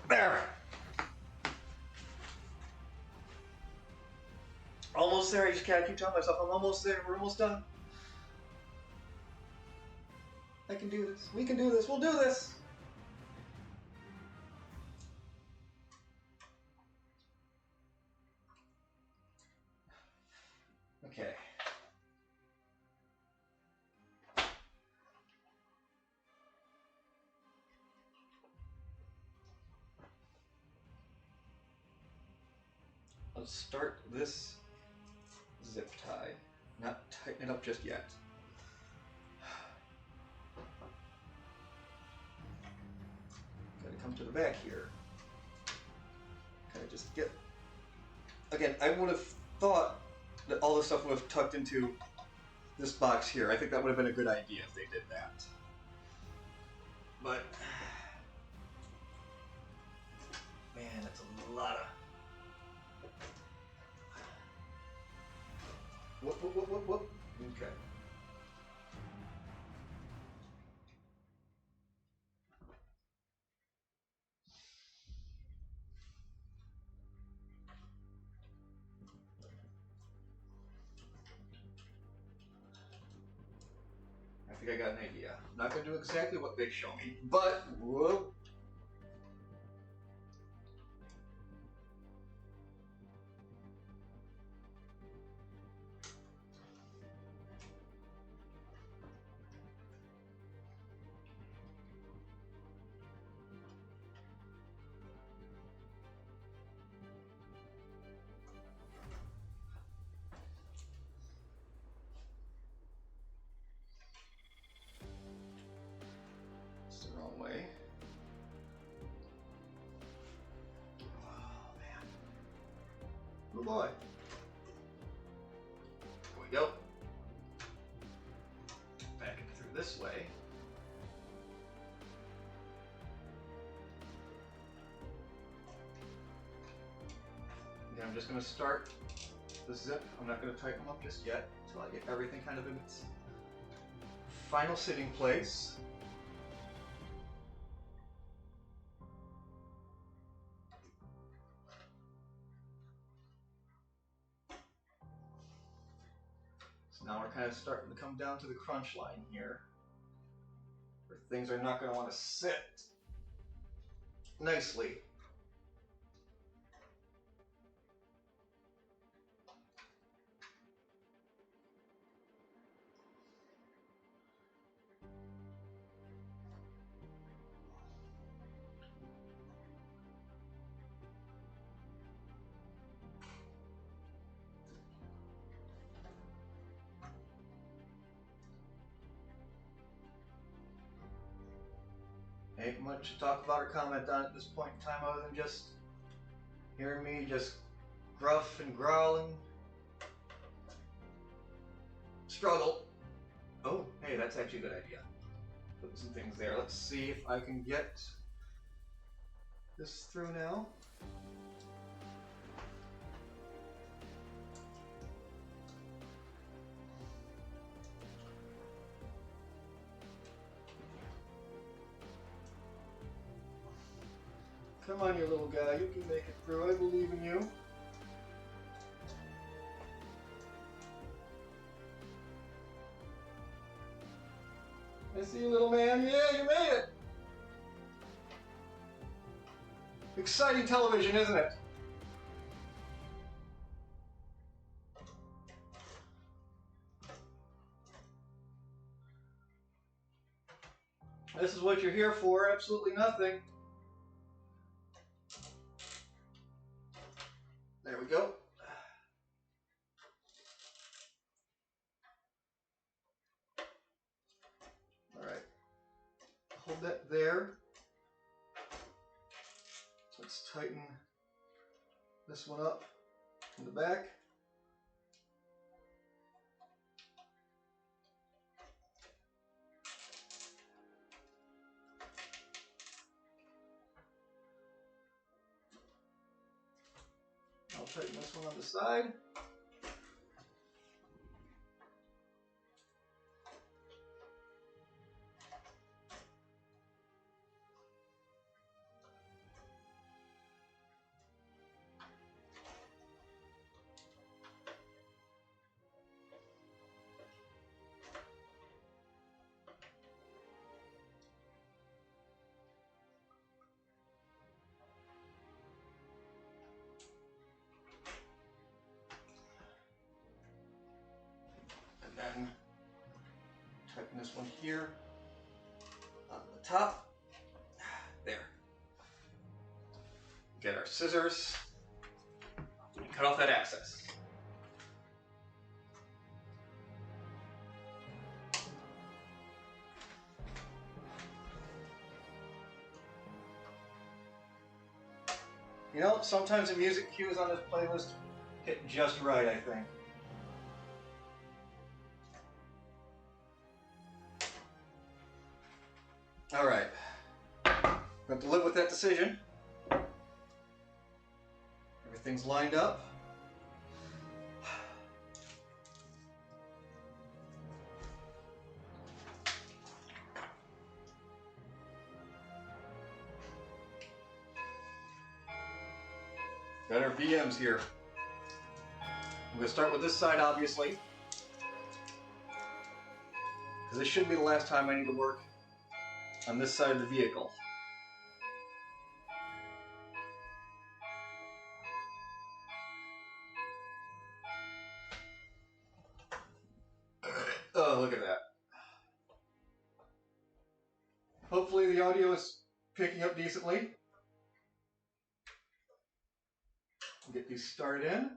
There. Almost there. I just gotta keep telling myself I'm almost there. We're almost done. I can do this. We can do this. We'll do this. Okay. Let's start this zip tie. Not tighten it up just yet. Gotta come to the back here. Kind of just get. Again, I would have thought that all this stuff would have tucked into this box here. I think that would have been a good idea if they did that. But man, that's a lot of. Whoop, whoop, whoop, whoop, whoop. Okay. I think I got an idea. I'm not going to do exactly what they show me, but whoop. Way. Oh man. Oh boy. Here we go. Back and through this way. Yeah, I'm just going to start the zip. I'm not going to tighten them up just yet until I get everything kind of in its final sitting place. Now we're kind of starting to come down to the crunch line here, where things are not going to want to sit nicely. Ain't much to talk about or comment on at this point in time other than just hearing me just gruff and growling. Struggle. Oh, hey, that's actually a good idea. Put some things there. Let's see if I can get this through now. Come on, you little guy. You can make it through. I believe in you. I see you, little man. Yeah, you made it. Exciting television, isn't it? This is what you're here for. Absolutely nothing. There we go. All right. Hold that there. Let's tighten this one up. in the back. I'll tighten this one on the side. And tighten this one here on the top. There. Get our scissors and cut off that excess. You know, sometimes the music cues on this playlist hit just right, I think. All right, we have to live with that decision. Everything's lined up. Got our VMs here. I'm going to start with this side, obviously, because this should be the last time I need to work on this side of the vehicle. Oh, look at that. Hopefully the audio is picking up decently. Get these started in.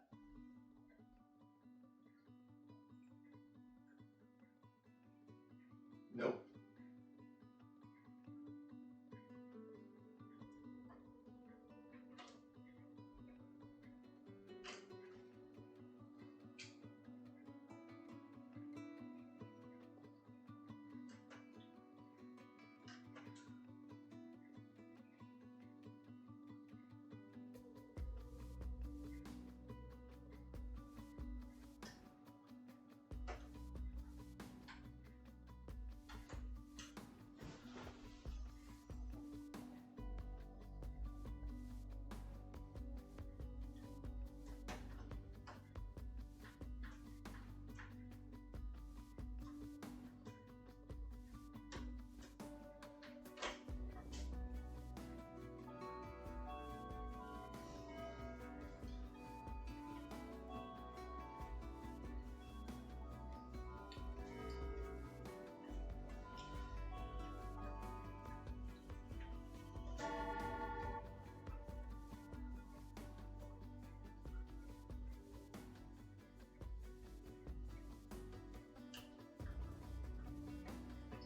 Nope.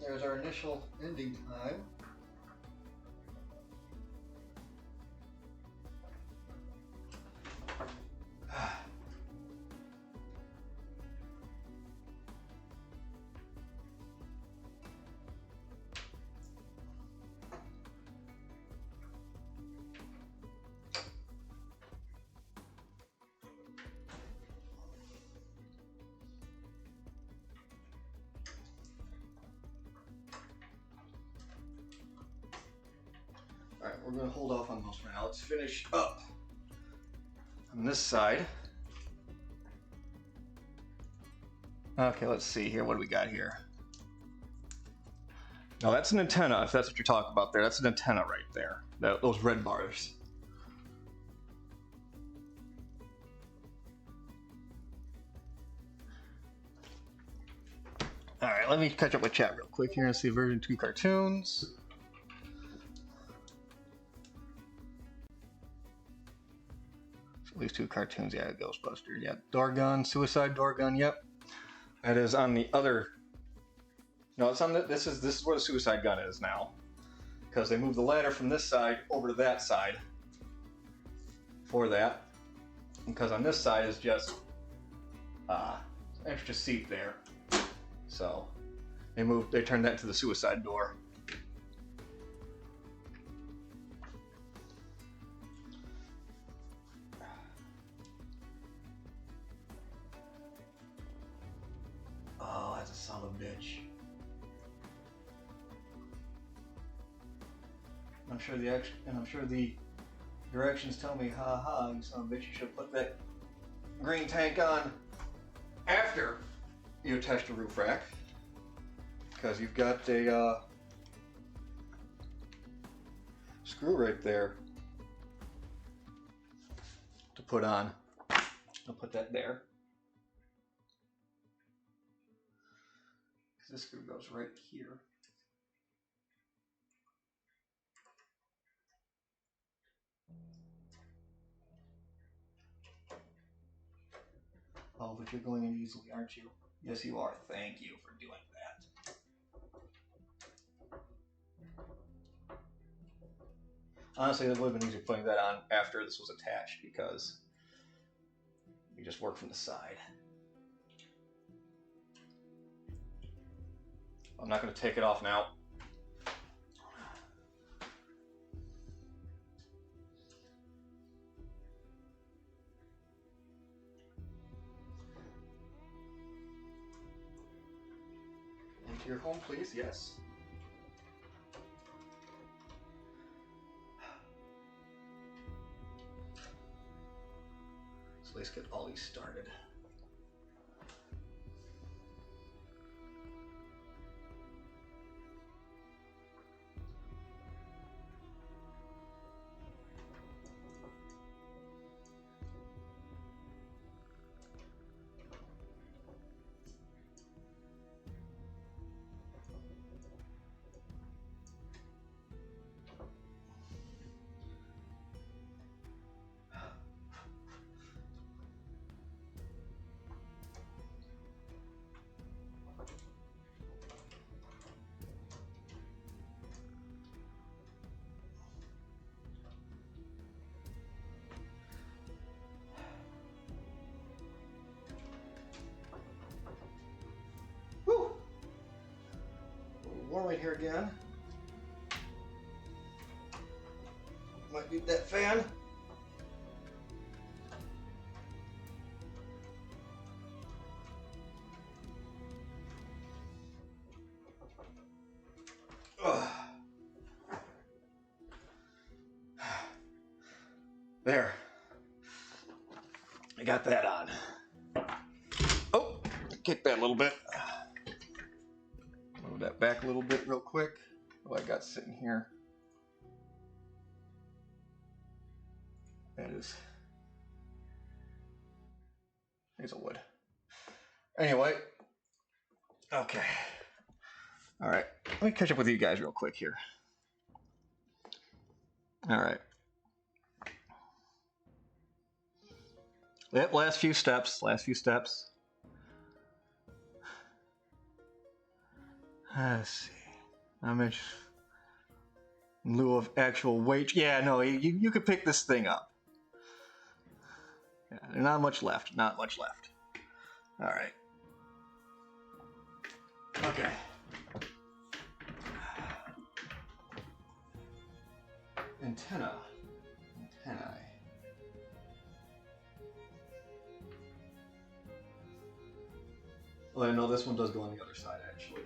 There's our initial ending time. Alright, we're going to hold off on those for now. Let's finish up on this side. Okay, let's see here. What do we got here? No, that's an antenna, if that's what you're talking about there. That's an antenna right there. Those red bars. Alright, let me catch up with chat real quick here and see version 2 cartoons. At least 2 cartoons, yeah, Ghostbusters, yeah. Dorgun, Suicide Dorgun, yep. That is on the other. No, it's on the. This is where the Suicide Gun is now, because they moved the ladder from this side over to that side. For that, because on this side is just extra seat there. So they turned that into the suicide door. Oh, that's a son of a bitch. I'm sure the directions tell me, ha ha, you son of a bitch, you should put that green tank on after you attach the roof rack, because you've got a screw right there to put on. I'll put that there. This screw goes right here. Oh, but you're going in easily, aren't you? Yes, you are. Thank you for doing that. Honestly, it would have been easier putting that on after this was attached, because you just work from the side. I'm not going to take it off now. Into your home, please. Yes. So let's get all these started. Warm in here again. Might need that fan. Ugh. There. I got that on. Oh, kick that a little bit. Move that back a little bit real quick. What I got sitting here. That is hazelwood. Anyway. Okay. Alright. Let me catch up with you guys real quick here. Alright. Yep, last few steps. Let's see. I'm in lieu of actual weight. Yeah, no, you could pick this thing up. Yeah, not much left. All right. Okay. Antennae. Well, I know this one does go on the other side, actually.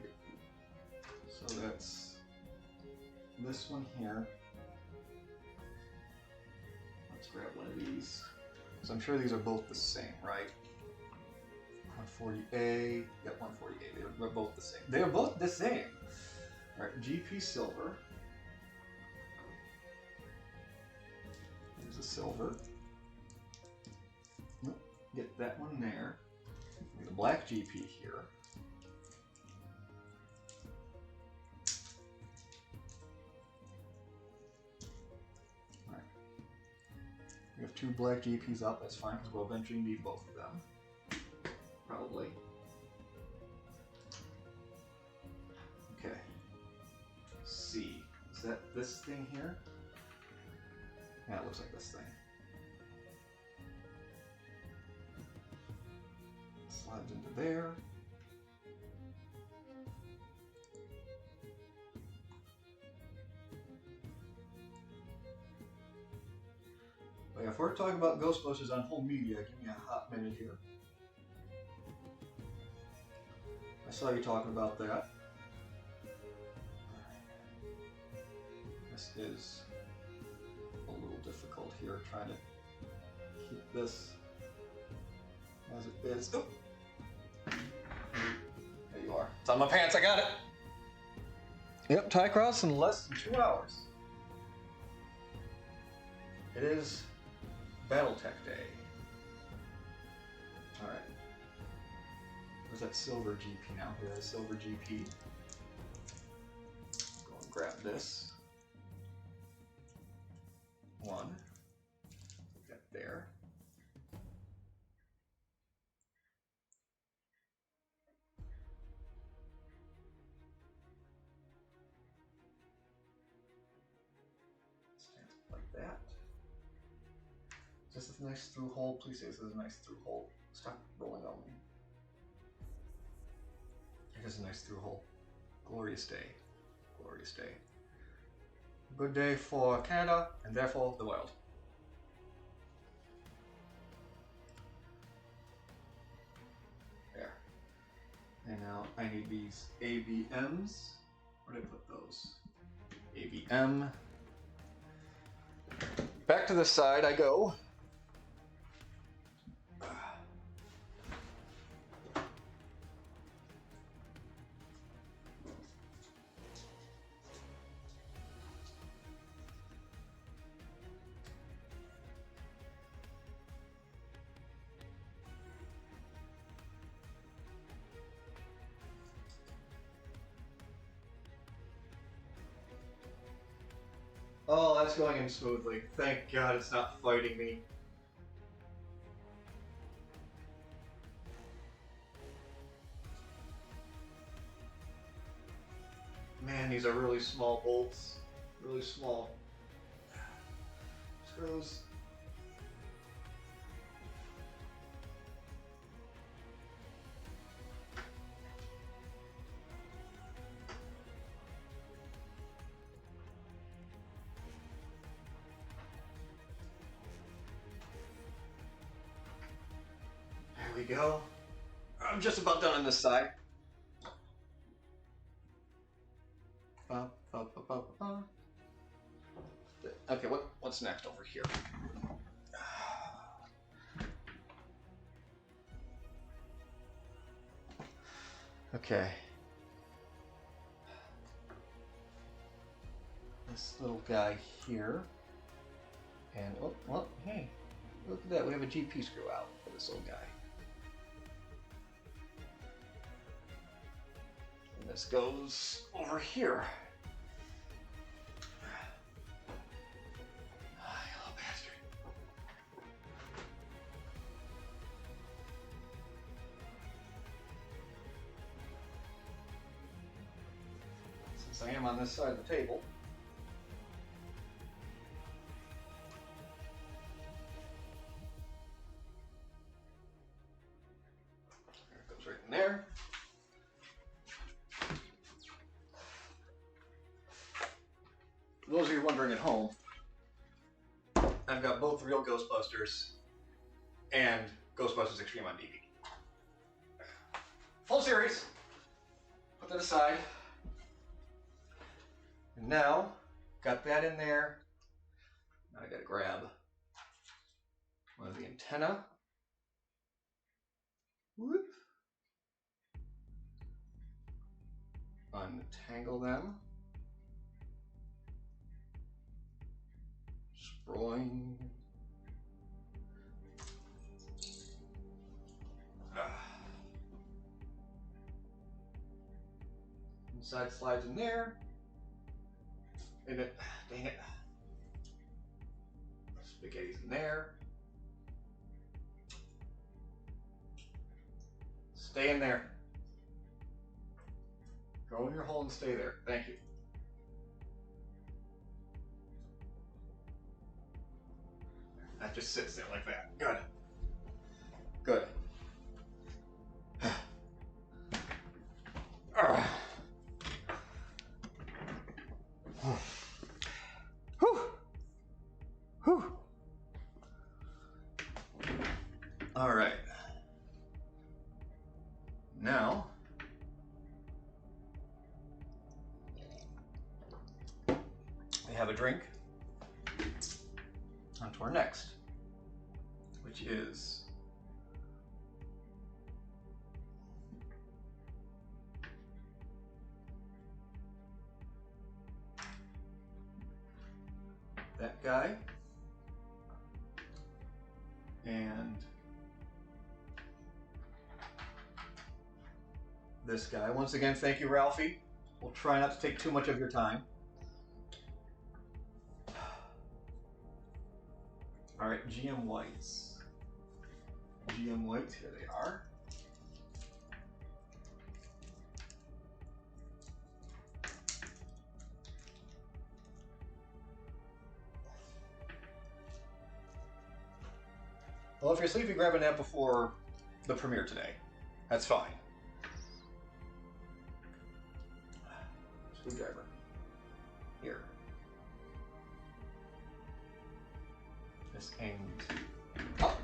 So that's this one here. Let's grab one of these. So I'm sure these are both the same, right? 140A, yep, 140A. They're both the same. They are both the same. All right, GP silver. There's a silver. Nope, get that one there. The black GP here. All right. We have two black GPs up. That's fine because we'll eventually need both of them. Probably. Okay. C. Is that this thing here? Yeah, it looks like this thing. Slides into there. But if we're talking about Ghostbusters on home media, give me a hot minute here. I saw you talking about that. This is a little difficult here, trying to keep this as it is. Oh. There you are. It's on my pants, I got it. Yep, tie cross in less than 2 hours. It is Battletech Day. Alright. Where's that silver GP now? Here's silver GP. Go and grab this. One. Put that there. Stand like that. Is this a nice through hole? Please say this is a nice through hole. Stop rolling on me. It is a nice through hole. Glorious day. Glorious day. Good day for Canada and therefore the world. There. And now I need these ABMs. Where did I put those? ABM. Back to the side I go. Oh, that's going in smoothly. Thank God it's not fighting me. Man, these are really small bolts. Really small. Screws. There we go. I'm just about done on this side. Okay, what's next over here? Okay. This little guy here. And, oh, well, hey, look at that. We have a GP screw out for this little guy. And this goes over here. Ah, you little bastard. Since I am on this side of the table, right in there. For those of you wondering at home, I've got both Real Ghostbusters and Ghostbusters Extreme on DVD. Full series. Put that aside. And now, got that in there. Now I gotta grab one of the antenna. Whoop. Untangle them. Sproing. Inside slides in there. And it, dang it. Spaghetti's in there. Stay in there. Go in your hole and stay there. Thank you. That just sits there like that. Good. Good. All right. Now, we have a drink. On to our next, which is that guy and this guy. Once again, thank you, Ralphie. We'll try not to take too much of your time. All right, GM Whites. GM Whites, here they are. Well, if you're sleepy, grab a nap before the premiere today. That's fine. Screwdriver. Here. This aims up.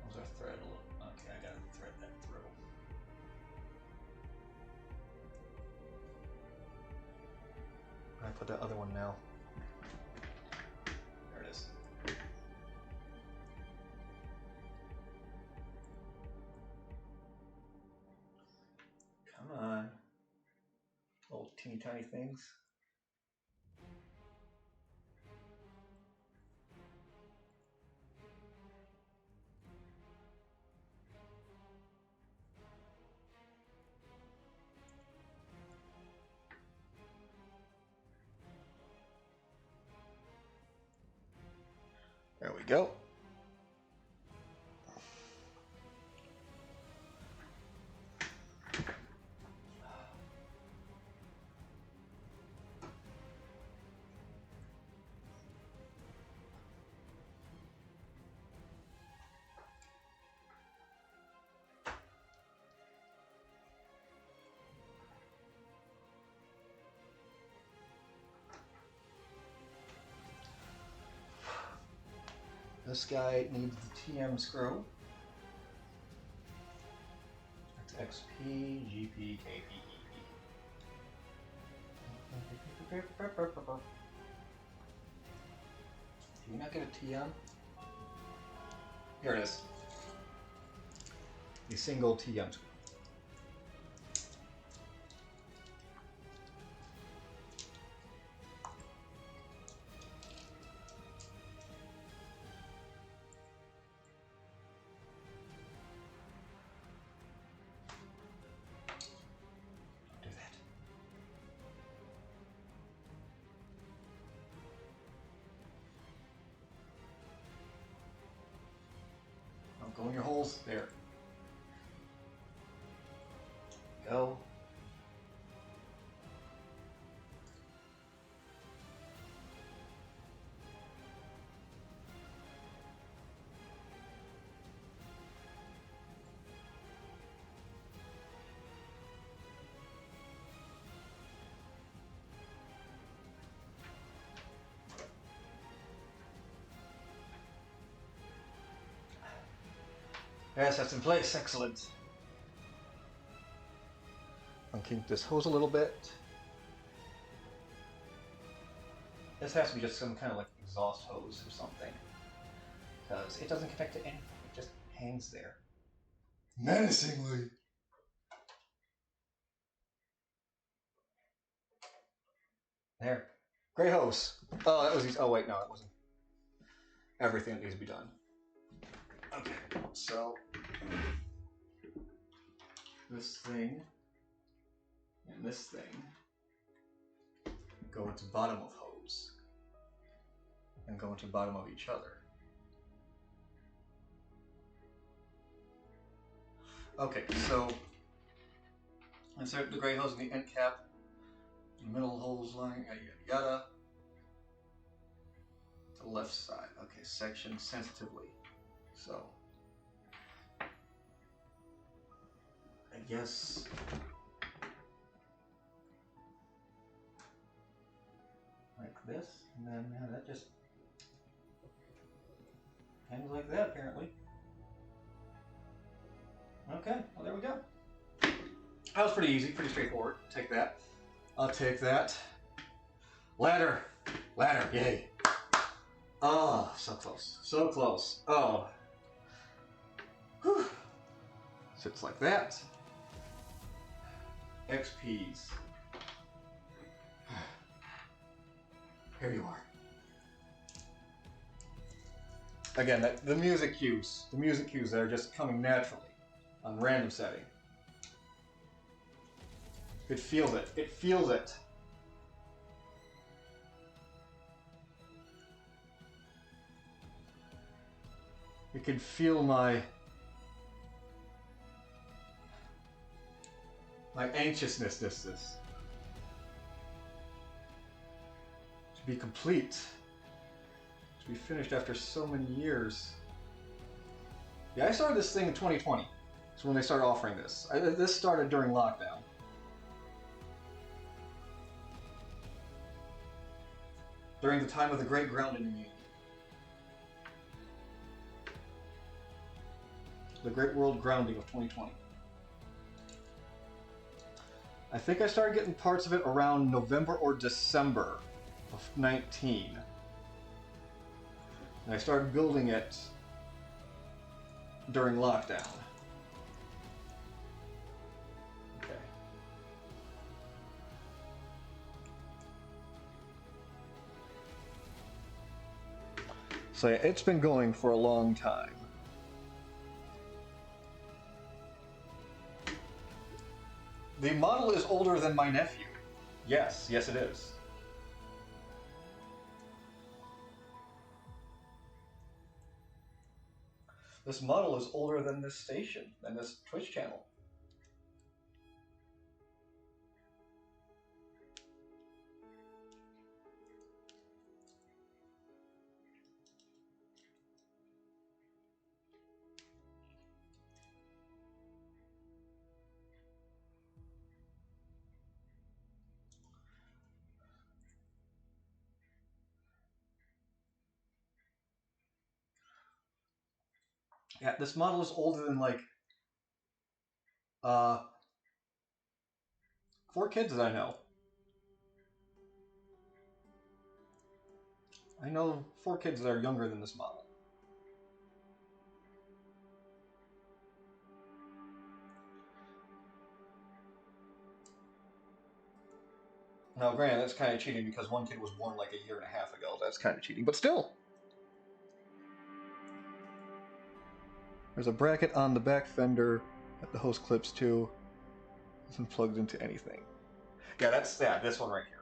Was our thread a little? Okay, I gotta thread that through. I put that other one now. There it is. Come on. Little teeny tiny things. There we go. This guy needs the TM screw. That's XP, GP, KP, Do you not get a TM? Here it is. A single TM screw. Go in your holes. There. Go. Yes, that's in place. Excellent. Unkink this hose a little bit. This has to be just some kind of like exhaust hose or something. Because it doesn't connect to anything. It just hangs there. Menacingly. There. Great hose. Oh, that was... Oh, wait, no, it wasn't. Everything that needs to be done. Okay, so this thing and this thing go into bottom of hose and go into bottom of each other. Okay, so insert the gray hose in the end cap, the middle hose line, yada yada yada. To the left side. Okay, section sensitively. So Yes. Like this, and then that just hangs like that, apparently. Okay, well there we go. That was pretty easy, pretty straightforward. Take that. I'll take that. Ladder! Ladder, yay. Oh, so close. So close. Oh. Whew. Sits like that. XPs. Here you are. Again, the music cues. The music cues that are just coming naturally on random setting. It feels it. It feels it. You can feel my anxiousness, this. To be complete. To be finished after so many years. Yeah, I started this thing in 2020. That's when they started offering this. This started during lockdown. During the time of the Great Grounding Immunity. The Great World Grounding of 2020. I think I started getting parts of it around November or December of 19. And I started building it during lockdown. Okay. So yeah, it's been going for a long time. The model is older than my nephew. Yes, yes it is. This model is older than this station, than this Twitch channel. Yeah, this model is older than like 4 kids that I know. I know 4 kids that are younger than this model. Now, granted, that's kind of cheating because one kid was born like a year and a half ago. That's kind of cheating, but still. There's a bracket on the back fender that the host clips to. Isn't plugged into anything. Yeah, that's this one right here.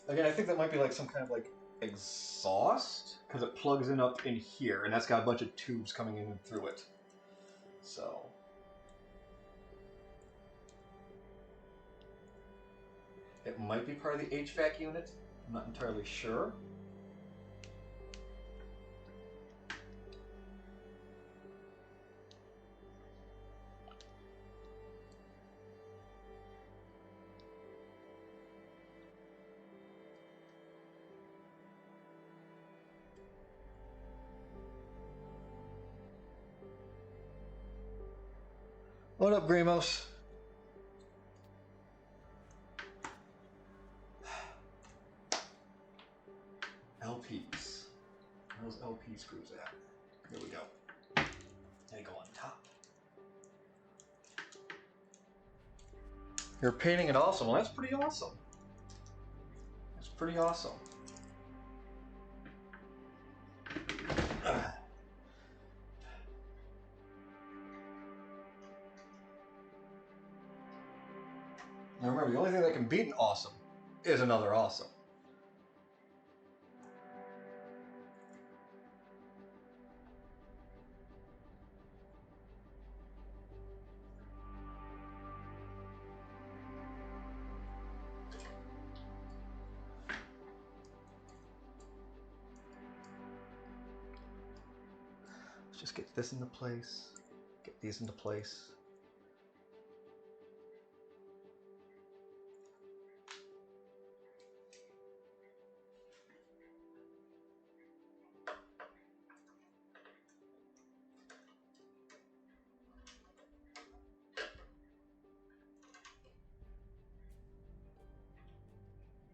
Again, I think that might be like some kind of like exhaust, because it plugs in up in here, and that's got a bunch of tubes coming in and through it. So it might be part of the HVAC unit. I'm not entirely sure. What up, Gramos? LPs. Where's LP screws at? Here we go. They go on top. You're painting it awesome. Well, that's pretty awesome. That's pretty awesome. Now remember, the only thing that can beat an awesome is another awesome. Let's just get this into place, get these into place.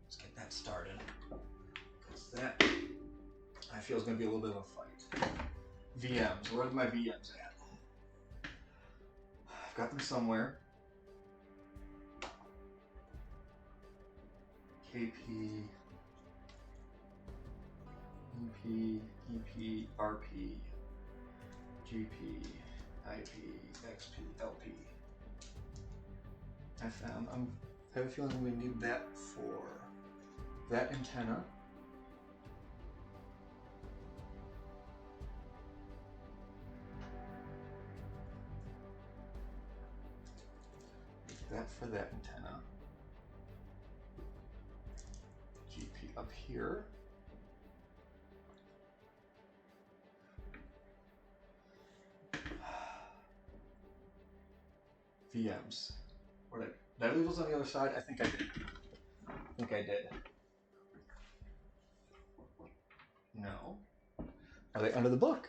Let's get that started. Because that, I feel, is going to be a little bit of a fight. VMs, where are my VMs at? I've got them somewhere. KP, EP, EP, RP, GP, IP, XP, LP, FM. I have a feeling we need that for that antenna. That for that antenna. GP up here. VMs. Did I leave those on the other side? I think I did. No. Are they under the book?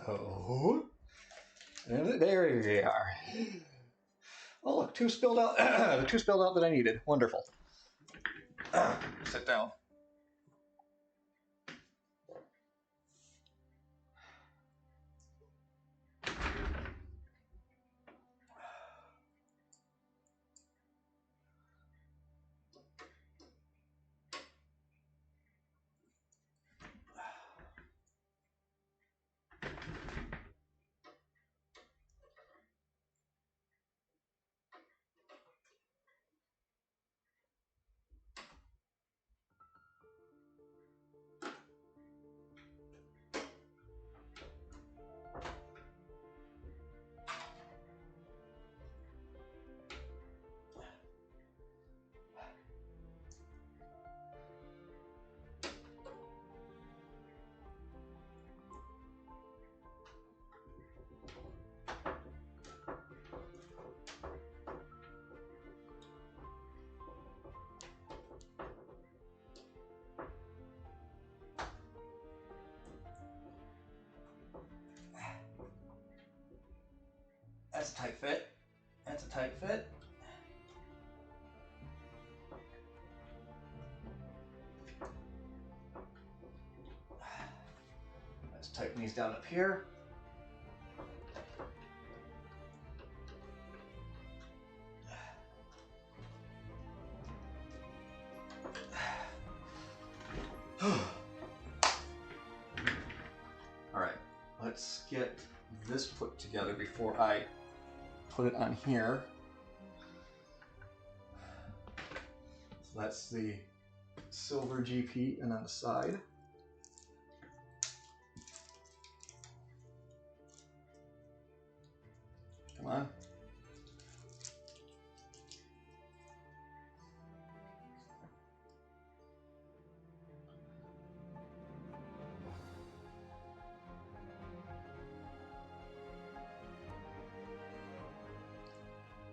No. And there they are. Oh look, two spilled out. The two spilled out that I needed. Wonderful. Sit down. That's a tight fit. That's a tight fit. Let's tighten these down up here. All right, let's get this put together before I put it on here. So that's the silver GP and on the side. Come on.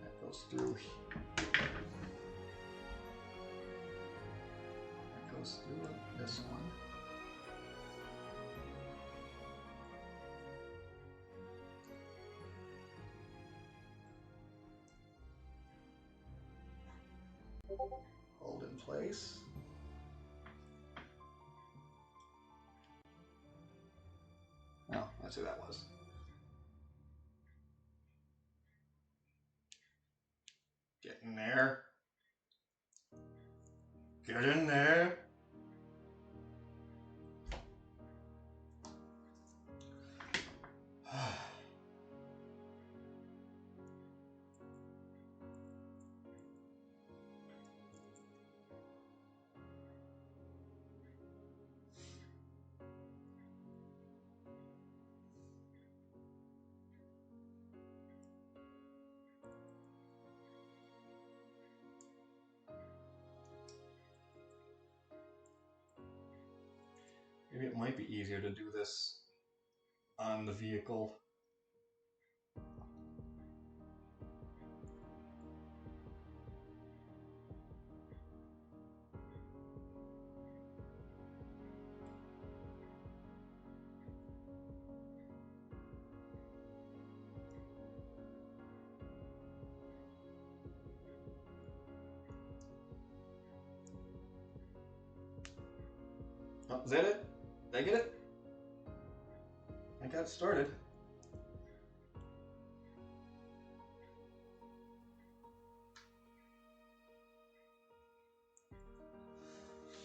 That goes through. That goes through this one. Hold in place. Oh, that's who that was. Get in there. Get in there. Maybe it might be easier to do this on the vehicle. Oh, is that it? Did I get it? I got it started.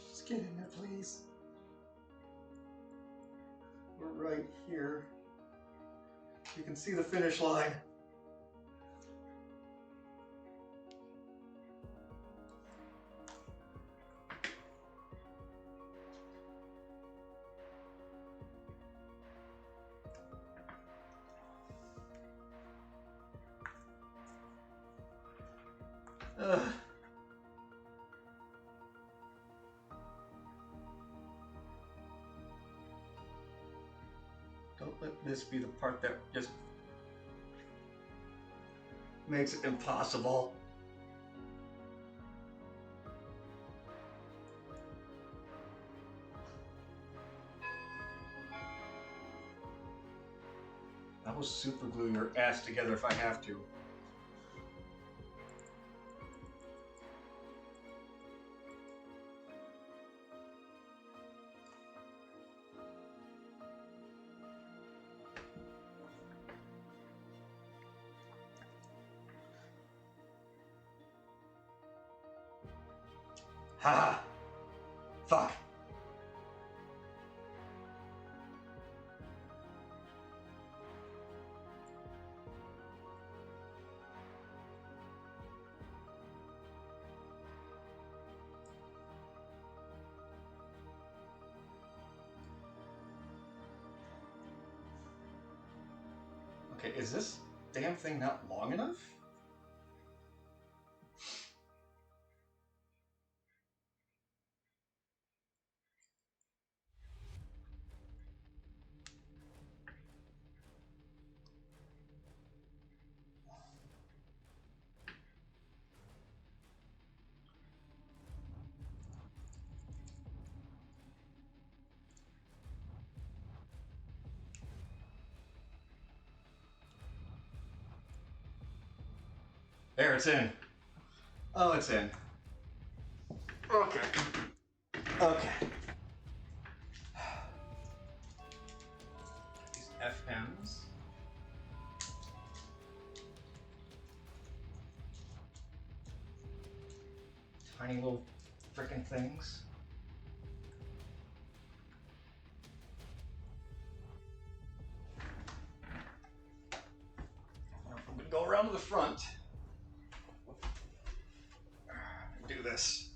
Just get in there, please. We're right here. You can see the finish line. Don't let this be the part that just makes it impossible. I will super glue your ass together if I have to. Ha! Fuck! Okay, is this damn thing not long enough? There, it's in. Oh, it's in. Okay. Okay. These FMs. Tiny little frickin' things. I'm gonna go around to the front. Do this.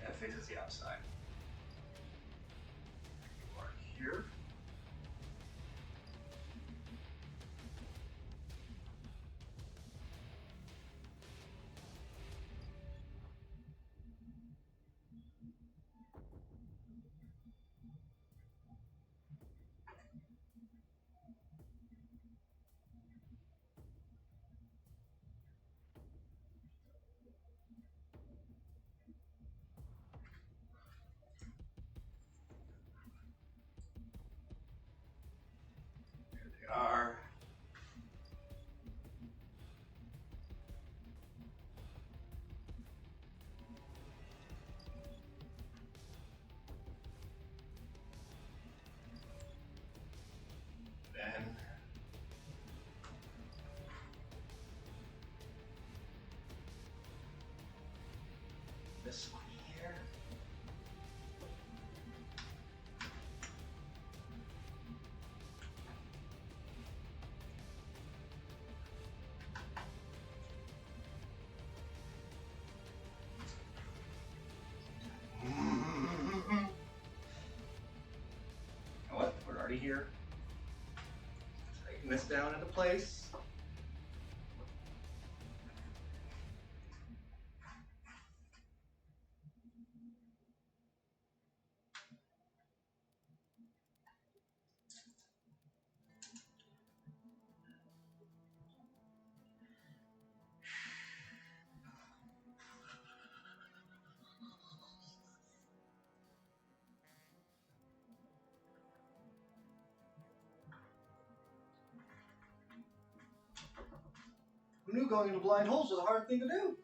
That faces the outside. You are here. Are. Then this one here. What? We're already here. Tighten this down into place. Who knew going into blind holes was a hard thing to do?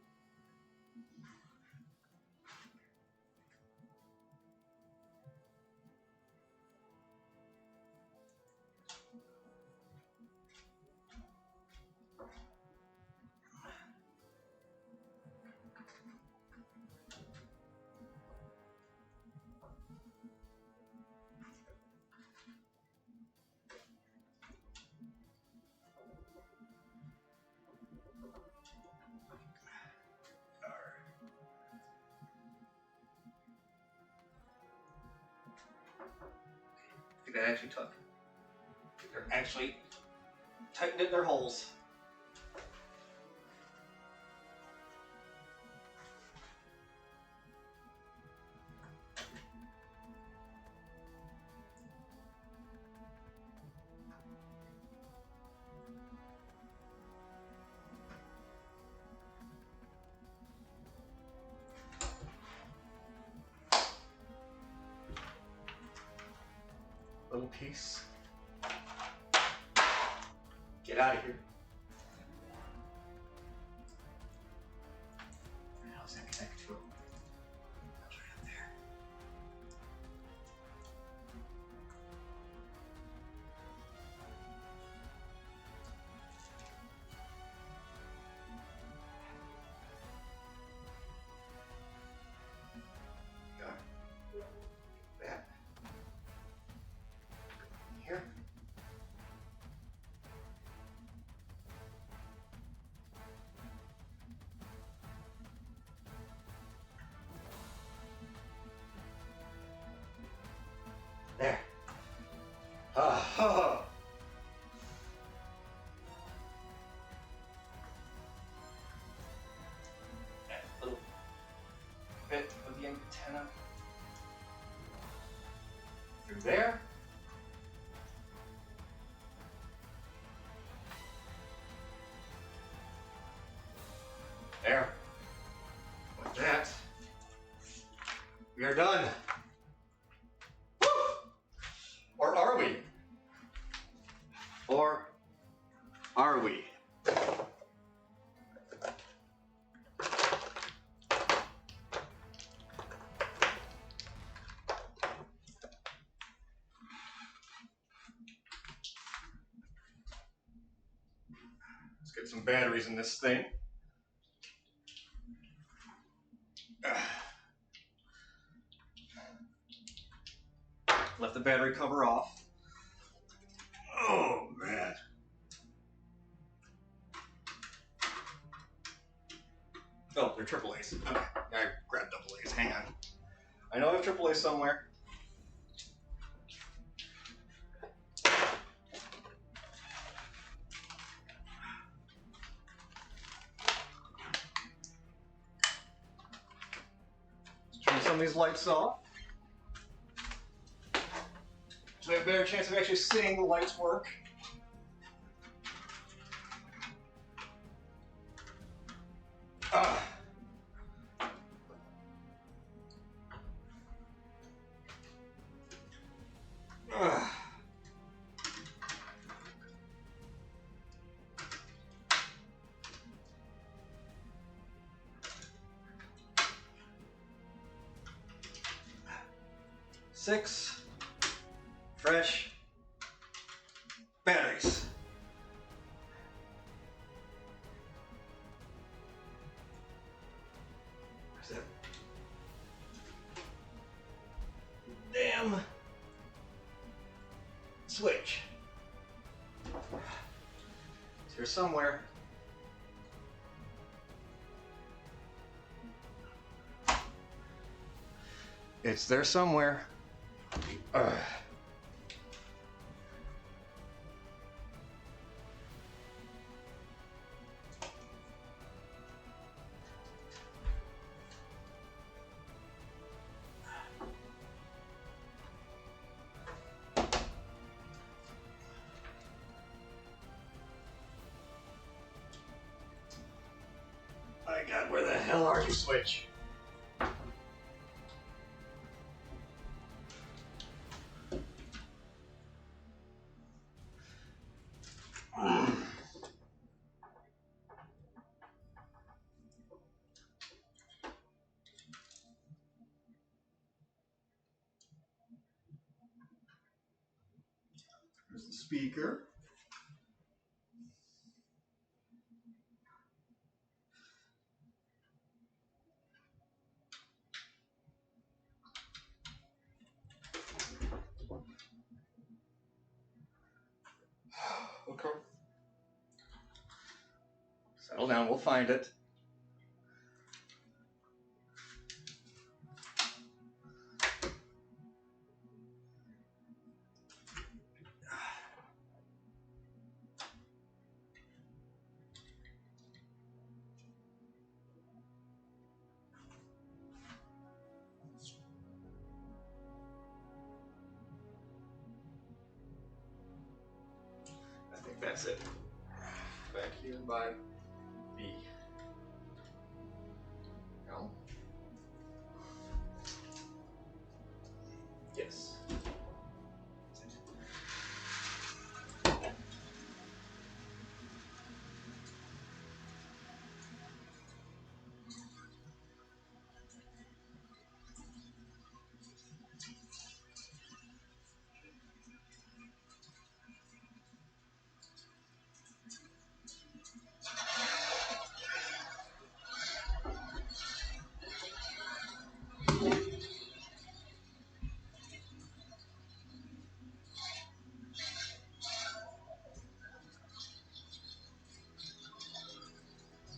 That actually took. They're actually tightened in their holes. Little piece. Get out of here. How's that connect to it? That's right up there. Got that. Here. There. Ah, that little bit of the antenna through there. There. With that, we are done. Woo! Or are we? Or are we? Let's get some batteries in this thing. Left the battery cover off. Oh, man. Oh, they're AAAs. Okay, I grabbed AAAs. Hang on. I know I have AAA somewhere. Let's turn some of these lights off. So we have a better chance of actually seeing the lights work. Six fresh batteries. Where's that damn switch? It's here somewhere. It's there somewhere. My God, where the hell are you, Switch? speaker. Okay. Settle down, we'll find it. I think that's it. Back here by B. No? Yes.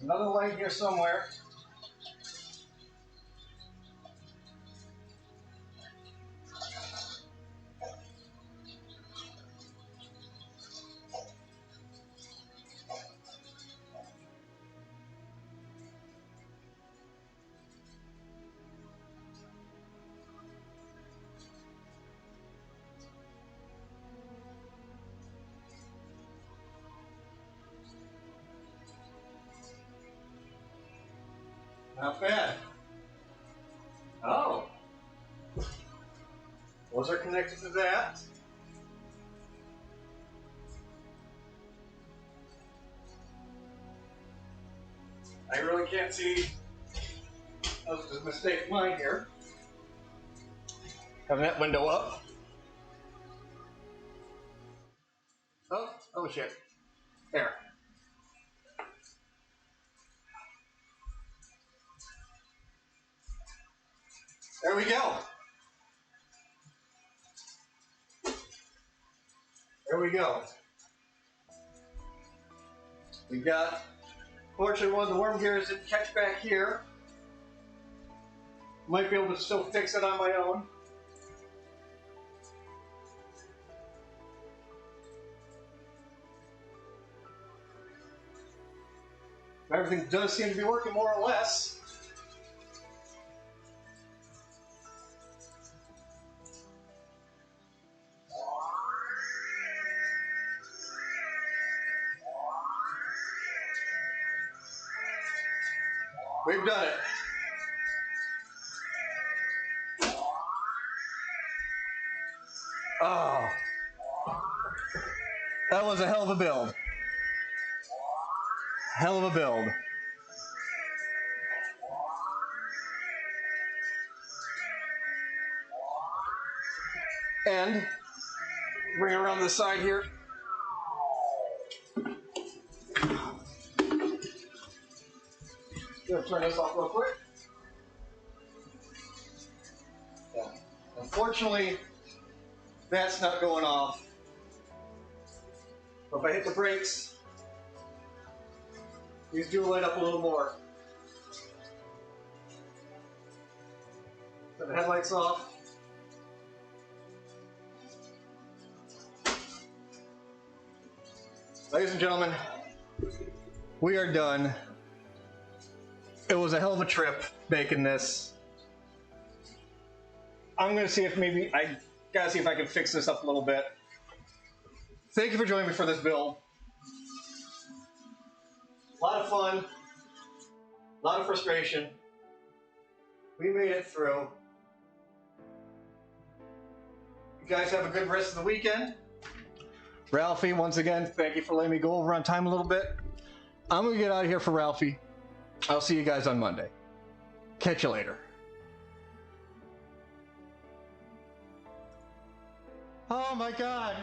Another light here somewhere. Not bad. Oh. Those are connected to that. I really can't see. That was a mistake of mine here. Having that window up. Oh shit. There. There we go. There we go. We got, fortunately, one of the worm gears didn't catch back here. Might be able to still fix it on my own. Everything does seem to be working more or less. We've done it. Oh. That was a hell of a build. Hell of a build. And bring it around the side here. Gonna turn this off real quick. Yeah. Unfortunately, that's not going off. But if I hit the brakes, these do light up a little more. So the headlights off. Ladies and gentlemen, we are done. It was a hell of a trip making this. I'm gonna see if maybe I gotta see if I can fix this up a little bit. Thank you for joining me for this build. A lot of fun, a lot of frustration. We made it through. You guys have a good rest of the weekend. Ralphie, once again, thank you for letting me go over on time a little bit. I'm gonna get out of here for Ralphie. I'll see you guys on Monday. Catch you later. Oh my God.